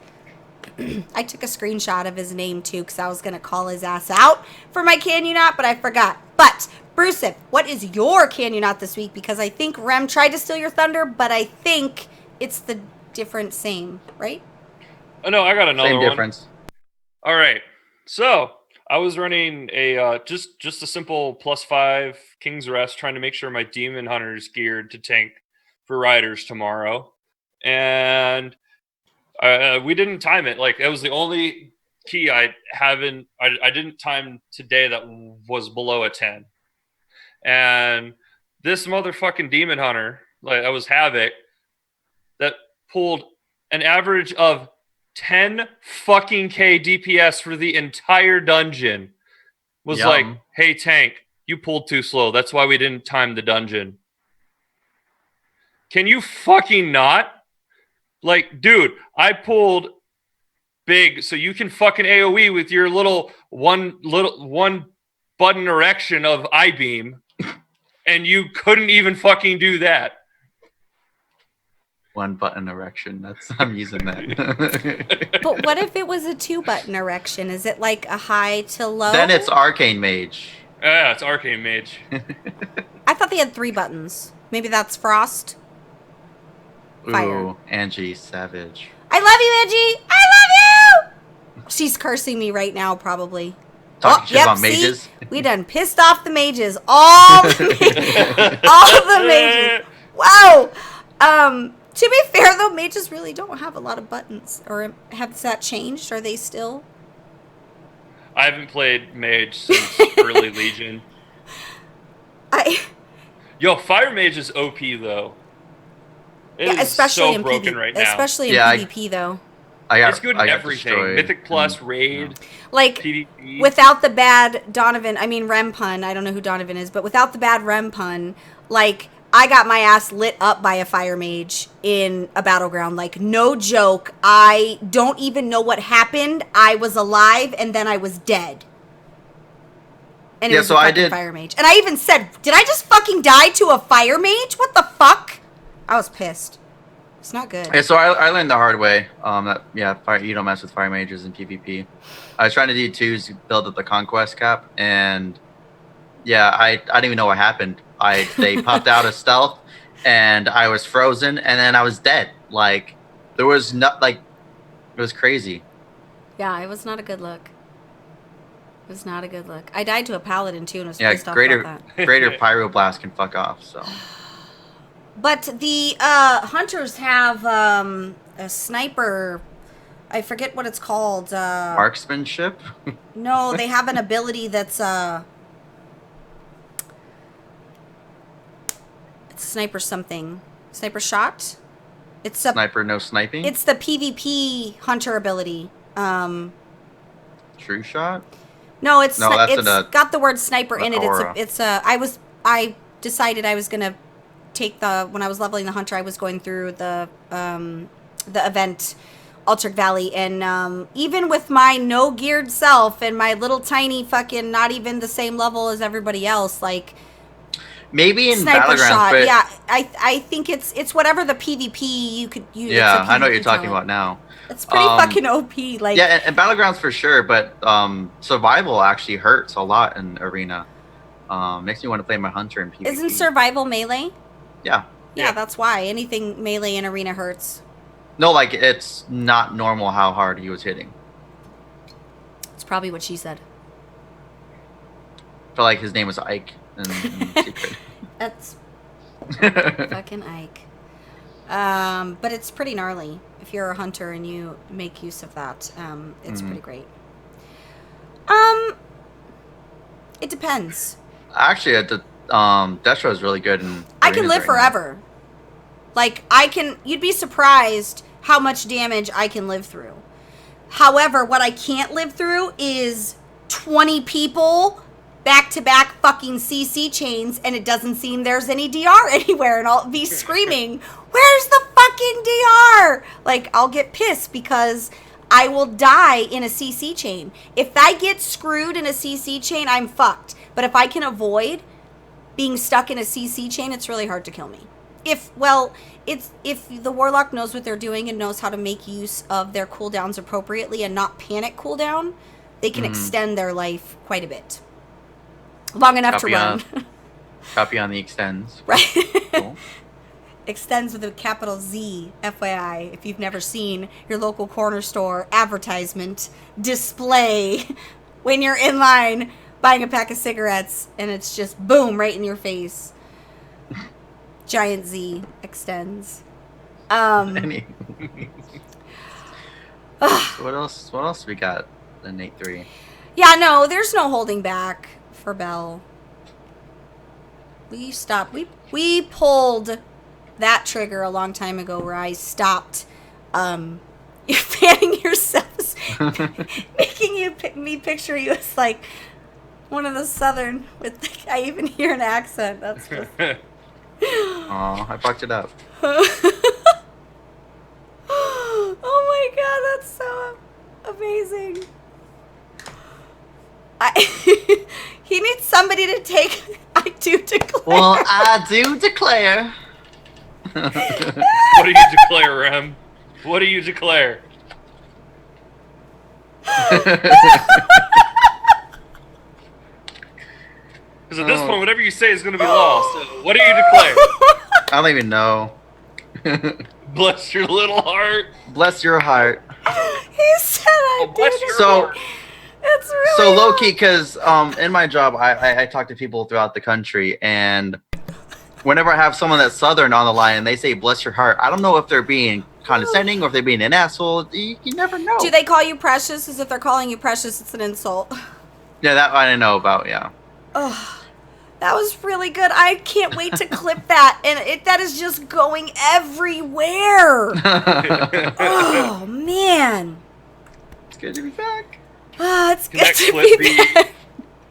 I took a screenshot of his name, too, because I was going to call his ass out for my Can You Not, but I forgot. But, Bruce, what is your Can You Not this week? Because I think Rem tried to steal your thunder, but I think it's the different same, right? Oh, no, I got another Same one. difference. All right. So, I was running a just a simple +5 King's Rest, trying to make sure my Demon Hunter is geared to tank for Riders tomorrow. And we didn't time it. Like, it was the only key I didn't time today that was below a 10. And this motherfucking Demon Hunter, like, I was Havoc, that pulled an average of 10 fucking K DPS for the entire dungeon. Was Yum. like, hey, tank, you pulled too slow. That's why we didn't time the dungeon. Can you fucking not? Like, dude, I pulled big so you can fucking AoE with your little one button erection of I-beam, and you couldn't even fucking do that. One button erection. I'm using that. But what if it was a 2-button erection? Is it like a high to low? Then it's Arcane Mage. Yeah, it's Arcane Mage. I thought they had 3 buttons. Maybe that's Frost. Fire. Ooh, Angie Savage. I love you, Angie! I love you! She's cursing me right now, probably. talking shit about mages. See? We done pissed off the mages. All the mages. Wow. To be fair, though, mages really don't have a lot of buttons. Or has that changed? Are they still? I haven't played mage since early Legion. Yo, Fire Mage is OP, though. It is especially so broken right now. Especially in PvP, though. It's good in everything. Mythic Plus, Raid, like, PvP. Without the bad Rem pun, I don't know who Donovan is, but without the bad Rem pun, like, I got my ass lit up by a Fire Mage in a Battleground. Like, no joke. I don't even know what happened. I was alive, and then I was dead. And it was a fucking Fire Mage. And I even said, did I just fucking die to a Fire Mage? What the fuck? I was pissed. It's not good. Yeah, so I learned the hard way. You don't mess with Fire Mages in PvP. I was trying to do twos, build up the Conquest cap, and yeah, I didn't even know what happened. They popped out of stealth, and I was frozen, and then I was dead. Like, there was it was crazy. Yeah, it was not a good look. It was not a good look. I died to a Paladin too, and was pissed off about that. Greater Pyroblast can fuck off. So. But the hunters have a sniper. I forget what it's called. Marksmanship? No, they have an ability that's it's sniper something. Sniper shot? It's a sniper no sniping? It's the PvP hunter ability. True shot? No, it's got the word sniper in it. I decided I was gonna take when I was leveling the hunter, I was going through the event Altric Valley, and even with my no geared self and my little tiny fucking not even the same level as everybody else, like maybe in sniper Battlegrounds, shot, but yeah, I think it's whatever the PvP you could use. Yeah, I know what you're talking about now. It's pretty fucking OP. Like, yeah, and Battlegrounds for sure, but survival actually hurts a lot in Arena. Makes me want to play my hunter in PvP. Isn't survival melee? Yeah. Yeah, that's why anything melee in Arena hurts. No, like, it's not normal how hard he was hitting. It's probably what she said. I feel like his name was Ike in Secret. That's fucking Ike. But it's pretty gnarly. If you're a hunter and you make use of that, it's pretty great. It depends. Actually, the Destro is really good. I can live forever. Like, you'd be surprised how much damage I can live through. However, what I can't live through is 20 people back-to-back fucking CC chains, and it doesn't seem there's any DR anywhere, and I'll be screaming, where's the fucking DR? Like, I'll get pissed because I will die in a CC chain. If I get screwed in a CC chain, I'm fucked. But if I can avoid being stuck in a CC chain, it's really hard to kill me. If the Warlock knows what they're doing and knows how to make use of their cooldowns appropriately and not panic cooldown, they can extend their life quite a bit. Long enough to run. Copy on the extends. Right. Cool. Extends with a capital Z, FYI, if you've never seen your local corner store advertisement display when you're in line buying a pack of cigarettes and it's just boom right in your face. Giant Z extends. What else we got in Nate 3? Yeah, no, there's no holding back for Bell. We stopped. We pulled that trigger a long time ago where I stopped you're fanning yourself, making me picture you as like one of the southern with I even hear an accent. That's just Oh, I fucked it up. Oh my god, that's so amazing. He needs somebody to take. I do declare. Well, I do declare. What do you declare, Rem? What do you declare? Because at this point, whatever you say is going to be lost. So what do you declare? I don't even know. Bless your little heart. Bless your heart. He said I bless do your So, heart. It's really So low hot. key, because in my job, I talk to people throughout the country, and whenever I have someone that's Southern on the line and they say "bless your heart," I don't know if they're being condescending or if they're being an asshole. You never know. Do they call you precious? As if they're calling you precious, it's an insult. Yeah, that I didn't know about. Yeah. Oh, that was really good. I can't wait to clip that, and that is just going everywhere. Oh man. It's good to be back. Oh, it's good That to clip be back.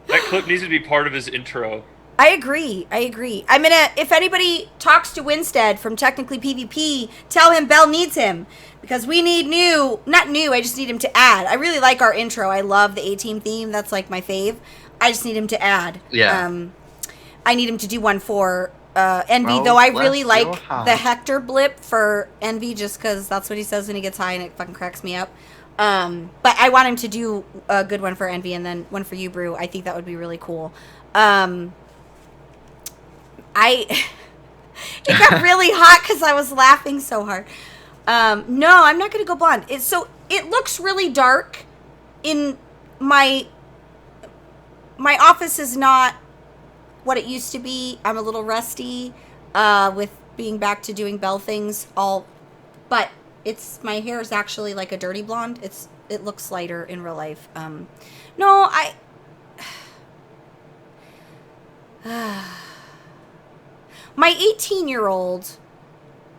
That clip needs to be part of his intro. I agree. I'm gonna, if anybody talks to Winstead from Technically PvP, tell him Bell needs him. Because we need not new, I just need him to add. I really like our intro. I love the A-Team theme. That's like my fave. I just need him to add. Yeah. I need him to do one for Envy, Oh, though I bless really your like heart. the Hector blip for Envy just because that's what he says when he gets high and it fucking cracks me up. But I want him to do a good one for Envy and then one for you, Brew. I think that would be really cool. It got really hot because I was laughing so hard. No, I'm not going to go blonde. It looks really dark in my office is not what it used to be. I'm a little rusty with being back to doing Bell things but my hair is actually like a dirty blonde. It looks lighter in real life. My 18-year-old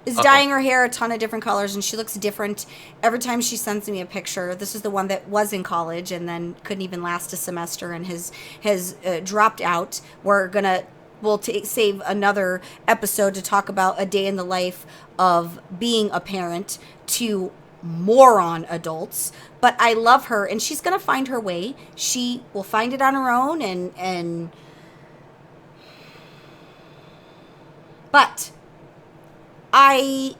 is dyeing her hair a ton of different colors, and she looks different every time she sends me a picture. This is the one that was in college and then couldn't even last a semester and has dropped out. We'll save another episode to talk about a day in the life of being a parent to moron adults. But I love her, and she's going to find her way. She will find it on her own, But I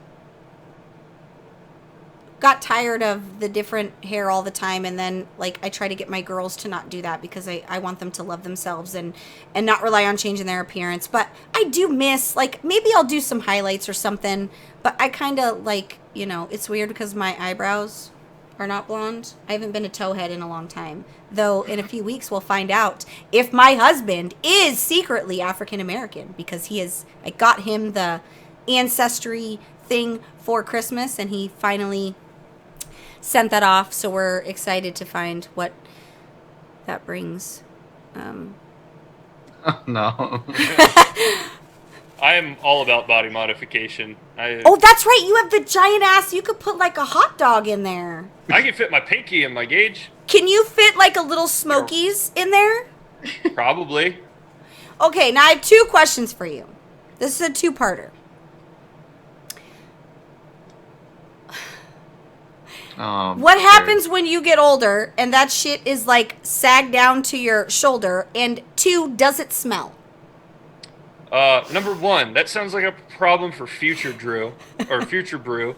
got tired of the different hair all the time, and then I try to get my girls to not do that because I want them to love themselves and not rely on changing their appearance. But I do miss, maybe I'll do some highlights or something, but I kind of it's weird because my eyebrows are not blonde. I haven't been a towhead in a long time, though in a few weeks we'll find out if my husband is secretly African American, because I got him the ancestry thing for Christmas and he finally sent that off, so we're excited to find what that brings. No. I am all about body modification. Oh, that's right, you have the giant ass. You could put a hot dog in there. I can fit my pinky in my gauge. Can you fit a little Smokies in there? Probably. Okay, now I have two questions for you. This is a two-parter. What happens when you get older and that shit is sagged down to your shoulder? And two, does it smell? Number one, that sounds like a problem for future Drew or future Brew.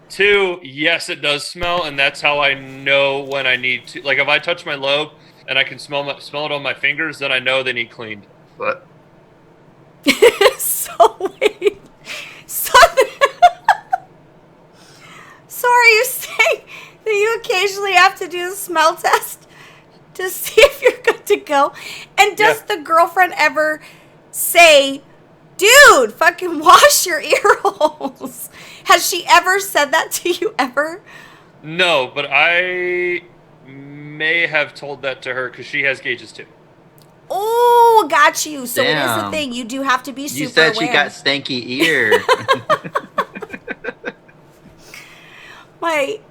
Two, yes, it does smell, and that's how I know when I need to. If I touch my lobe and I can smell it on my fingers, then I know they need cleaned. But So wait. So are you saying that you occasionally have to do the smell test to see if you're good to go? And does the girlfriend ever say, dude, fucking wash your ear holes? Has she ever said that to you ever? No, but I may have told that to her because she has gauges too. Oh, got you. So it is a Damn. thing. You do have to be super you said aware. she got stanky ear.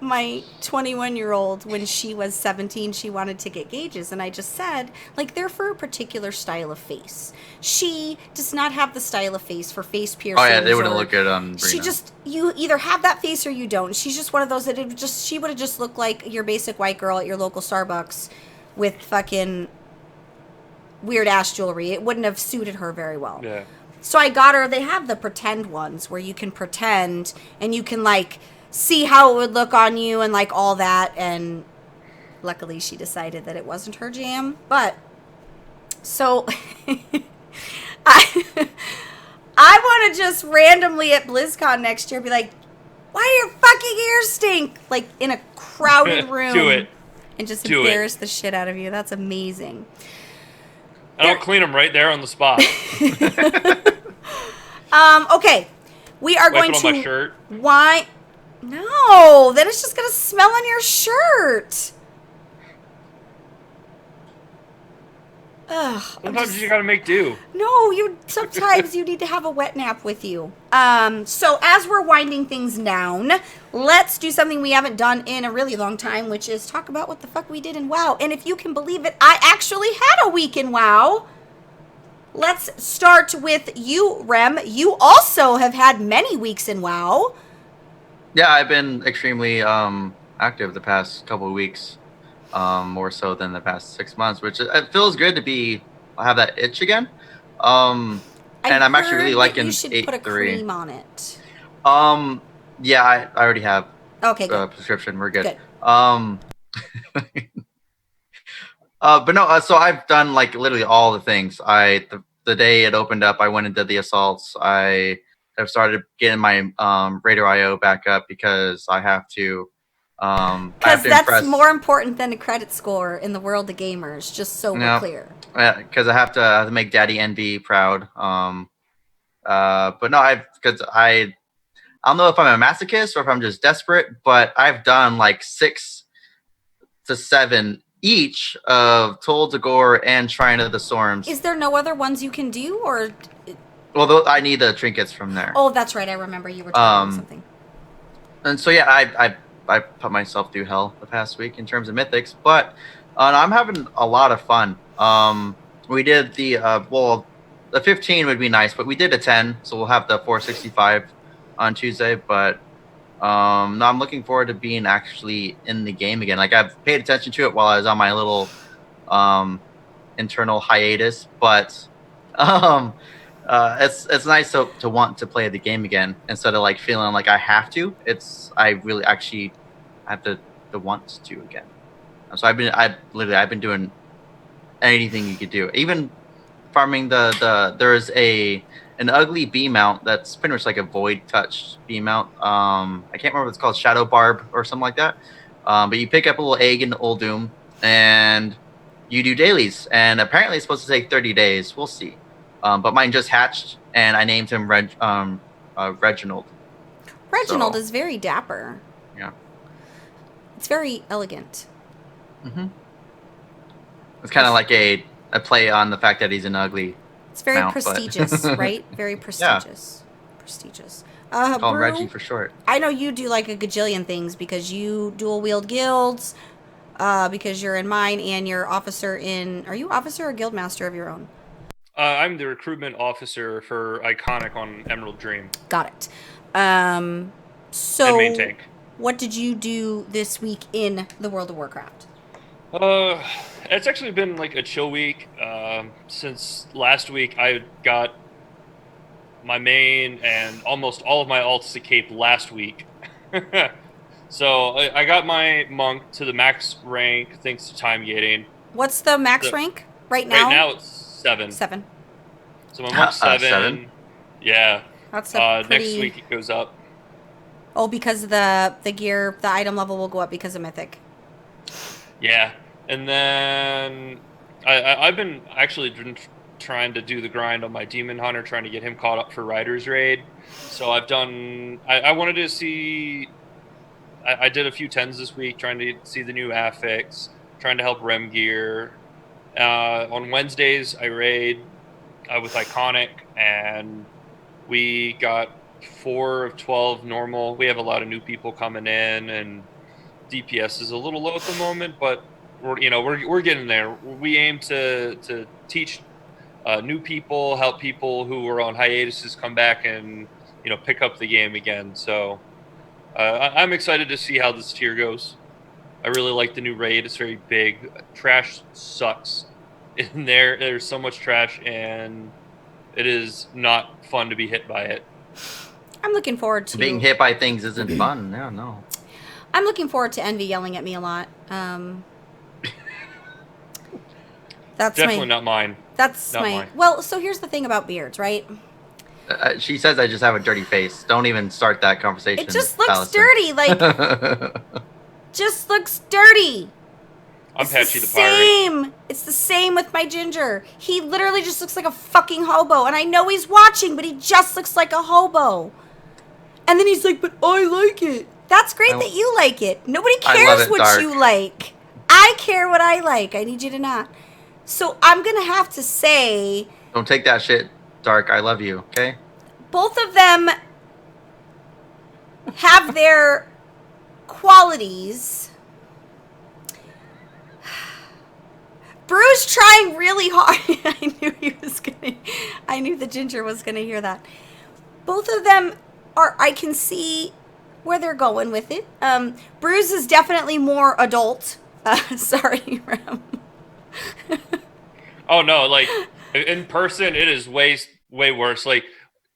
My 21-year-old, when she was 17, she wanted to get gauges, and I just said, they're for a particular style of face. She does not have the style of face for face piercings. Oh yeah, they wouldn't look good on Brina. You either have that face or you don't. She's just one of those that she would have just looked like your basic white girl at your local Starbucks with fucking weird ass jewelry. It wouldn't have suited her very well. Yeah. So I got her, they have the pretend ones where you can pretend and you can see how it would look on you and all that, and luckily she decided that it wasn't her jam. But so I want to just randomly at BlizzCon next year be like, why do your fucking ears stink? In a crowded room. Do it. and just Do it. embarrass the shit out of you. That's amazing. And I'll clean them right there on the spot. Okay. We are Wipe going it on to my shirt. Why? No, then it's just gonna smell on your shirt. Ugh. Sometimes you gotta make do. No, sometimes you need to have a wet nap with you. So as we're winding things down, let's do something we haven't done in a really long time, which is talk about what the fuck we did in WoW. And if you can believe it, I actually had a week in WoW. Let's start with you, Rem. You also have had many weeks in WoW. Yeah, I've been extremely active the past couple of weeks, more so than the past 6 months, which it feels good to have that itch again. And I'm actually really liking 8.3. You should put a cream on it. Yeah, I already have Okay, a good. prescription. We're good. Good. But no, so I've done like literally all the things. The day it opened up, I went and did the assaults. I have started getting my Raider IO back up because I have to. Because that's more important than a credit score in the world of gamers. Just so we're clear. Because I have to make Daddy Envy proud. But no, I don't know if I'm a masochist or if I'm just desperate. But I've done like 6 to 7 each of Toll to Gore and Shrine of the Storms. Is there no other ones you can do, or? Well, I need the trinkets from there. Oh, that's right. I remember you were talking about something. And so yeah, I put myself through hell the past week in terms of mythics, but I'm having a lot of fun. We did the 15 would be nice, but we did a 10, so we'll have the 465 on Tuesday. But no, I'm looking forward to being actually in the game again. Like I've paid attention to it while I was on my little internal hiatus, but it's nice to want to play the game again instead of like feeling like I have to. I really actually have the want to again. So I've been doing anything you could do, even farming there's an ugly bee mount that's pretty much like a void touch bee mount. I can't remember what it's called, Shadow Barb or something like that. But you pick up a little egg in Uldum and you do dailies, and apparently it's supposed to take 30 days. We'll see. But mine just hatched, and I named him Reginald. Reginald is very dapper. Yeah. It's very elegant. Mm-hmm. It's kind of like a play on the fact that he's an ugly. It's very prestigious, right? Very prestigious. Yeah. Prestigious. Call him Reggie for short. I know you do like a gajillion things because you dual wield guilds, because you're in mine and you're officer in... Are you officer or guild master of your own? I'm the recruitment officer for Iconic on Emerald Dream. Got it. So, and main tank. What did you do this week in the World of Warcraft? It's actually been like a chill week. Since last week, I got my main and almost all of my alts to cape last week. So I got my monk to the max rank thanks to time gating. What's the max rank right now? Right now it's 7. 7. So my monk's 7. Yeah. That's a pretty... Next week it goes up. Oh, because the gear, the item level will go up because of Mythic. Yeah. And then I've been actually trying to do the grind on my Demon Hunter, trying to get him caught up for Rider's Raid. So I've done... I wanted to see... I did a few 10s this week, trying to see the new affix, trying to help Rem gear. On Wednesdays, I raid with Iconic, and we got 4 of 12 normal. We have a lot of new people coming in, and DPS is a little low at the moment, but we're getting there. We aim to teach new people, help people who were on hiatuses come back and pick up the game again. So I'm excited to see how this tier goes. I really like the new raid. It's very big. Trash sucks. In there, there's so much trash, and it is not fun to be hit by it. I'm looking forward to... Being hit by things isn't fun. No. I'm looking forward to Envy yelling at me a lot. That's definitely not mine. That's not my... mine. Well, so here's the thing about beards, right? She says I just have a dirty face. Don't even start that conversation. It just looks Allison. dirty, like... just looks dirty. I'm It's Patchy the the pirate. same. It's the same with my ginger. He literally just looks like a fucking hobo. And I know he's watching, but he just looks like a hobo. And then he's like, but I like it. That's great that you like it. Nobody I love cares it what dark. you like. I care what I like. I need you to not. So I'm going to have to say Don't take that shit, Dark. I love you, okay? both of them have their qualities. Bruce trying really hard. I knew the ginger was gonna hear that. Both of them are. I can see where they're going with it. Bruce is definitely more adult. Sorry, Rem. Oh no, like in person, it is way worse. Like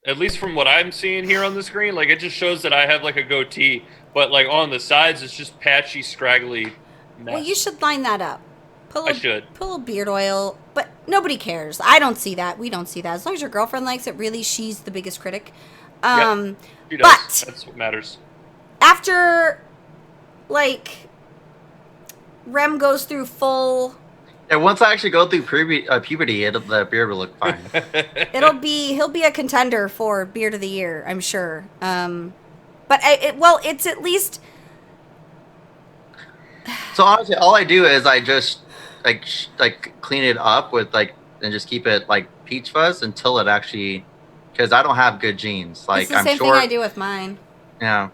at least from what I'm seeing here on the screen, like it just shows that I have like a goatee, but like on the sides, it's just patchy, scraggly mess. Well, you should line that up. I should. Put a little beard oil, but nobody cares. I don't see that. We don't see that. As long as your girlfriend likes it, really, she's the biggest critic. Yep, she does. But That's what matters. after, like, Rem goes through full, Yeah, once I actually go through puberty, the beard will look fine. he'll be a contender for Beard of the Year, I'm sure. But it's at least. So honestly, all I do is I just like clean it up with and just keep it like peach fuzz until it actually, because I don't have good genes. Like It's the I'm same short. thing I do with mine. Yeah,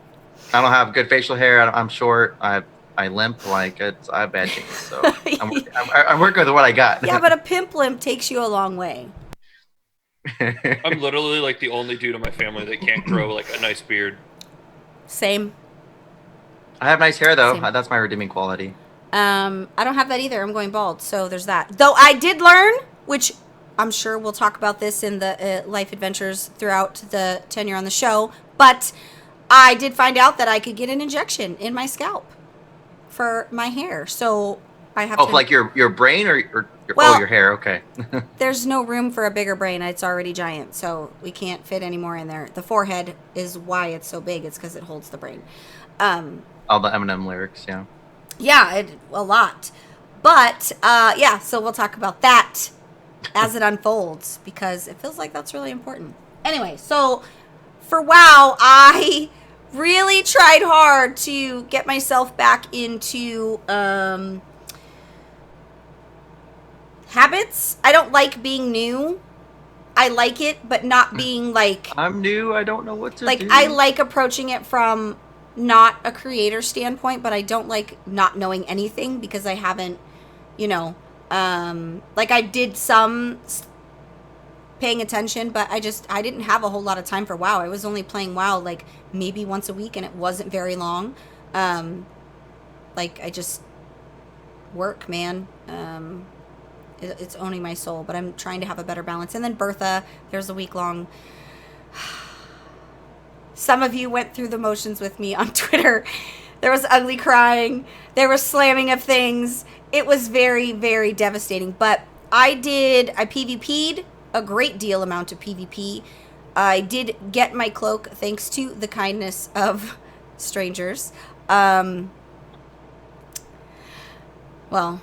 I don't have good facial hair. I'm short. I limp. Like I have bad genes. So I'm working with what I got. Yeah, but a pimp limp takes you a long way. I'm literally like the only dude in my family that can't grow like a nice beard. Same. I have nice hair though. Same. That's my redeeming quality. I don't have that either. I'm going bald, so there's that. Though I did learn, which I'm sure we'll talk about this in the life adventures throughout the tenure on the show, but I did find out that I could get an injection in my scalp for my hair. So I have Oh, to. like your brain or Well- your hair? Okay. There's no room for a bigger brain. It's already giant, so we can't fit any more in there. The forehead is why it's so big. It's because it holds the brain. All the Eminem lyrics, yeah. Yeah, a lot. But, yeah, so we'll talk about that as it unfolds because it feels like that's really important. Anyway, so for WoW, I really tried hard to get myself back into habits. I don't like being new. I like it, but not being like... I'm new. I don't know what to do. I like approaching it from not a creator standpoint, but I don't like not knowing anything because I haven't, like I did some paying attention, but I didn't have a whole lot of time for WoW. I was only playing WoW like maybe once a week and it wasn't very long. Like I just work, man. It's owning my soul, but I'm trying to have a better balance. And then Bertha, there's a week long. Some of you went through the motions with me on Twitter. There was ugly crying. There was slamming of things. It was very, very devastating. But I PvP'd a great deal amount of PvP. I did get my cloak thanks to the kindness of strangers. Well,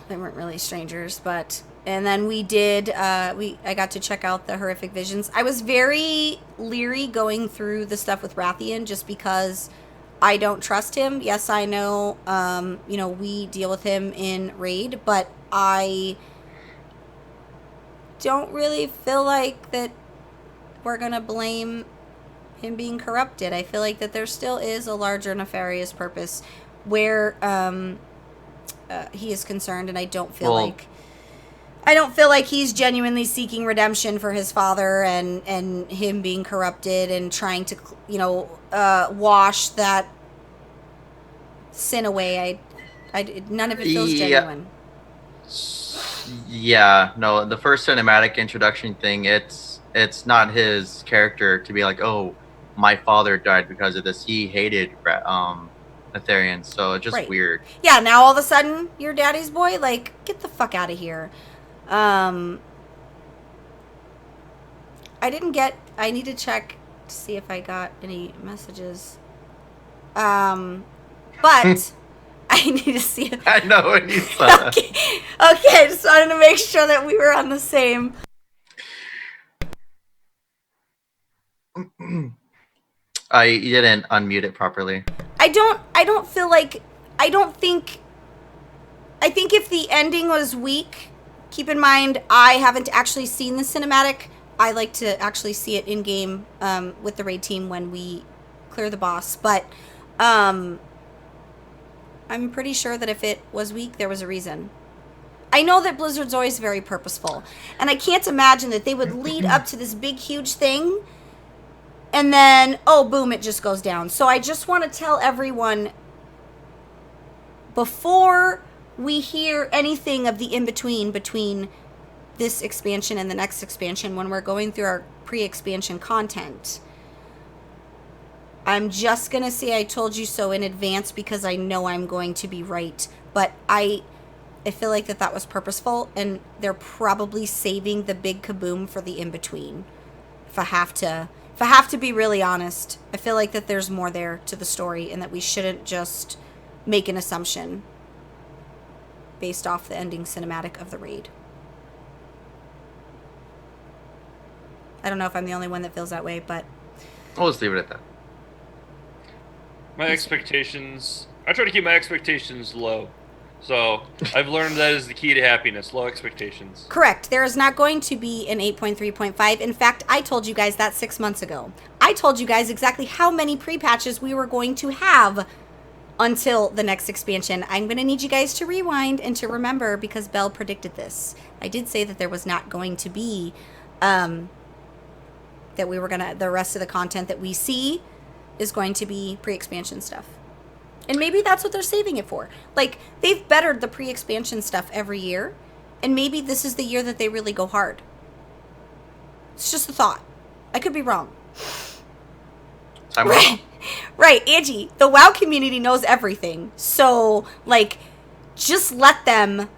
they weren't really strangers, but... And then we did, I got to check out the horrific visions. I was very leery going through the stuff with Rathian just because I don't trust him. Yes, I know, we deal with him in Raid, but I don't really feel like that we're going to blame him being corrupted. I feel like that there still is a larger nefarious purpose where he is concerned, and I don't feel like he's genuinely seeking redemption for his father and him being corrupted and trying to, wash that sin away. None of it feels genuine. Yeah, no, the first cinematic introduction thing, it's not his character to be like, oh, my father died because of this. He hated Aetherians, so it's just weird. Yeah, now all of a sudden, you're daddy's boy? Like, get the fuck out of here. I need to check to see if I got any messages. But I need to see it. I know when you said that. Okay, I just wanted to make sure that we were on the same. You didn't unmute it properly. I don't feel like, I think if the ending was weak, keep in mind, I haven't actually seen the cinematic. I like to actually see it in game with the raid team when we clear the boss. But I'm pretty sure that if it was weak, there was a reason. I know that Blizzard's always very purposeful. And I can't imagine that they would lead up to this big, huge thing. And then, oh, boom, it just goes down. So I just want to tell everyone, before we hear anything of the in-between between this expansion and the next expansion, when we're going through our pre-expansion content, I'm just going to say I told you so in advance because I know I'm going to be right. But I feel like that was purposeful, and they're probably saving the big kaboom for the in-between. If I have to be really honest, I feel like that there's more there to the story and that we shouldn't just make an assumption based off the ending cinematic of the raid. I don't know if I'm the only one that feels that way, but We'll just leave it at that. My expectations, I try to keep my expectations low. So I've learned that is the key to happiness, low expectations. correct. There is not going to be an 8.3.5. In fact, I told you guys that 6 months ago. I told you guys exactly how many pre-patches we were going to have until the next expansion. I'm going to need you guys to rewind and to remember, because Belle predicted this. I did say that there was not going to be, that we were going to, the rest of the content that we see is going to be pre-expansion stuff. And maybe that's what they're saving it for. Like, they've bettered the pre-expansion stuff every year, and maybe this is the year that they really go hard. It's just a thought. I could be wrong. I'm wrong. Right, Angie, the WoW community knows everything. So, like, just let them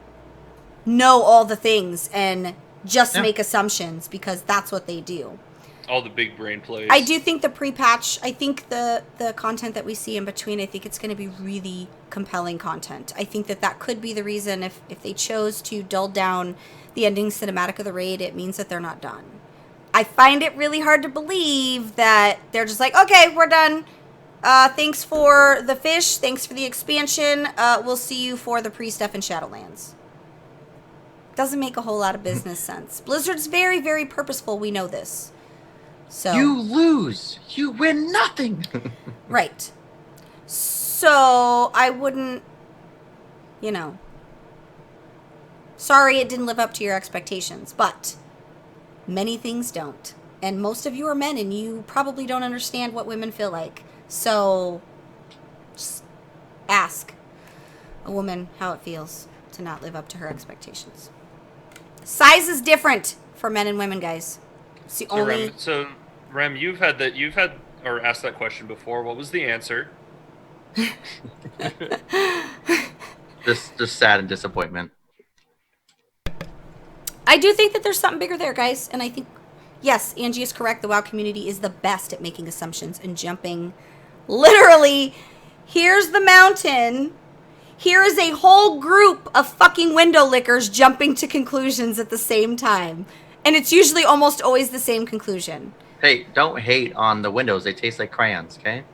know all the things and just make assumptions, because that's what they do. All the big brain plays. I do think the pre-patch, I think the content that we see in between, I think it's going to be really compelling content. I think that could be the reason if they chose to dull down the ending cinematic of the raid, it means that they're not done. I find it really hard to believe that they're just like, okay, we're done. Thanks for the fish. Thanks for the expansion. We'll see you for the pre-stuff in Shadowlands. Doesn't make a whole lot of business sense. Blizzard's very, very purposeful. We know this. So You lose. You win nothing. right. So I wouldn't, sorry it didn't live up to your expectations, but many things don't. And most of you are men, and you probably don't understand what women feel like. So just ask a woman how it feels to not live up to her expectations. Size is different for men and women, guys. It's the only... Rem, you've had or asked that question before. What was the answer? Just sad and disappointment. I do think that there's something bigger there, guys. And I think, yes, Angie is correct. The WoW community is the best at making assumptions and jumping. Literally, here's the mountain. Here is a whole group of fucking window lickers jumping to conclusions at the same time. And it's usually almost always the same conclusion. Hey, don't hate on the windows. They taste like crayons, okay?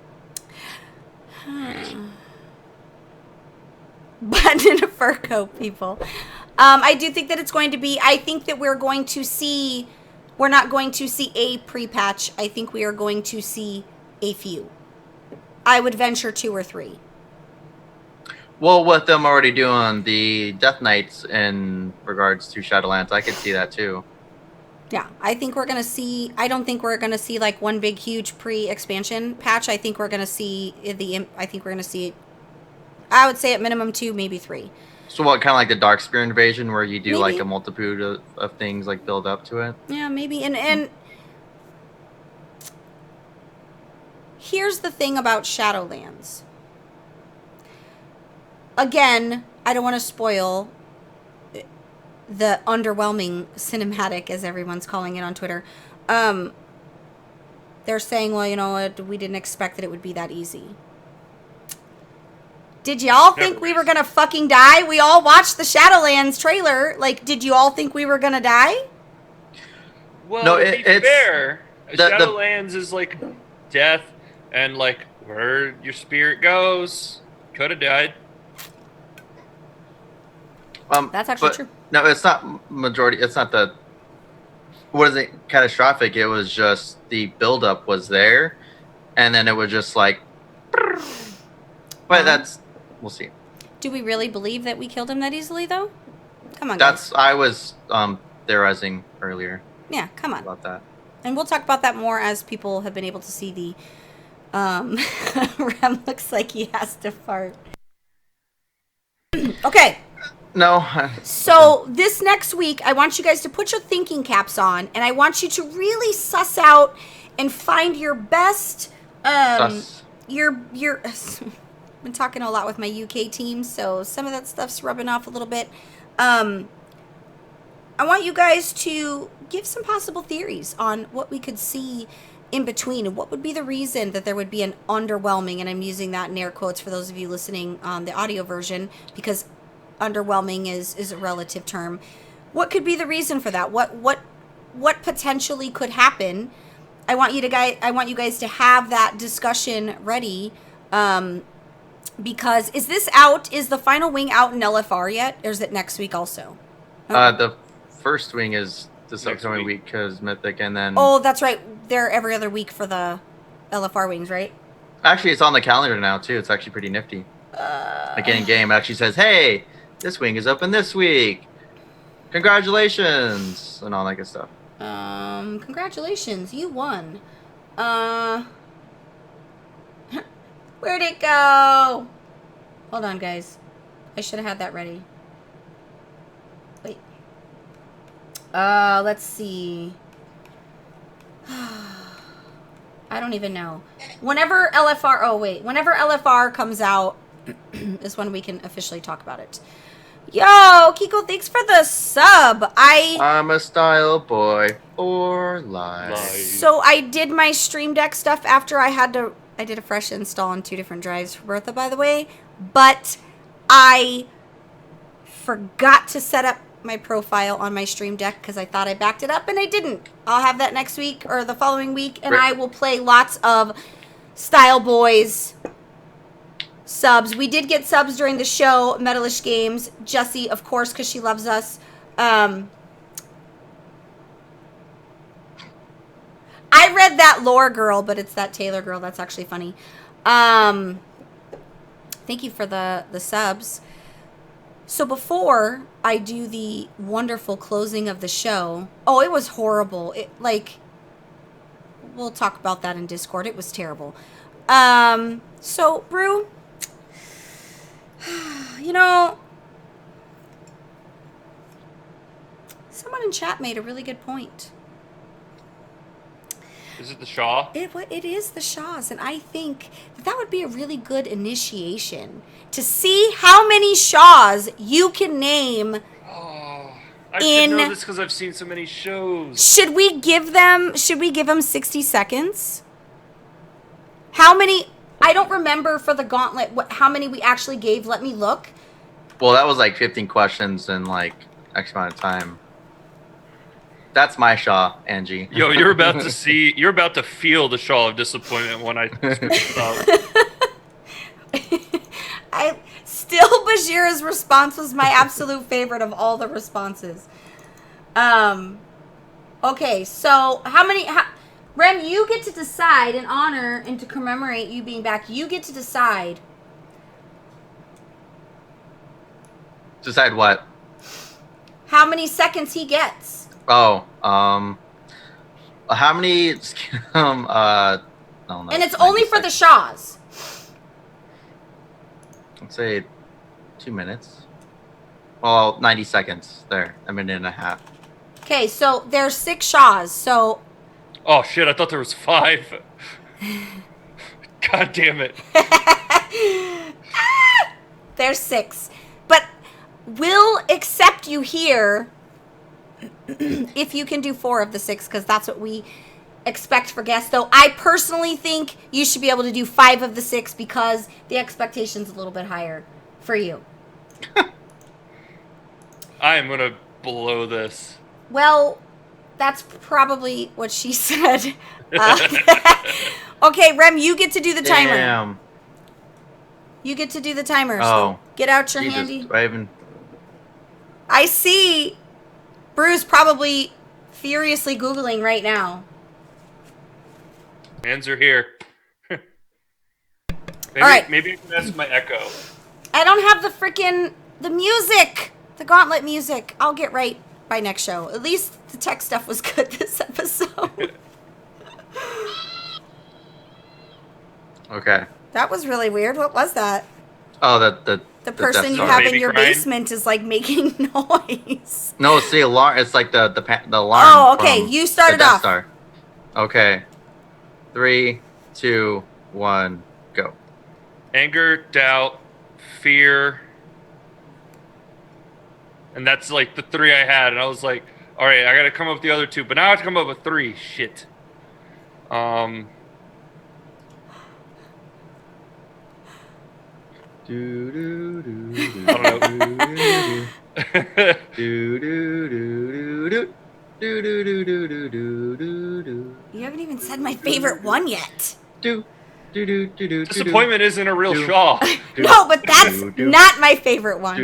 Button in a fur coat, people. I do think that it's going to be... I think that we're going to see... We're not going to see a pre-patch. I think we are going to see a few. I would venture 2 or 3. Well, with them already doing the Death Knights in regards to Shadowlands, I could see that too. Yeah, I think we're going to see... I don't think we're going to see, like, one big, huge pre-expansion patch. I think we're going to see I would say at minimum 2, maybe 3. So what, kind of like the Darkspear invasion, where you do Maybe. like a multitude of things like build up to it? Yeah, maybe. And here's the thing about Shadowlands. Again, I don't want to spoil the underwhelming cinematic, as everyone's calling it on Twitter. They're saying, well, you know what, we didn't expect that it would be that easy. Did y'all think we were gonna fucking die? We all watched the Shadowlands trailer. Like, did you all think we were gonna die? Well, No, to be fair, the- Shadowlands is like death and like where your spirit goes. Could have died. That's actually but true. No, it's not majority. It's not the. What is it? Catastrophic. It was just the buildup was there, and then it was just like. But that's. We'll see. Do we really believe that we killed him that easily, though? Come on, guys. I was theorizing earlier. Yeah, come on. About that. And we'll talk about that more as people have been able to see the. Rem looks like he has to fart. Okay. No. So this next week, I want you guys to put your thinking caps on, and I want you to really suss out and find your best. Your. I've been talking a lot with my UK team, so some of that stuff's rubbing off a little bit. I want you guys to give some possible theories on what we could see in between, and what would be the reason that there would be an underwhelming, and I'm using that in air quotes for those of you listening on the audio version, because underwhelming is a relative term. What could be the reason for that? What potentially could happen? I want you guys to have that discussion ready. Because is this out? Is the final wing out in LFR yet, or is it next week also? The first wing is this upcoming week because Mythic, and then. Oh, that's right. They're every other week for the LFR wings, right? Actually, it's on the calendar now too. It's actually pretty nifty. Like in game, it actually says, "Hey, this wing is open this week. Congratulations!" and all that good stuff. Congratulations, you won. Where'd it go? Hold on, guys. I should have had that ready. Wait. Let's see. I don't even know. Whenever LFR comes out is when we can officially talk about it. Yo, Kiko, thanks for the sub. I'm a style boy for life. So I did my Stream Deck stuff after I did a fresh install on 2 different drives for Bertha, by the way, but I forgot to set up my profile on my Stream Deck because I thought I backed it up and I didn't. I'll have that next week or the following week, and I will play lots of Style Boys subs. We did get subs during the show, Metalish Games. Jessie, of course, because she loves us. I read that lore girl, but it's that Taylor girl. That's actually funny. Thank you for the subs. So before I do the wonderful closing of the show, oh, it was horrible. We'll talk about that in Discord. It was terrible. So Brew, someone in chat made a really good point. Is it the Shaw? It is the Shaws, and I think that would be a really good initiation to see how many Shaws you can name. Oh, I should know this because I've seen so many shows. Should we give them 60 seconds? How many? I don't remember for the gauntlet how many we actually gave. Let me look. Well, that was like 15 questions in like X amount of time. That's my Shaw, Angie. Yo, you're about to feel the Shaw of disappointment when I Bashira's response was my absolute favorite of all the responses. Okay, so Rem, you get to decide in honor and to commemorate you being back. You get to decide. Decide what? How many seconds he gets. Oh, how many? No, and it's only for the Shaws. Let's say 2 minutes. Well, 90 seconds. There, a minute and a half. Okay, so there's 6 Shaws. So. Oh shit! I thought there was 5. God damn it! There's 6, but we'll accept you here if you can do 4 of the 6, because that's what we expect for guests, though I personally think you should be able to do 5 of the 6 because the expectation's a little bit higher for you. I am gonna blow this. Well, that's probably what she said. Okay, Rem, you get to do the timer. Damn. You get to do the timer. Oh. So get out your Jesus, handy. I I see Bruce probably furiously Googling right now. Hands are here. Maybe, All right. Maybe I can ask my Echo. I don't have the music, the gauntlet music. I'll get right by next show. At least the tech stuff was good this episode. Okay. That was really weird. What was that? Oh, The person Death you Star. have in Baby your crying? basement is like making noise. No, it's the alarm. It's like the alarm. Oh, okay. from You started the Death off. Star. Okay. 3, 2, 1, go. Anger, doubt, fear. And that's like the 3 I had. And I was like, all right, I got to come up with the other 2. But now I have to come up with 3. Shit. I You haven't even said my favorite one yet. Disappointment isn't a real Shaw. No, but that's not my favorite one.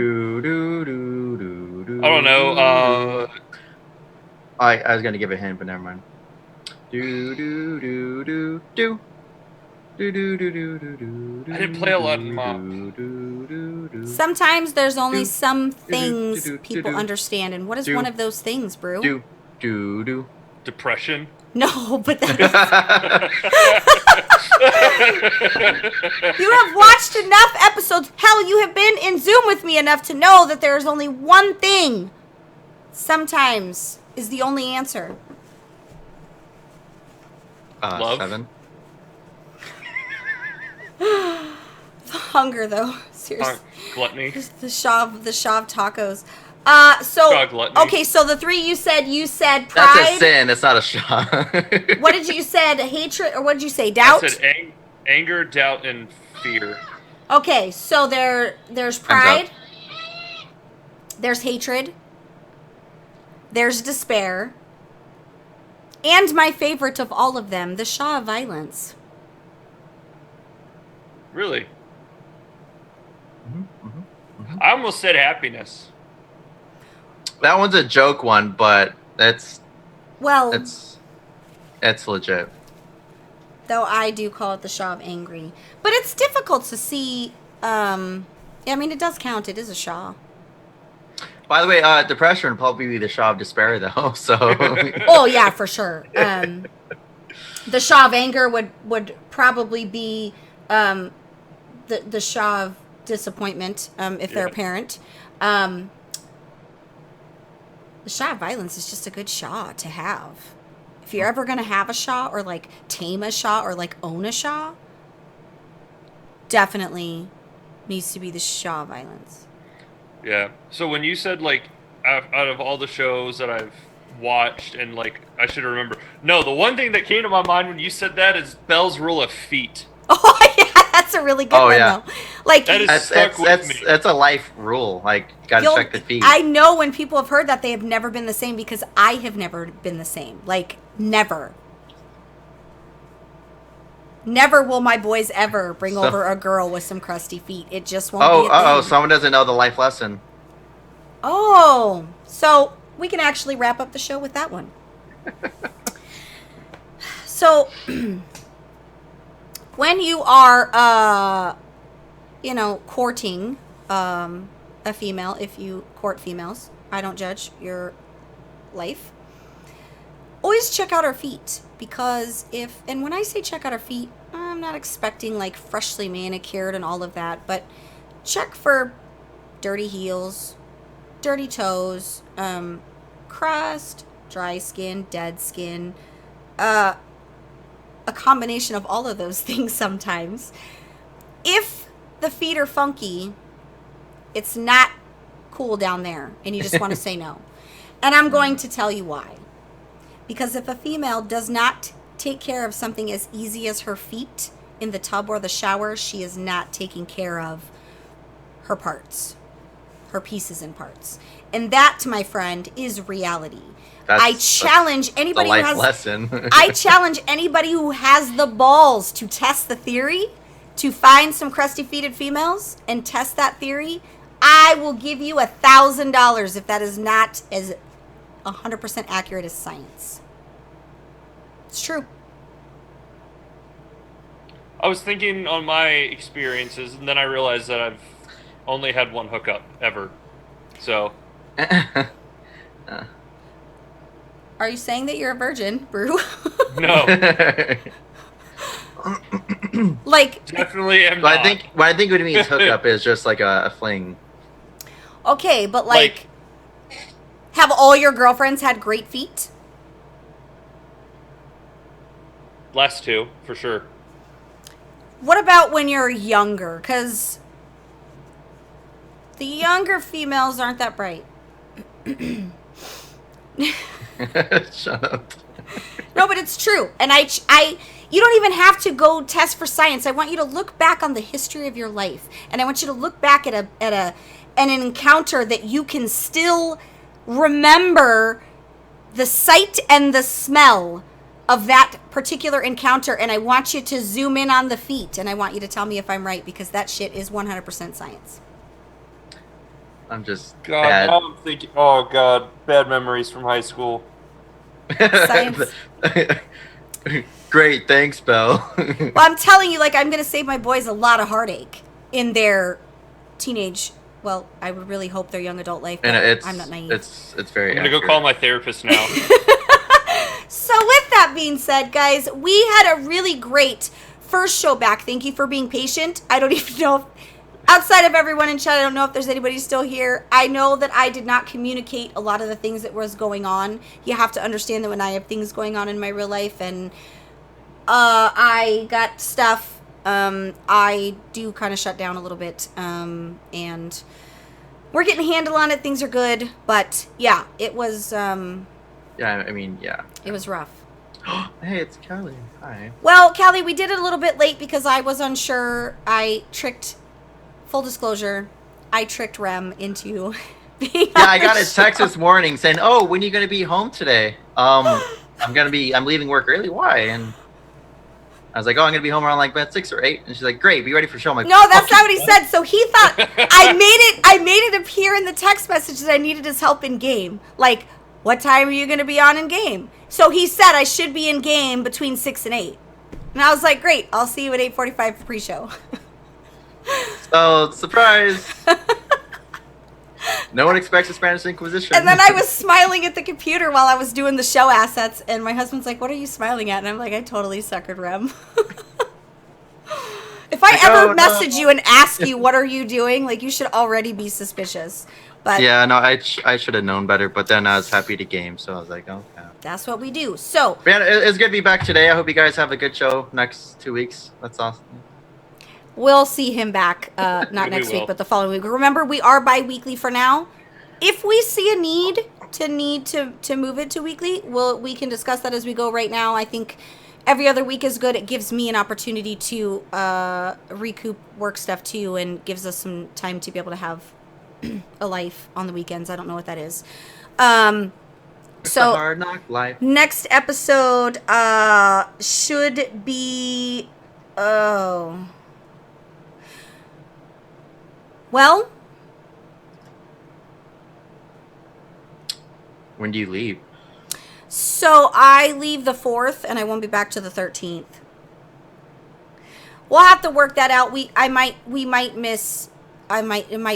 I don't know. I was gonna give a hint, but never mind. I didn't play a lot in Mom. Sometimes there's only some things people understand, and what is one of those things, Brew? Depression. No, but you have watched enough episodes. Hell, you have been in Zoom with me enough to know that there is only one thing. Sometimes is the only answer. Love? 7. The hunger, though. Seriously. Gluttony. The shav tacos. Gluttony. Okay, so the 3 you said pride. That's a sin. It's not a shot. What did you said? Hatred, or what did you say? I Doubt? said anger, doubt, and fear. Okay, so there's pride. There's hatred. There's despair. And my favorite of all of them, the Shaw of violence. Really? I almost said happiness. That one's a joke one, but it's legit. Though I do call it the Shaw of angry. But it's difficult to see. I mean, it does count. It is a Shaw. By the way, depression would probably be the Shaw of despair, though. So. Oh yeah, for sure. The Shaw of anger would probably be the Shaw of disappointment if they're a parent. The Shaw of violence is just a good Shaw to have. If you're ever gonna have a Shaw or like tame a Shaw or like own a Shaw, definitely needs to be the Shaw of violence. Yeah. So when you said like out of all the shows that I've watched and like I should remember. No, the one thing that came to my mind when you said that is Bell's Rule of Feet. Oh yeah, that's a really good one though. Like that is that's a life rule. Like gotta check the feet. I know when people have heard that they have never been the same because I have never been the same. Like never. Never will my boys ever bring over a girl with some crusty feet. It just won't be a thing. Someone doesn't know the life lesson. Oh, so we can actually wrap up the show with that one. So, when you are, courting a female, if you court females, I don't judge your life. Always check out her feet because and when I say check out her feet, I'm not expecting like freshly manicured and all of that, but check for dirty heels, dirty toes, crust, dry skin, dead skin, a combination of all of those things sometimes. If the feet are funky, it's not cool down there and you just want to say no. And I'm going to tell you why. Because if a female does not take care of something as easy as her feet in the tub or the shower, she is not taking care of her parts, her pieces and parts. And that, my friend, is reality. I challenge anybody who has lesson. I challenge anybody who has the balls to test the theory, to find some crusty-feeted females and test that theory. I will give you $1,000 if that is not as 100% accurate as science. It's true. I was thinking on my experiences, and then I realized that I've only had one hookup ever. So. Are you saying that you're a virgin, Brew? No. Like. Definitely am Well, not. I think what it means hookup is just like a fling. Okay, but like, have all your girlfriends had great feet? Last two, for sure. What about when you're younger? Because the younger females aren't that bright. Shut up. No, but it's true. And you don't even have to go test for science. I want you to look back on the history of your life. And I want you to look back at an encounter that you can still remember the sight and the smell of that particular encounter. And I want you to zoom in on the feet. And I want you to tell me if I'm right, because that shit is 100% science. I'm just God, bad. now I'm thinking, oh God, bad memories from high school. Science. Great, thanks, Belle. Well, I'm telling you, like, I'm going to save my boys a lot of heartache in their teenage, well, I would really hope their young adult life, but And I'm not naive. It's very I'm gonna go accurate. call my therapist now. So with that being said, guys, we had a really great first show back. Thank you for being patient. I don't even know if, outside of everyone in chat, I don't know if there's anybody still here. I know that I did not communicate a lot of the things that was going on. You have to understand that when I have things going on in my real life and I got stuff, I do kind of shut down a little bit, and we're getting a handle on it. Things are good, but yeah, it was, Yeah, I mean, yeah. it was rough. Hey, it's Kelly. Hi. Well, Callie, we did it a little bit late because I was unsure. Full disclosure, I tricked Rem into being Yeah, on I got the a text show. this morning saying, "Oh, when are you gonna be home today?" I'm leaving work early. Why? And I was like, "Oh, I'm gonna be home around like about 6 or 8." And she's like, "Great, be ready for show." I'm like, No, that's "Okay, not what he what?" said. So he thought I made it appear in the text message that I needed his help in game. Like, what time are you going to be on in game? So he said I should be in game between 6 and 8. And I was like, great, I'll see you at 8:45 for pre-show. So, surprise! No one expects a Spanish Inquisition. And then I was smiling at the computer while I was doing the show assets, and my husband's like, what are you smiling at? And I'm like, I totally suckered Rem. If I ever message you and ask you, what are you doing? Like, you should already be suspicious. But Yeah, no, I should have known better, but then I was happy to game, so I was like, okay. that's what we do. So, Man, it's good to be back today. I hope you guys have a good show next 2 weeks. That's awesome. we'll see him back, not We next will. week, but the following week. Remember, we are bi-weekly for now. If we see a need to move it to weekly, we can discuss that as we go. Right now, I think every other week is good. It gives me an opportunity to recoup work stuff too, and gives us some time to be able to have a life on the weekends. I don't know what that is. It's So a hard knock life. next episode should be well, When do you leave? so I leave the 4th and I won't be back to the 13th. We'll have to work that out. It might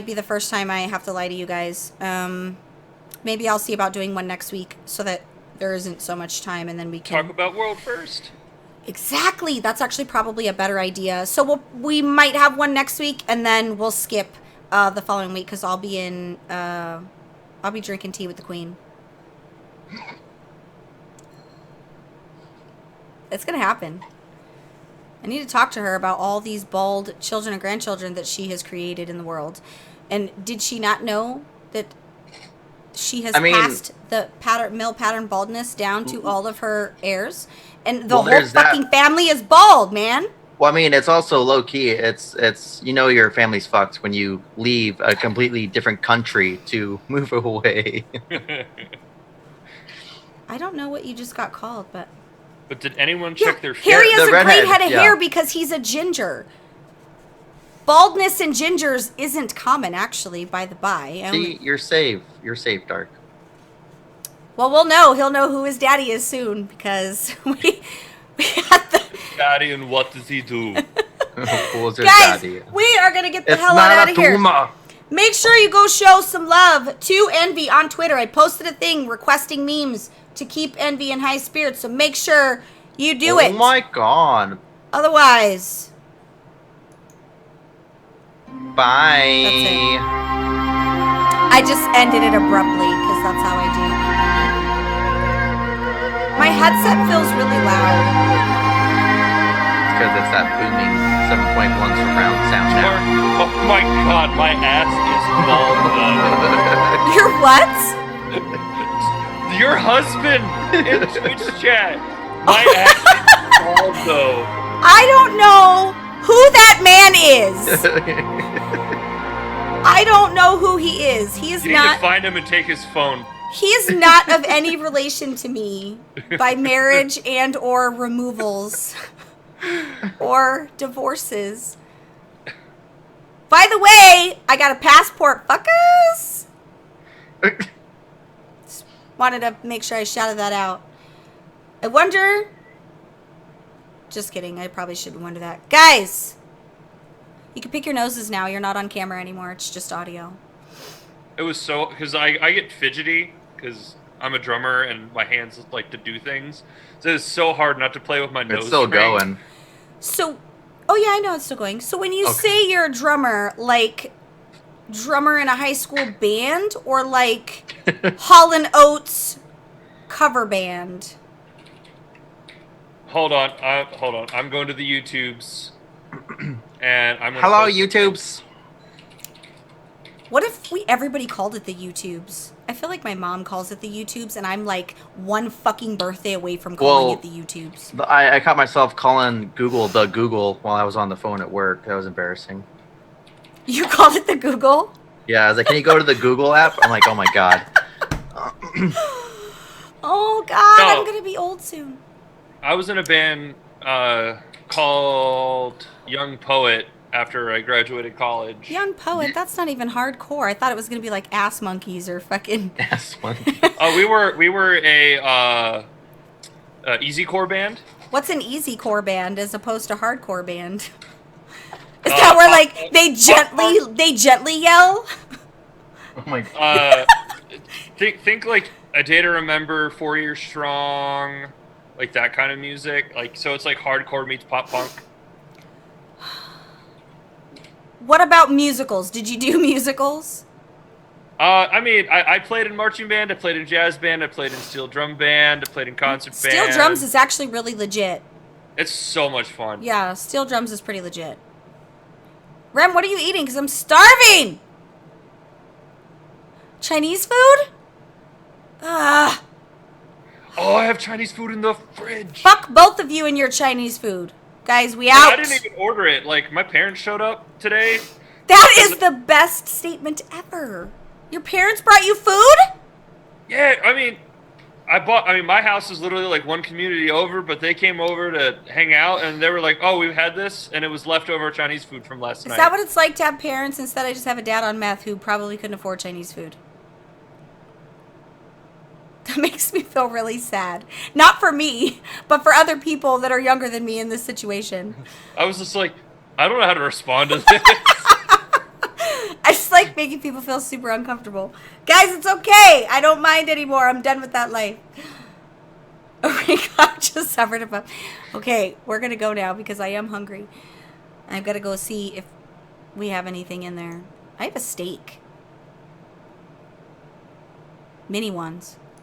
be the first time I have to lie to you guys. Maybe I'll see about doing one next week so that there isn't so much time, and then we can Talk about world first. Exactly. That's actually probably a better idea. So we might have one next week, and then we'll skip the following week because I'll be drinking tea with the Queen. It's gonna happen. I need to talk to her about all these bald children and grandchildren that she has created in the world. And did she not know that she has passed the male pattern baldness down to all of her heirs? And the Well, whole there's that. fucking family is bald, man. Well, I mean, it's also low key. It's your family's fucked when you leave a completely different country to move away. I don't know what you just got called, but But did anyone check their Harry Yeah, has the a great redhead, head of yeah. hair because he's a ginger. Baldness in gingers isn't common, actually, by the by. See, you're safe. You're safe, Dark. Well, we'll know. He'll know who his daddy is soon because we got the... daddy and what does he do? Who's your Guys, daddy? we are going to get the It's hell not out a of here. tumor. Make sure you go show some love to Envy on Twitter. I posted a thing requesting memes to keep Envy in high spirits, so make sure you do it. Oh my god. Otherwise, Bye. That's it. I just ended it abruptly because that's how I do. My headset feels really loud. Because it's that booming 7.1 surround sound now. Oh my god, my ass is bald though. Your what? Your husband in Twitch chat. My ass is bald though. I don't know who that man is. I don't know who he is. He is You need not. to find him and take his phone. He is not of any relation to me by marriage and or removals or divorces. By the way, I got a passport, fuckers. Just wanted to make sure I shouted that out. I wonder. Just kidding. I probably shouldn't wonder that. Guys, you can pick your noses now. You're not on camera anymore. It's just audio. It was so because I get fidgety because I'm a drummer and my hands like to do things. So it's so hard not to play with my nose. It's still ring. going. So, oh yeah, I know it's still going. So when you say you're a drummer, like drummer in a high school band or like Hall & Oates cover band? Hold on. I'm going to the YouTubes, and I'm. Gonna Hello, post- YouTubes. What if everybody called it the YouTubes? I feel like my mom calls it the YouTubes, and I'm like one fucking birthday away from calling it the YouTubes. I caught myself calling Google the Google while I was on the phone at work. That was embarrassing. You called it the Google? Yeah, I was like, can you go to the Google app? I'm like, oh my god. Oh God, No. I'm gonna be old soon. I was in a band called Young Poet after I graduated college. Young Poet, that's not even hardcore. I thought it was gonna be like Ass Monkeys or fucking. Ass one. We were a easycore band. What's an easy-core band as opposed to hardcore band? Is that where like they gently yell? Oh my god. Think like A Day to Remember, 4 Years Strong, like that kind of music. Like so, it's like hardcore meets pop punk. What about musicals? Did you do musicals? I mean, I played in marching band, I played in jazz band, I played in steel drum band, I played in concert band. Steel drums is actually really legit. It's so much fun. Yeah, steel drums is pretty legit. Rem, what are you eating? Because I'm starving! Chinese food? Ugh. Oh, I have Chinese food in the fridge. Fuck both of you and your Chinese food. Guys, we And out. I didn't even order it. Like, my parents showed up today. That is the best statement ever. Your parents brought you food? Yeah, I mean, my house is literally like one community over, but they came over to hang out, and they were like, oh, we've had this, and it was leftover Chinese food from last night. Is that what it's like to have parents instead I just have a dad on meth who probably couldn't afford Chinese food? That makes me feel really sad. Not for me, but for other people that are younger than me in this situation. I was just like, I don't know how to respond to this. I just like making people feel super uncomfortable. Guys, it's okay. I don't mind anymore. I'm done with that life. Oh my God, just suffered above. Okay, we're going to go now because I am hungry. I've got to go see if we have anything in there. I have a steak. Mini ones.